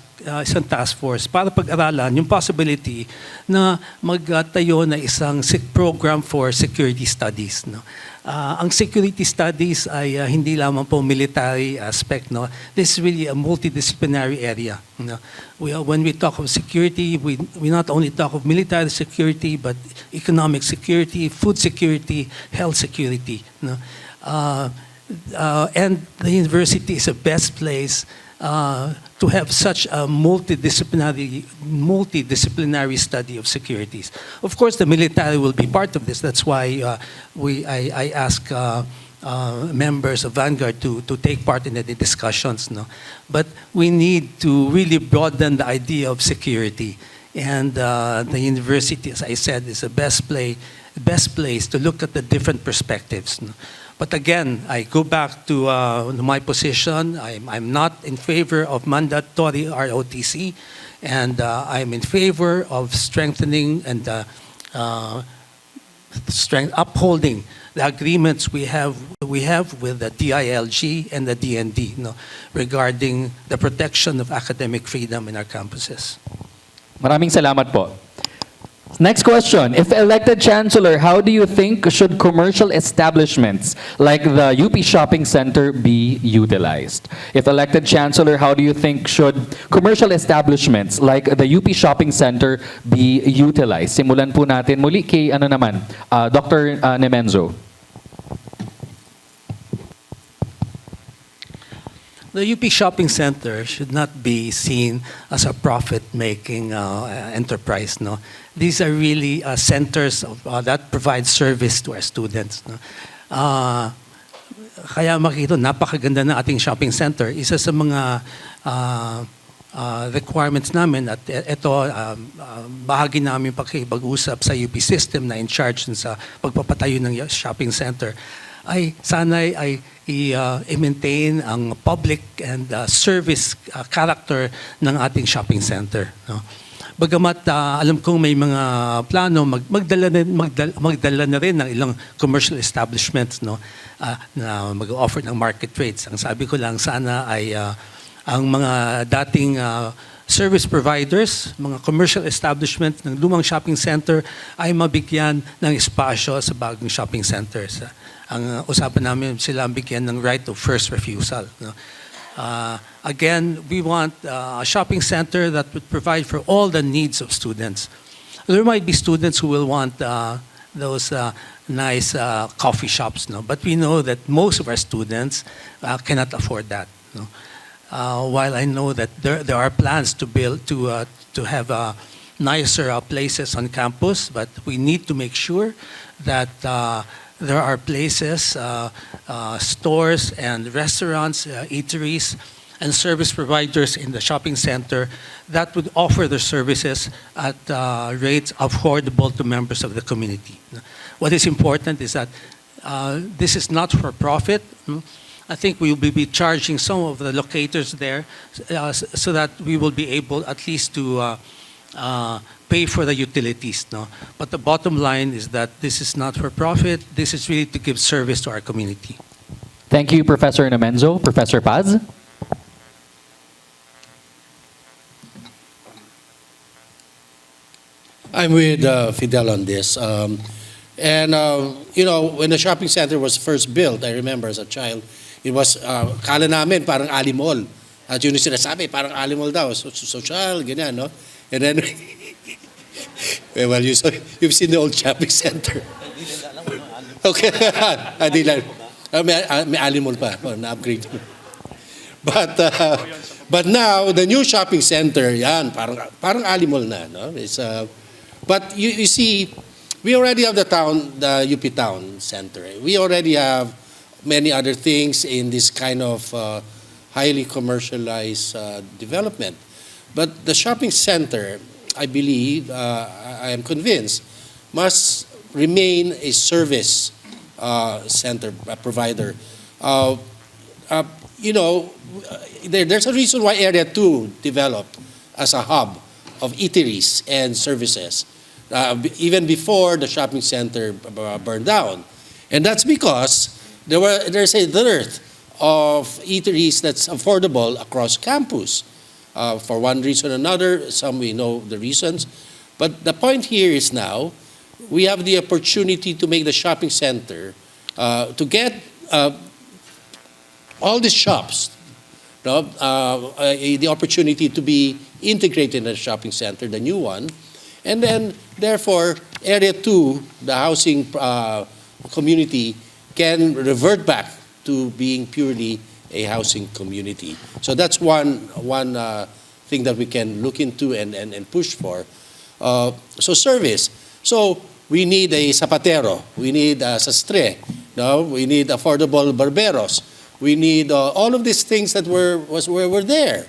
force para pag-aralan yung possibility na magtayo na isang program for security studies. No? Ang security studies ay hindi lamang po military aspect. No? This is really a multidisciplinary area. No? When we talk of security, we not only talk of military security, but economic security, food security, health security. No? And the university is the best place to have such a multidisciplinary study of securities. Of course, the military will be part of this. That's why I ask members of Vanguard to take part in the discussions. No? But we need to really broaden the idea of security. And the university, as I said, is the best place to look at the different perspectives. No? But again, I go back to my position. I'm not in favor of mandatory ROTC, and I'm in favor of strengthening and upholding the agreements we have with the DILG and the DND, regarding the protection of academic freedom in our campuses. Maraming salamat po. Next question. If elected Chancellor, how do you think should commercial establishments like the UP Shopping Center be utilized? If elected Chancellor, how do you think should commercial establishments like the UP Shopping Center be utilized? Simulan po natin muli kay Dr. Nemenzo. The UP Shopping Center should not be seen as a profit-making enterprise. No, these are really centers that provide service to our students. No? Kaya makikita, napakaganda ng ating shopping center. Isa sa mga requirements namin at ito bahagi namin pakipag-usap sa UP system na in charge sa pagpapatayo ng shopping center ay sana'y i-maintain ang public and service character ng ating shopping center. No? Bagamat alam kong may mga plano magdala na rin ng ilang commercial establishments, no, na mag-offer ng market rates. Ang sabi ko lang sana ay ang mga dating service providers, mga commercial establishments ng lumang shopping center ay mabigyan ng espasyo sa bagong shopping centers. Ang usapan namin sila ang bigyan ng right of first refusal. No? Again, we want a shopping center that would provide for all the needs of students. There might be students who will want those nice coffee shops, no? But we know that most of our students cannot afford that. No? While I know that there are plans to build to have nicer places on campus, but we need to make sure that there are places, stores and restaurants, eateries, and service providers in the shopping center that would offer their services at rates affordable to members of the community. What is important is that this is not for profit. I think we will be charging some of the locators there so that we will be able at least to pay for the utilities. No? But the bottom line is that this is not for profit. This is really to give service to our community. Thank you, Professor Nemenzo. Professor Paz? I'm with Fidel on this. When the shopping center was first built, I remember as a child, it was, kala namin parang alimol. At yun yung sinasabi, parang alimol daw. Social, ganyan, no? And then, Well, you've seen the old shopping center. Okay. Di lang. May animal pa. Na-upgrade. But now, the new shopping center, yan, parang animal na. No? But you see, we already have the UP Town Center. We already have many other things in this kind of highly commercialized development. But the shopping center, I believe, I am convinced, must remain a service center provider. There's a reason why Area 2 developed as a hub of eateries and services, even before the shopping center burned down. And that's because there's a dearth of eateries that's affordable across campus. For one reason or another, some we know the reasons. But the point here is now, we have the opportunity to make the shopping center, to get all these shops, the opportunity to be integrated in the shopping center, the new one. And then, therefore, Area 2, the housing community, can revert back to being purely a housing community. So that's one thing that we can look into and push for. So service. So we need a zapatero. We need a sastre. No? We need affordable barberos. We need all of these things that were there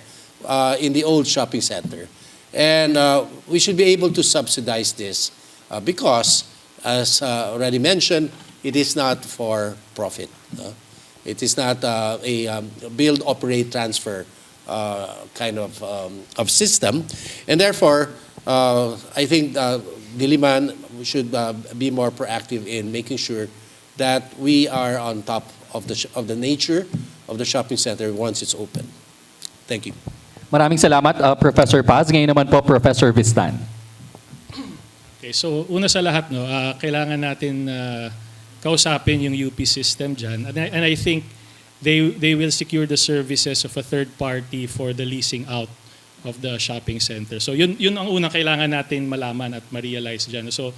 in the old shopping center. And we should be able to subsidize this because, as already mentioned, it is not for profit. It is not a build, operate, transfer kind of system. And therefore, I think Diliman should be more proactive in making sure that we are on top of the nature of the shopping center once it's open. Thank you. Maraming salamat, Professor Paz. Ngayon naman po, Professor Vistan. Okay, so una sa lahat, kailangan natin kausapin yung UP system dyan. And I think they will secure the services of a third party for the leasing out of the shopping center. So yun ang unang kailangan natin malaman at ma-realize dyan. So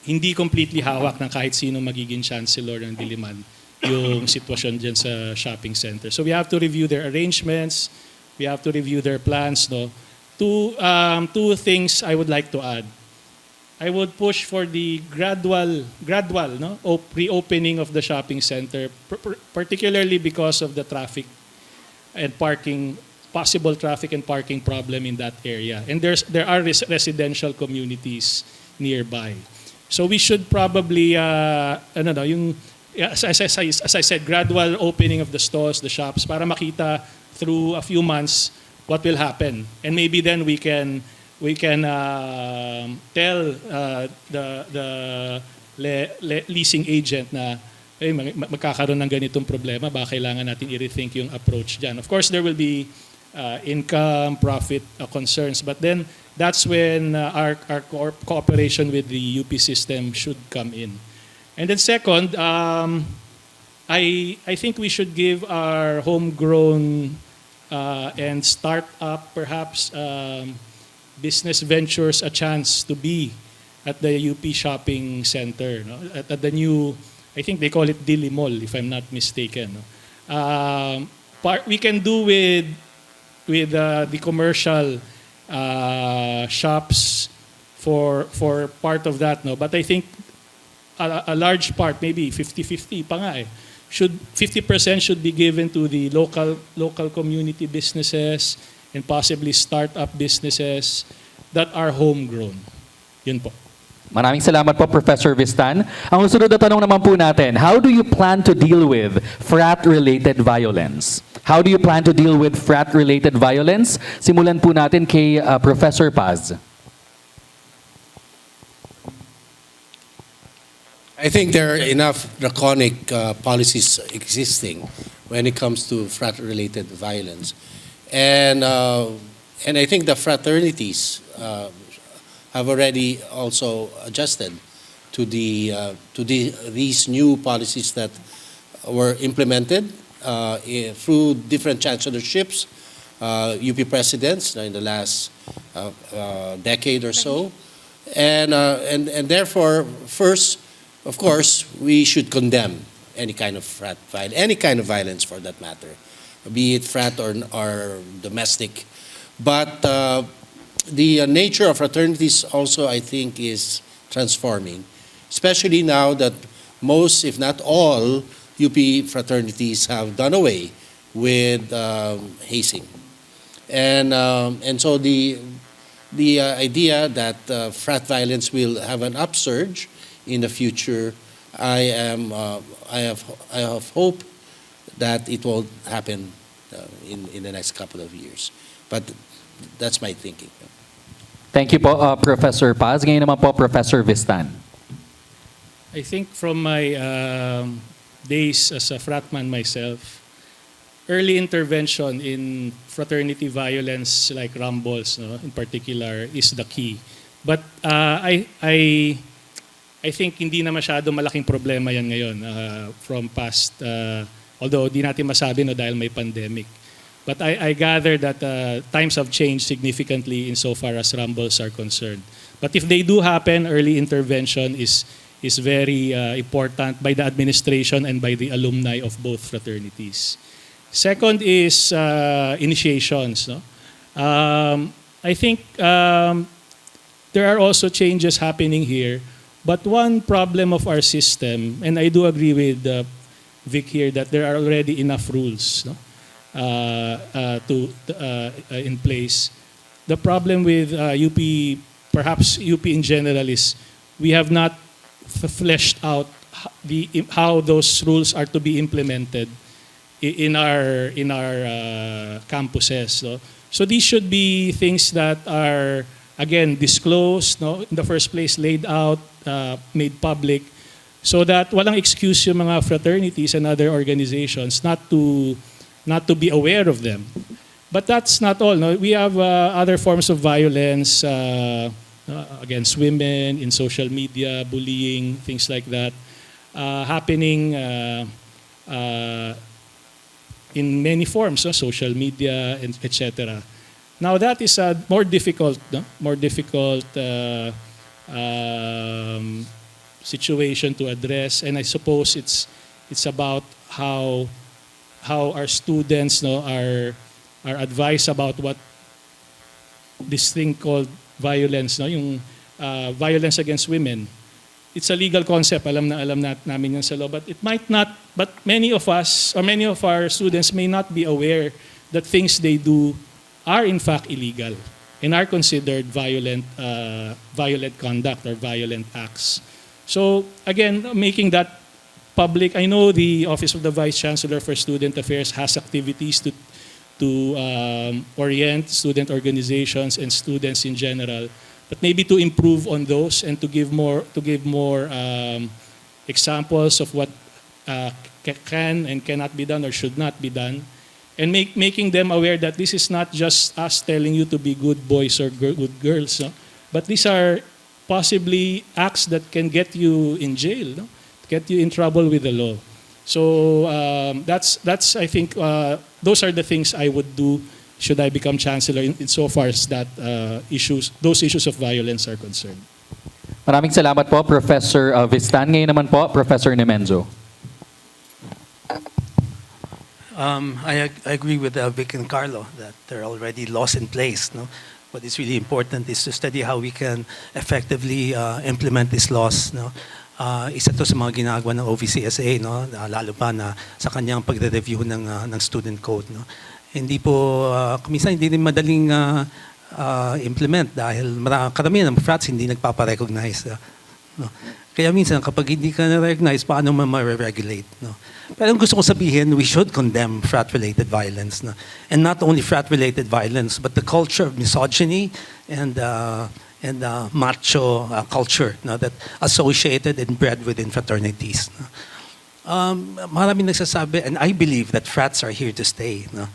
hindi completely hawak ng kahit sino magiging chancellor ng Diliman yung sitwasyon dyan sa shopping center. So we have to review their arrangements, we have to review their plans. Two things I would like to add. I would push for the gradual reopening of the shopping center, particularly because of the traffic and parking, possible traffic and parking problem in that area. And there are residential communities nearby. So we should probably, as I said, gradual opening of the stores, the shops, para makita through a few months what will happen. And maybe then we can tell the leasing agent na magkakaroon ng ganitong problema, baka kailangan natin i-rethink yung approach dyan. Of course, there will be income, profit concerns, but then that's when our cooperation with the UP system should come in. And then second, I think we should give our homegrown and start-up, perhaps, business ventures a chance to be at the UP Shopping Center, at the new, I think they call it Dili Mall, if I'm not mistaken. We can do with the commercial shops for part of that, but I think a large part, maybe 50-50 pa nga 50% should be given to the local community businesses and possibly start-up businesses that are homegrown. Yun po. Maraming salamat po, Professor Vistan. Ang susunod na tanong naman po natin, how do you plan to deal with frat-related violence? How do you plan to deal with frat-related violence? Simulan po natin kay Professor Paz. I think there are enough draconic policies existing when it comes to frat-related violence. And I think the fraternities have already also adjusted to these new policies that were implemented through different chancellorships UP presidents in the last decade or so. And therefore, first, of course, we should condemn any kind of any kind of violence for that matter, be it frat or domestic. But the nature of fraternities also, I think, is transforming, especially now that most, if not all, UP fraternities have done away with hazing. And so the idea that frat violence will have an upsurge in the future, I have hope that it will happen in the next couple of years. But that's my thinking. Thank you po, Professor Paz. Ngayon naman po, Professor Vistan. I think from my days as a fratman myself, early intervention in fraternity violence like rumbles, no, in particular, is the key. But I think hindi na masyado malaking problema yan ngayon from past, although di natin masabi no, dahil may pandemic. But I gather that times have changed significantly insofar as rumbles are concerned. But if they do happen, early intervention is very important by the administration and by the alumni of both fraternities. Second is initiations. No? I think there are also changes happening here. But one problem of our system, and I do agree with Vic here that there are already enough rules, no? In place. The problem with UP, perhaps UP in general, is we have not fleshed out how those rules are to be implemented in our campuses. No? So these should be things that are, again, disclosed, no? In the first place, laid out, made public, so that walang excuse yung mga fraternities and other organizations not to be aware of them. But that's not all. No? We have other forms of violence against women in social media, bullying, things like that, happening in many forms, social media, etc. Now that is a more difficult, situation to address, and I suppose it's about how our students, no, are advised about what this thing called violence, no, yung violence against women. It's a legal concept, alam namin yan sa law, but it might not, but many of us, or many of our students may not be aware that things they do are in fact illegal and are considered violent conduct or violent acts. So again, making that public, I know the Office of the Vice Chancellor for Student Affairs has activities to orient student organizations and students in general, but maybe to improve on those and to give more examples of what can and cannot be done or should not be done, and making them aware that this is not just us telling you to be good boys or good girls, no? But these are possibly acts that can get you in jail, no? Get you in trouble with the law. So that's I think those are the things I would do should I become chancellor insofar as that those issues of violence are concerned. Maraming salamat po, Professor Vistan. Ngayon naman po, Professor Nemenzo. I agree with Vic and Carlo that there are already laws in place. No? What is really important is to study how we can effectively implement these laws. No? Isa to sa mga ginagawa ng OVCSA, no? Lalo pa na sa kanyang pagre-review ng student code. No? Hindi po, kuminsan hindi rin madaling implement dahil karamihan ng frats hindi nagpaparecognize. No? Kaya minsan kapag hindi ka na-recognize, paano man ma-regulate? No? Pero ang gusto ko sabihin, we should condemn frat-related violence. No? And not only frat-related violence, but the culture of misogyny and macho culture, no, that associated and bred within fraternities. No. Maraming nagsasabi, and I believe that frats are here to stay. No.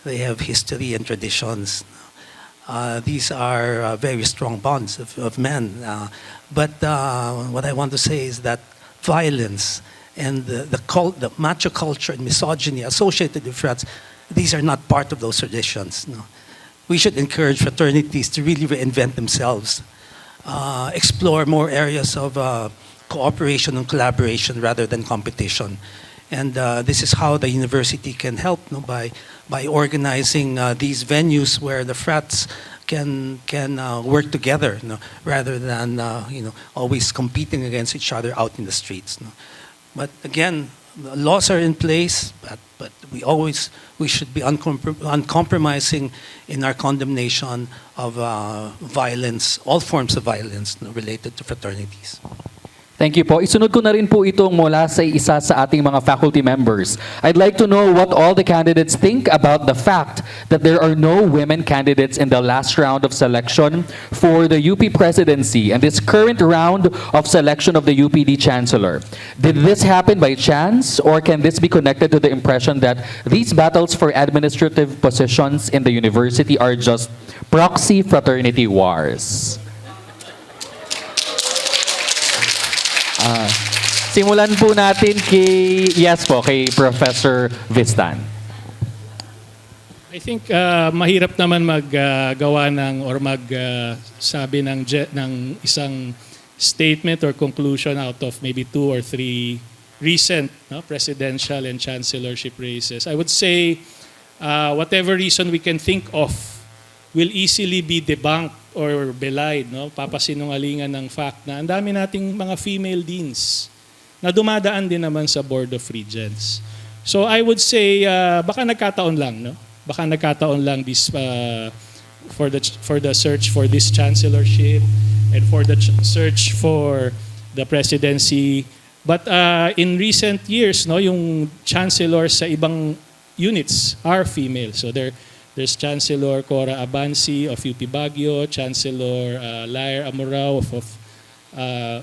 They have history and traditions. No. These are very strong bonds of men. But what I want to say is that violence and the macho culture and misogyny associated with frats these are not part of those traditions. No? We should encourage fraternities to really reinvent themselves, explore more areas of cooperation and collaboration rather than competition. And this is how the university can help, no, by organizing these venues where the frats can work together, no, rather than always competing against each other out in the streets. No. But again, the laws are in place, but we should be uncompromising in our condemnation of violence, all forms of violence, no, related to fraternities. Thank you po. Isunod ko na rin po itong mula sa isa sa ating mga faculty members. I'd like to know what all the candidates think about the fact that there are no women candidates in the last round of selection for the UP presidency and this current round of selection of the UPD Chancellor. Did this happen by chance, or can this be connected to the impression that these battles for administrative positions in the university are just proxy fraternity wars? Simulan po natin kay Professor Vistan. I think mahirap naman maggawa ng or magsabi ng isang statement or conclusion out of maybe 2 or 3 recent presidential and chancellorship races. I would say whatever reason we can think of will easily be debunked or belied, no? Papasinungalingan ng fact na ang dami nating mga female deans na dumadaan din naman sa Board of Regents. So I would say baka nagkataon lang, no? Baka nagkataon lang this for the search for this chancellorship and for the search for the presidency. But in recent years, no, yung chancellors sa ibang units are female. So there's Chancellor Cora Abansi of UP Baguio, Chancellor Lair Amorao of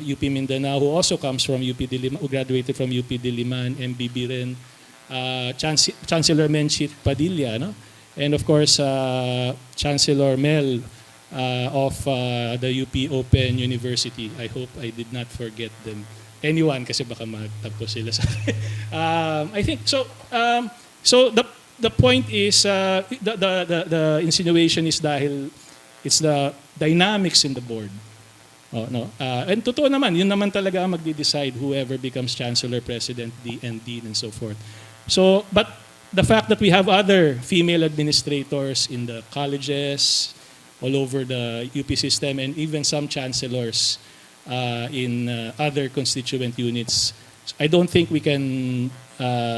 UP Mindanao, who also comes from UP Diliman, who graduated from UP Diliman, MBB rin, Chancellor Menchit Padilla, no? And of course, Chancellor Mel of the UP Open University. I hope I did not forget them. Anyone, kasi baka magtagpo sila sa I think so. So the point is, the insinuation is dahil it's the dynamics in the board. Oh, no. And totoo naman, yun naman talaga ang magde-decide whoever becomes chancellor, president, and dean, and so forth. So, but the fact that we have other female administrators in the colleges, all over the UP system, and even some chancellors in other constituent units, I don't think we can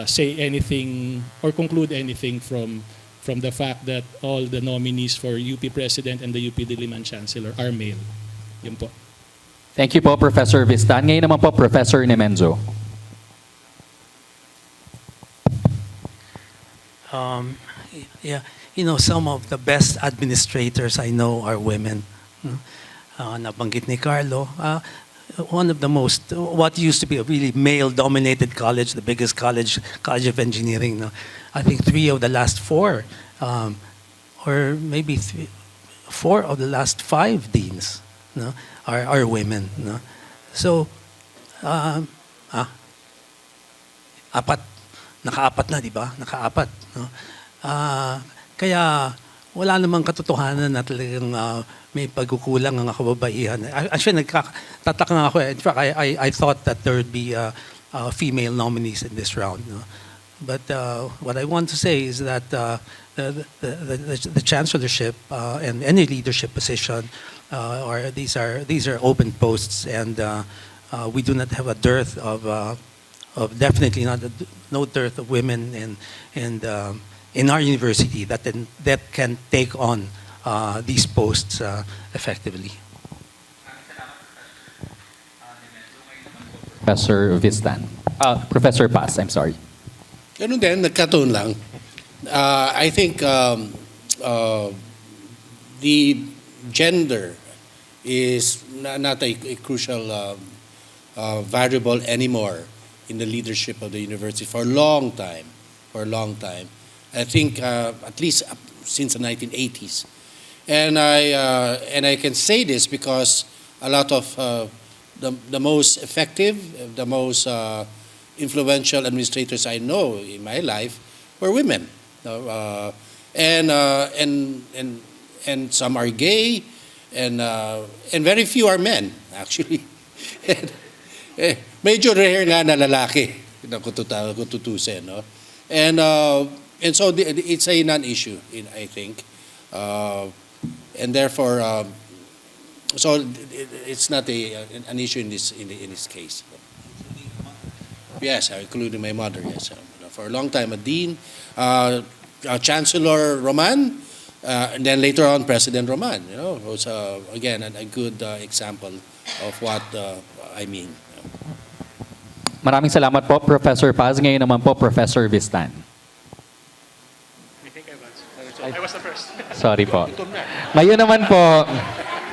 say anything or conclude anything from the fact that all the nominees for UP President and the UP Diliman Chancellor are male. Yun po. Thank you po, Professor Vistan. Ngayon naman po, Professor Nemenzo. Yeah, some of the best administrators I know are women. Nabanggit ni Carlo. One of the most, what used to be a really male-dominated college, the biggest college of engineering. No? I think 3 of the last 4, or maybe 4 of the last 5 deans, no, are women. No? So, nakaapat na, di ba? Nakaapat. No? Kaya wala namang katotohanan na talagang may pagkukulang ang kababaihan. Actually, nagtataka nga ako. In fact, I thought that there would be female nominees in this round. No? But what I want to say is that the chancellorship and any leadership position, these are open posts, and we do not have a dearth of definitely no dearth of women and in our university that can take on these posts effectively. Professor Vistan. Professor Paz, I'm sorry. Ganun din, nagkataon lang. I think the gender is not a crucial variable anymore in the leadership of the university for a long time. I think at least since the 1980s. And I can say this because a lot of the most effective, the most influential administrators I know in my life were women. And some are gay, and very few are men actually. Medyo rare nga na lalaki na kung tutusin, no? And so it's a non-issue, I think, and therefore so it's not an issue in this case. Yes, including my mother. Yes, for a long time a dean, Chancellor Roman, and then later on President Roman. Was again a good example of what I mean. Maraming salamat po, Professor Paz. Ngayon naman po, Professor Vistan. I was the first. Sorry po. Ngayon naman po,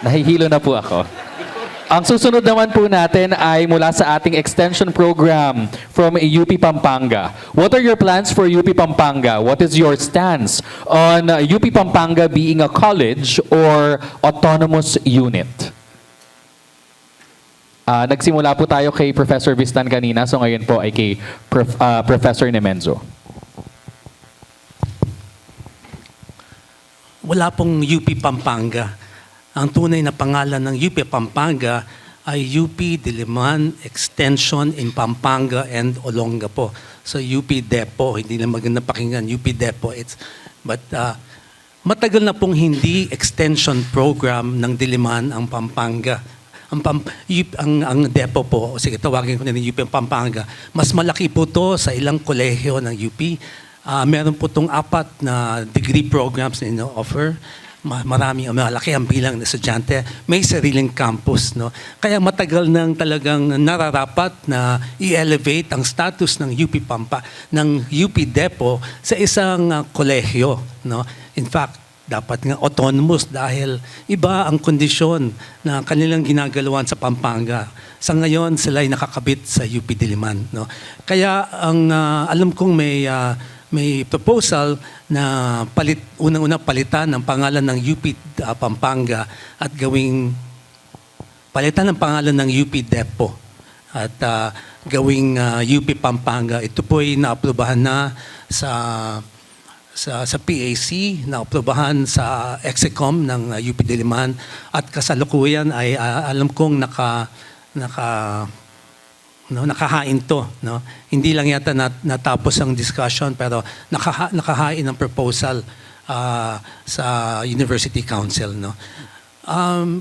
nahihilo na po ako. Ang susunod naman po natin ay mula sa ating extension program from UP Pampanga. What are your plans for UP Pampanga? What is your stance on UP Pampanga being a college or autonomous unit? Nagsimula po tayo kay Professor Vistan kanina, so ngayon po ay kay Professor Nemenzo. Wala pong UP Pampanga. Ang tunay na pangalan ng UP Pampanga ay UP Diliman Extension in Pampanga and Olongapo. So UP Depo, hindi na maganda pakinggan, UP Depo. But matagal na pong hindi extension program ng Diliman ang Pampanga. Ang Depo po, sige tawagin ko na ng UP Pampanga, mas malaki po to sa ilang kolehiyo ng UP. Meron po itong 4 na degree programs na ino-offer. Malaki ang bilang ng estudyante. May sariling campus. No? Kaya matagal nang talagang nararapat na i-elevate ang status ng UP ng UP Depo sa isang kolehiyo. No? In fact, dapat nga autonomous dahil iba ang kondisyon na kanilang ginagalawan sa Pampanga. Sa ngayon, sila ay nakakabit sa UP Diliman. No? Kaya ang alam kong may proposal na unang-una palitan ng pangalan ng UP Pampanga at palitan ng pangalan ng UP Depo at gawing UP Pampanga. Ito po ay naaprubahan na sa PAC, naaprubahan sa Execom ng UP Diliman at kasalukuyan ay alam kong nakahain to. No? Hindi lang yata natapos ang discussion pero nakahain ang proposal sa University Council. No?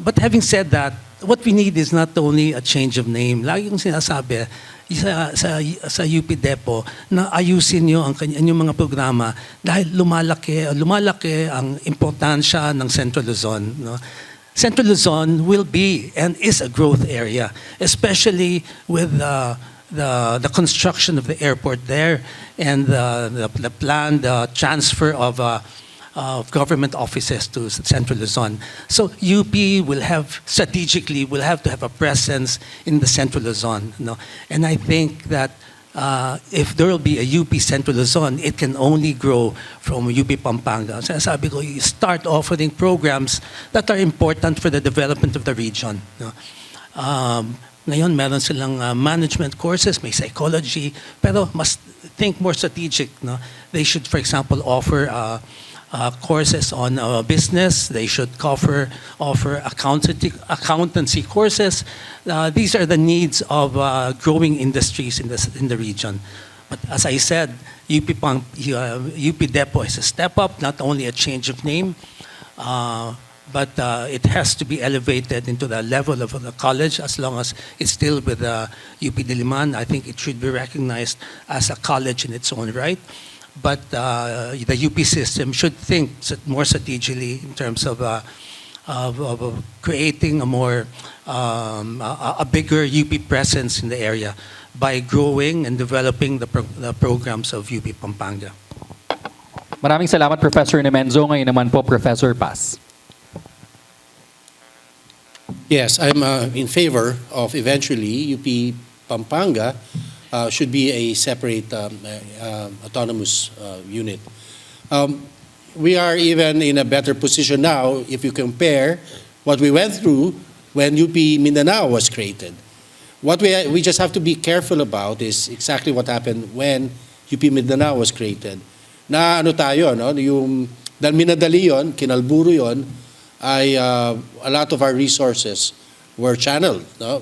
But having said that, what we need is not only a change of name. Lagi yung sinasabi sa UP Depo na ayusin nyo ang inyong mga programa dahil lumalaki ang importansya ng Central Luzon. No? Central Luzon will be and is a growth area, especially with the construction of the airport there and the planned transfer of government offices to Central Luzon. So UP will have to have a presence in the Central Luzon. No? And I think that if there will be a UP Central Luzon, it can only grow from UP Pampanga. So sabi ko, you start offering programs that are important for the development of the region. No? Ngayon, meron silang management courses, may psychology, pero must think more strategic. No? They should, for example, offer courses on business. They should offer accountancy courses. These are the needs of growing industries in the region. But as I said, UP Depo is a step up, not only a change of name, but it has to be elevated into the level of the college as long as it's still with UP Diliman. I think it should be recognized as a college in its own right. But the UP system should think more strategically in terms of creating a bigger UP presence in the area by growing and developing the programs of UP Pampanga. Maraming salamat, Professor Nemenzo. Ngayon naman po, Professor Paz. Yes, I'm in favor of eventually UP Pampanga should be a separate autonomous unit. We are even in a better position now if you compare what we went through when UP Mindanao was created. What we just have to be careful about is exactly what happened when UP Mindanao was created. na ano tayo, no? Yung dahil minadali yun, kinalburo yun, ay a lot of our resources were channeled, no?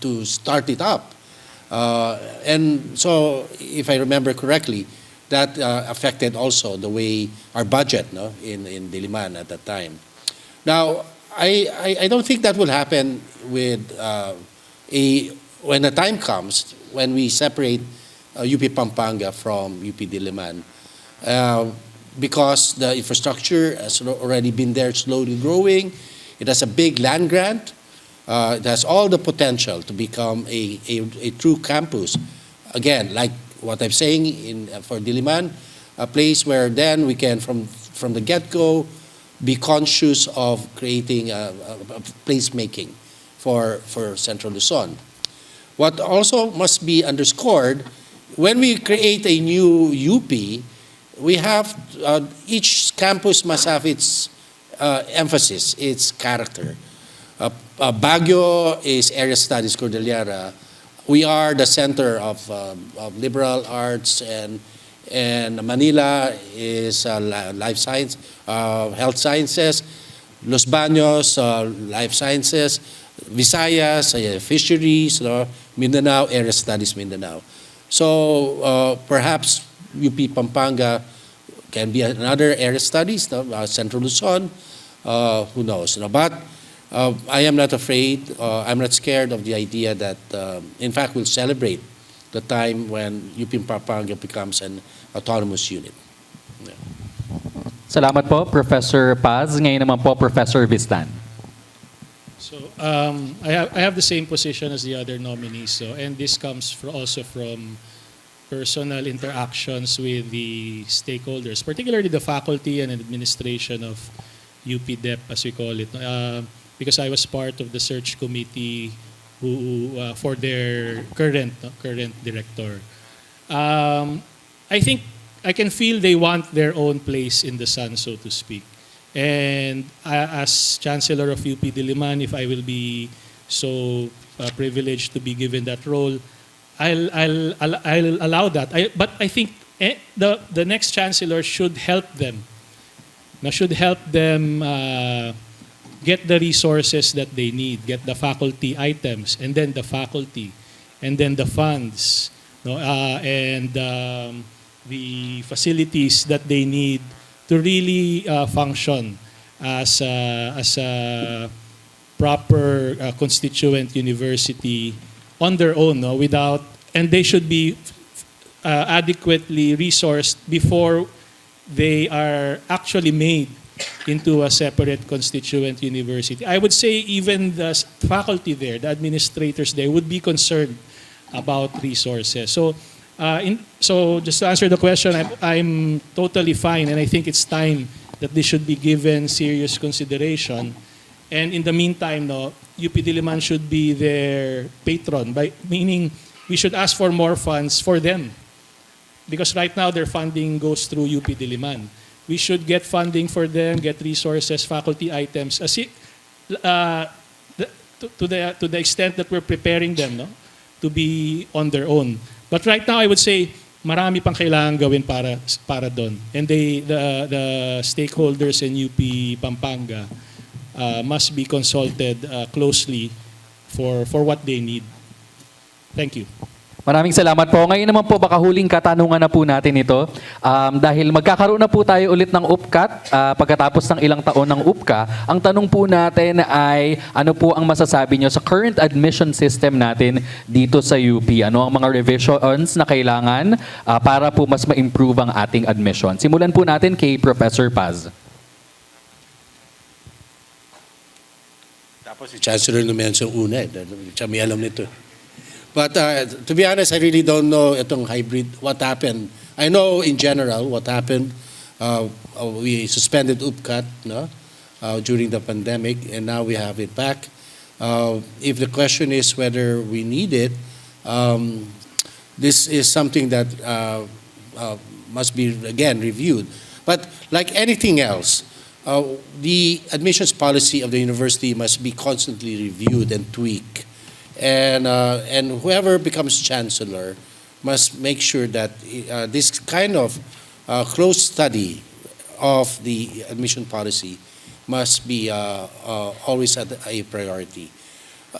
to start it up. And so, if I remember correctly, that affected also the way our budget, no, in Diliman at that time. Now, I don't think that will happen with when the time comes when we separate UP Pampanga from UP Diliman, because the infrastructure has already been there, slowly growing. It has a big land grant. It has all the potential to become a true campus. Again, like what I'm saying for Diliman, a place where then we can, from the get-go, be conscious of creating a placemaking for Central Luzon. What also must be underscored, when we create a new UP, we have, each campus must have its emphasis, its character. Baguio is Area Studies Cordillera. We are the center of liberal arts, and Manila is life science, health sciences. Los Baños, life sciences. Visayas, fisheries. Mindanao, Area Studies Mindanao. So perhaps UP Pampanga can be another area studies, Central Luzon, who knows. But I am not afraid, I'm not scared of the idea that, in fact, we'll celebrate the time when UP Pampanga becomes an autonomous unit. Yeah. Salamat po, Professor Paz. Ngayon naman po, Professor Vistan. So I have the same position as the other nominees. So, and this comes also from personal interactions with the stakeholders, particularly the faculty and administration of UPDEP, as we call it. Because I was part of the search committee for their current director. I think I can feel they want their own place in the sun, so to speak. And as Chancellor of UP Diliman, if I will be so privileged to be given that role, I'll allow that. But I think the next Chancellor should help them. Should help them get the resources that they need, get the faculty items, and then the faculty, and then the funds, and the facilities that they need to really function as a proper constituent university on their own, without, and they should be adequately resourced before they are actually made into a separate constituent university. I would say even the faculty there, the administrators there, would be concerned about resources. So, so just to answer the question, I'm totally fine, and I think it's time that this should be given serious consideration. And in the meantime, UP Diliman should be their patron, meaning we should ask for more funds for them. Because right now their funding goes through UP Diliman. We should get funding for them, get resources, faculty items, to the extent that we're preparing them to be on their own. But right now, I would say, marami pang kailangan gawin para doon. And the stakeholders in UP Pampanga must be consulted closely for what they need. Thank you. Maraming salamat po. Ngayon naman po, baka huling katanungan na po natin ito. Dahil magkakaroon na po tayo ulit ng UPCAT pagkatapos ng ilang taon ng UPCA. Ang tanong po natin ay, ano po ang masasabi nyo sa current admission system natin dito sa UP? Ano ang mga revisions na kailangan para po mas ma-improve ang ating admission? Simulan po natin kay Professor Paz. Tapos si Chancellor Nemenzo una, siya may alam nito. But to be honest, I really don't know itong hybrid, what happened. I know in general what happened. We suspended UPCAT during the pandemic, and now we have it back. If the question is whether we need it, this is something that must be, again, reviewed. But like anything else, the admissions policy of the university must be constantly reviewed and tweaked. And whoever becomes chancellor must make sure that this kind of close study of the admission policy must be always a priority.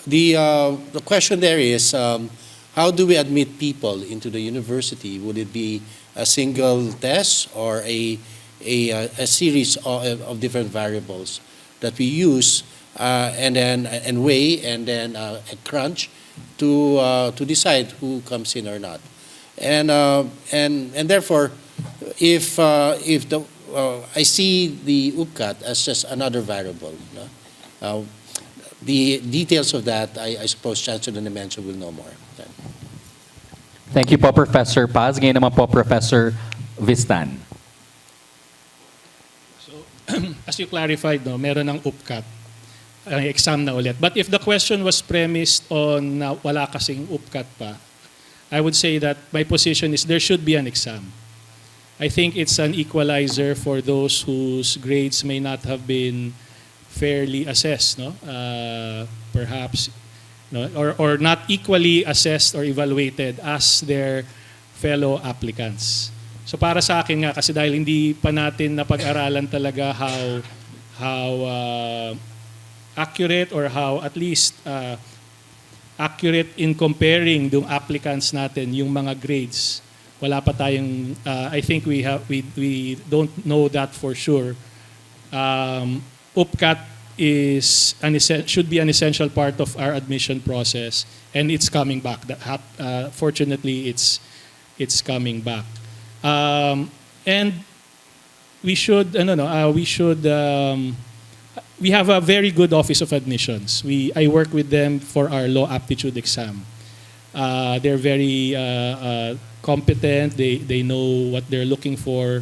The question there is, how do we admit people into the university? Would it be a single test or a series of different variables that we use and weigh and then crunch to decide who comes in or not? And therefore, if I see the UPCAT as just another variable, no? The details of that, I suppose Chancellor Nemenzo will know more. Thank you po, Professor Paz. Ngayon naman po, Professor Vistan. So, as you clarified, no, meron ng UPCAT, exam na ulit. But if the question was premised on na wala kasing UPCAT pa, I would say that my position is there should be an exam. I think it's an equalizer for those whose grades may not have been fairly assessed, no? Perhaps, no, or not equally assessed or evaluated as their fellow applicants. So para sa akin nga, kasi dahil hindi pa natin napag-aralan talaga how accurate or how at least accurate in comparing yung applicants natin, yung mga grades. Wala pa tayong, I think we don't know that for sure. UPCAT should be an essential part of our admission process, and it's coming back. Fortunately, it's coming back, and we should. We have a very good Office of Admissions. I work with them for our law aptitude exam. They're very competent. They know what they're looking for.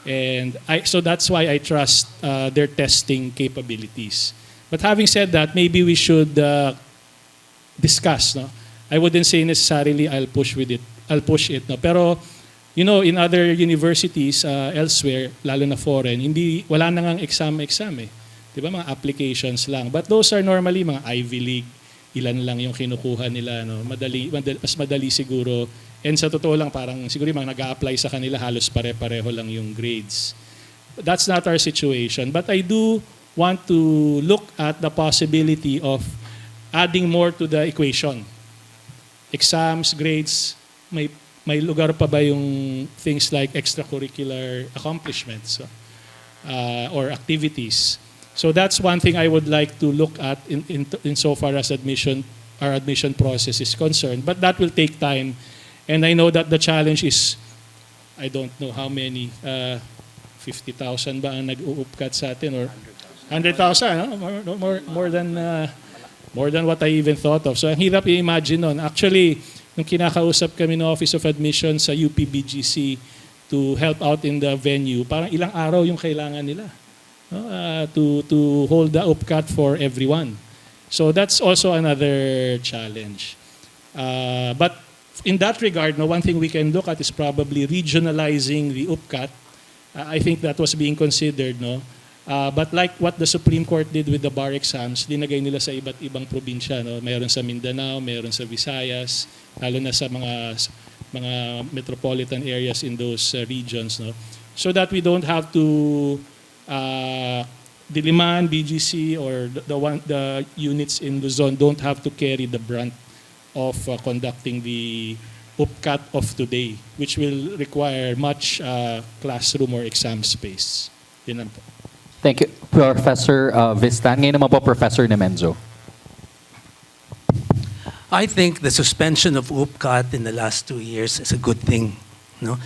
And so that's why I trust their testing capabilities. But having said that, maybe we should discuss. No? I wouldn't say necessarily I'll push it. No? Pero, you know, in other universities elsewhere, lalo na foreign, wala na ngang exam eh. Diba? Mga applications lang. But those are normally mga Ivy League. Ilan lang yung kinukuha nila. No? Mas madali siguro. And sa totoo lang, parang siguro yung mga nag-a-apply sa kanila, halos pare-pareho lang yung grades. That's not our situation. But I do want to look at the possibility of adding more to the equation. Exams, grades, may lugar pa ba yung things like extracurricular accomplishments or activities? So that's one thing I would like to look at in so far as our admission process is concerned. But that will take time. And I know that the challenge is, I don't know how many, 50,000 ba ang nag-uupkat sa atin or 100,000, no? more than what I even thought of. So ang hirap i-imagine nun. Actually, nung kinakausap kami ng Office of Admission sa UPBGC to help out in the venue, parang ilang araw yung kailangan nila, no? To hold the UPCAT for everyone. So that's also another challenge. But in that regard, no, one thing we can look at is probably regionalizing the UPCAT. I think that was being considered, no? But like what the Supreme Court did with the bar exams, linagay nila sa iba't ibang probinsya, no? Mayroon sa Mindanao, mayroon sa Visayas, lalo na sa mga metropolitan areas in those regions, no? So that we don't have to Diliman, BGC, or the units in Luzon don't have to carry the brunt of conducting the UPCAT of today, which will require much classroom or exam space. Yun lang po. Thank you, Professor Vistan. Ngayon naman po, Professor Nemenzo. I think the suspension of UPCAT in the last 2 years is a good thing. No?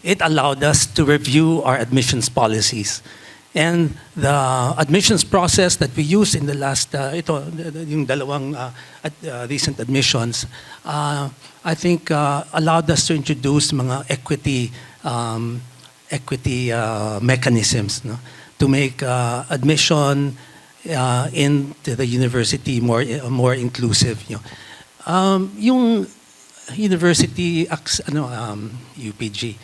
It allowed us to review our admissions policies. And the admissions process that we used in the last, yung dalawang recent admissions, I think allowed us to introduce mga equity mechanisms, no? To make admission into the university more inclusive. You know. Yung university, UPG,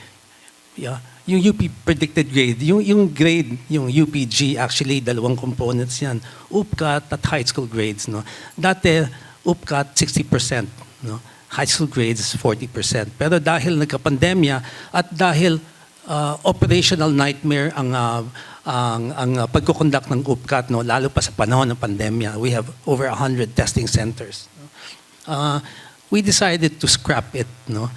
yeah. Yung UP predicted grade, yung grade, yung UPG, actually, dalawang components yan. UPCAT at high school grades, no? Dati, UPCAT, 60%, no? High school grades, 40%. Pero dahil nagka-pandemya at dahil operational nightmare ang pagkukonduct ng UPCAT, no, lalo pa sa panahon ng pandemya. We have over 100 testing centers. We decided to scrap it, no.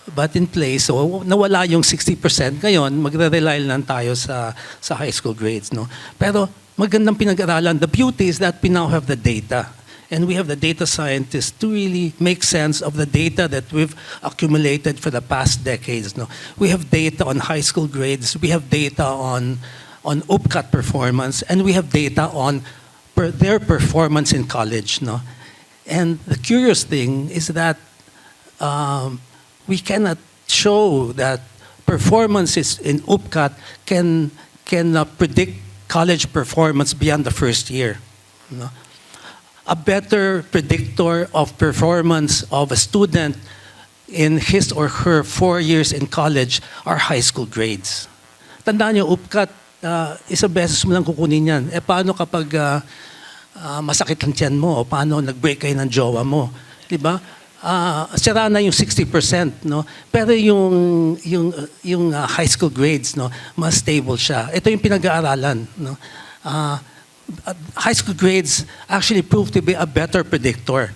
But in place, so nawala yung 60%. Ngayon, magre-rely lang tayo sa high school grades, no. Pero magandang pinag-aralan. The beauty is that we now have the data. And we have the data scientists to really make sense of the data that we've accumulated for the past decades. No? We have data on high school grades, we have data on UPCAT performance, and we have data on their performance in college. No? And the curious thing is that we cannot show that performances in UPCAT can predict college performance beyond the first year. No? A better predictor of performance of a student in his or her 4 years in college are high school grades. Tandaan niyo, UPCAT, isang beses mo lang kukunin yan. Paano kapag masakit ang tiyan mo? O paano nag-break kayo ng jowa mo? Diba? Sira na yung 60%, no? Pero yung high school grades, no, mas stable siya. Ito yung pinag-aaralan, no? High school grades actually proved to be a better predictor.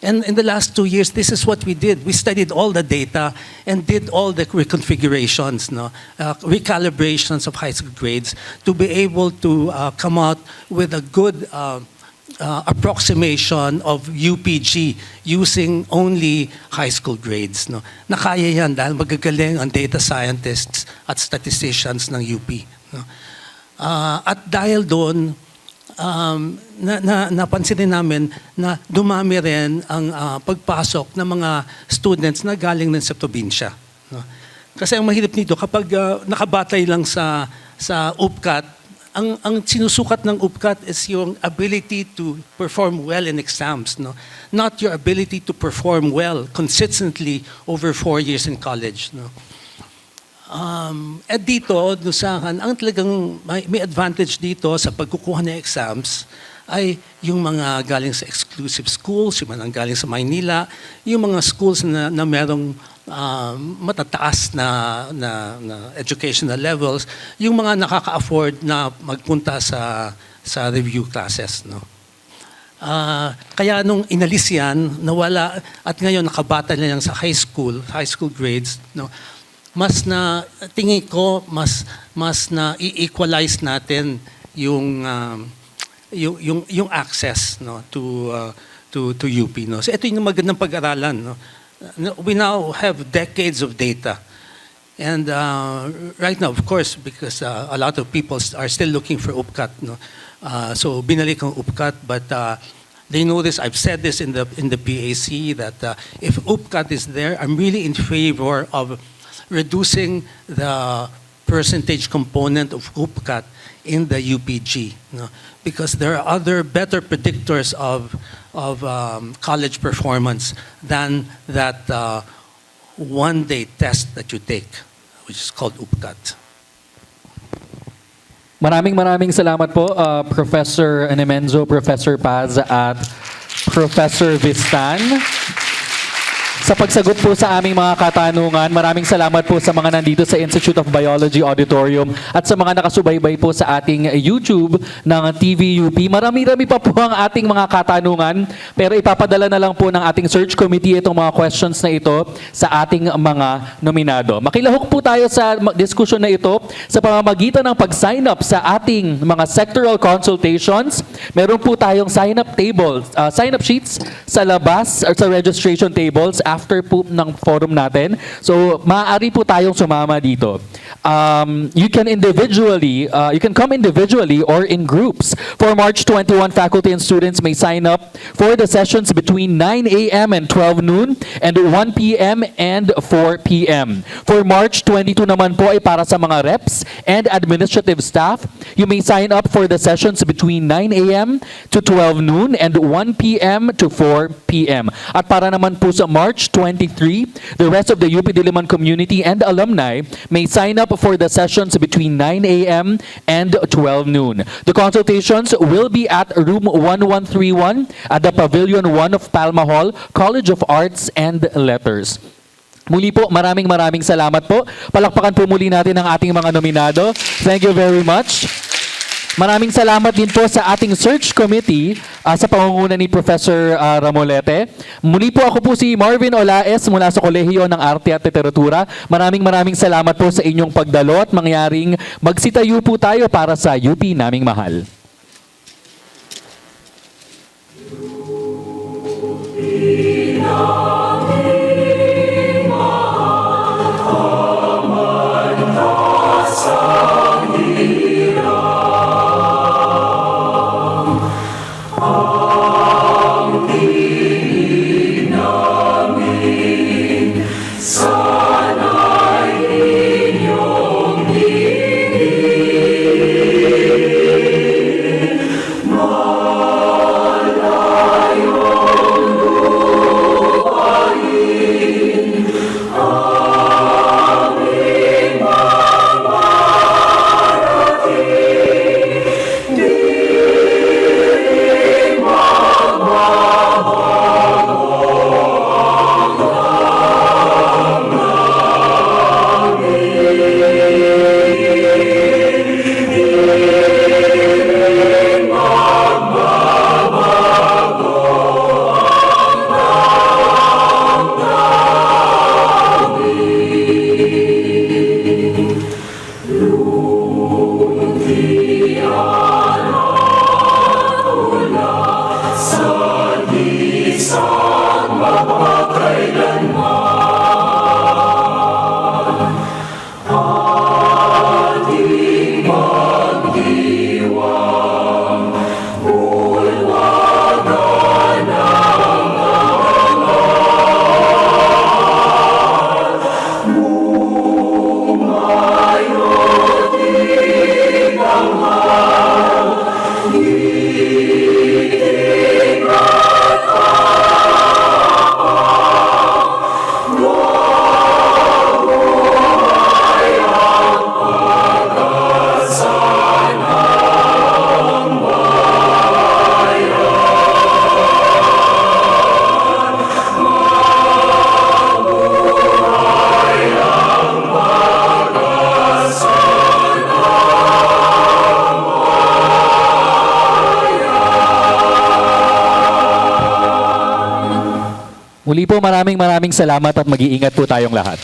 And in the last 2 years, this is what we did. We studied all the data and did all the reconfigurations, no? Recalibrations of high school grades to be able to come out with a good approximation of UPG using only high school grades. No? Nakaya yan dahil magagaling ang data scientists at statisticians ng UP. No? At dahil doon, napansin din namin na dumami rin ang pagpasok ng mga students na galing din sa probinsya. No? Kasi ang mahirap nito, kapag nakabatay lang sa UPCAT, ang sinusukat ng UPCAT is yung ability to perform well in exams, no? Not your ability to perform well consistently over 4 years in college. No? At dito, ang talagang may advantage dito sa pagkukuha ng exams ay yung mga galing sa exclusive schools, yung mga galing sa Maynila, yung mga schools na merong matataas na educational levels, yung mga nakaka-afford na magpunta sa review classes. No? Kaya nung inalis yan, nawala, at ngayon nakabata na lang sa high school grades, no? Mas na tingin ko mas na i-equalize natin yung access, no, to UP, no. So ito yung magandang pag-aralan, no. We now have decades of data. And right now, of course, because a lot of people are still looking for UPCAT, no. So binalik ang UPCAT, but they know this. I've said this in the PAC that if UPCAT is there, I'm really in favor of reducing the percentage component of UPCAT in the UPG, no? Because there are other better predictors of college performance than that one-day test that you take, which is called UPCAT. Maraming salamat po, Professor Nemenzo, Professor Paz, at Professor Vistan. Sa pagsagot po sa aming mga katanungan, maraming salamat po sa mga nandito sa Institute of Biology Auditorium at sa mga nakasubaybay po sa ating YouTube ng TVUP. Marami-rami pa po ang ating mga katanungan, pero ipapadala na lang po ng ating search committee itong mga questions na ito sa ating mga nominado. Makilahok po tayo sa diskusyon na ito sa pamamagitan ng pag-sign up sa ating mga sectoral consultations. Meron po tayong sign-up tables, sign-up sheets sa labas or sa registration tables after po ng forum natin. So, maaari po tayong sumama dito. You can come individually or in groups. For March 21, faculty and students may sign up for the sessions between 9 a.m. and 12 noon and 1 p.m. and 4 p.m. For March 22 naman po ay para sa mga reps and administrative staff. You may sign up for the sessions between 9 a.m. to 12 noon and 1 p.m. to 4 p.m. At para naman po sa March 23, the rest of the UP Diliman community and alumni may sign up for the sessions between 9 a.m. and 12 noon. The consultations will be at room 1131 at the Pavilion 1 of Palma Hall, College of Arts and Letters. Muli po, maraming salamat po. Palakpakan po muli natin ang ating mga nominado. Thank you very much. Maraming salamat din po sa ating search committee sa pangunguna ni Professor Ramolete. Muli po ako po si Marvin Olaes mula sa Kolehiyo ng Arte at Literatura. Maraming salamat po sa inyong pagdalo at mangyaring magsitayo po tayo para sa UP naming mahal. Muli po maraming salamat at mag-iingat po tayong lahat.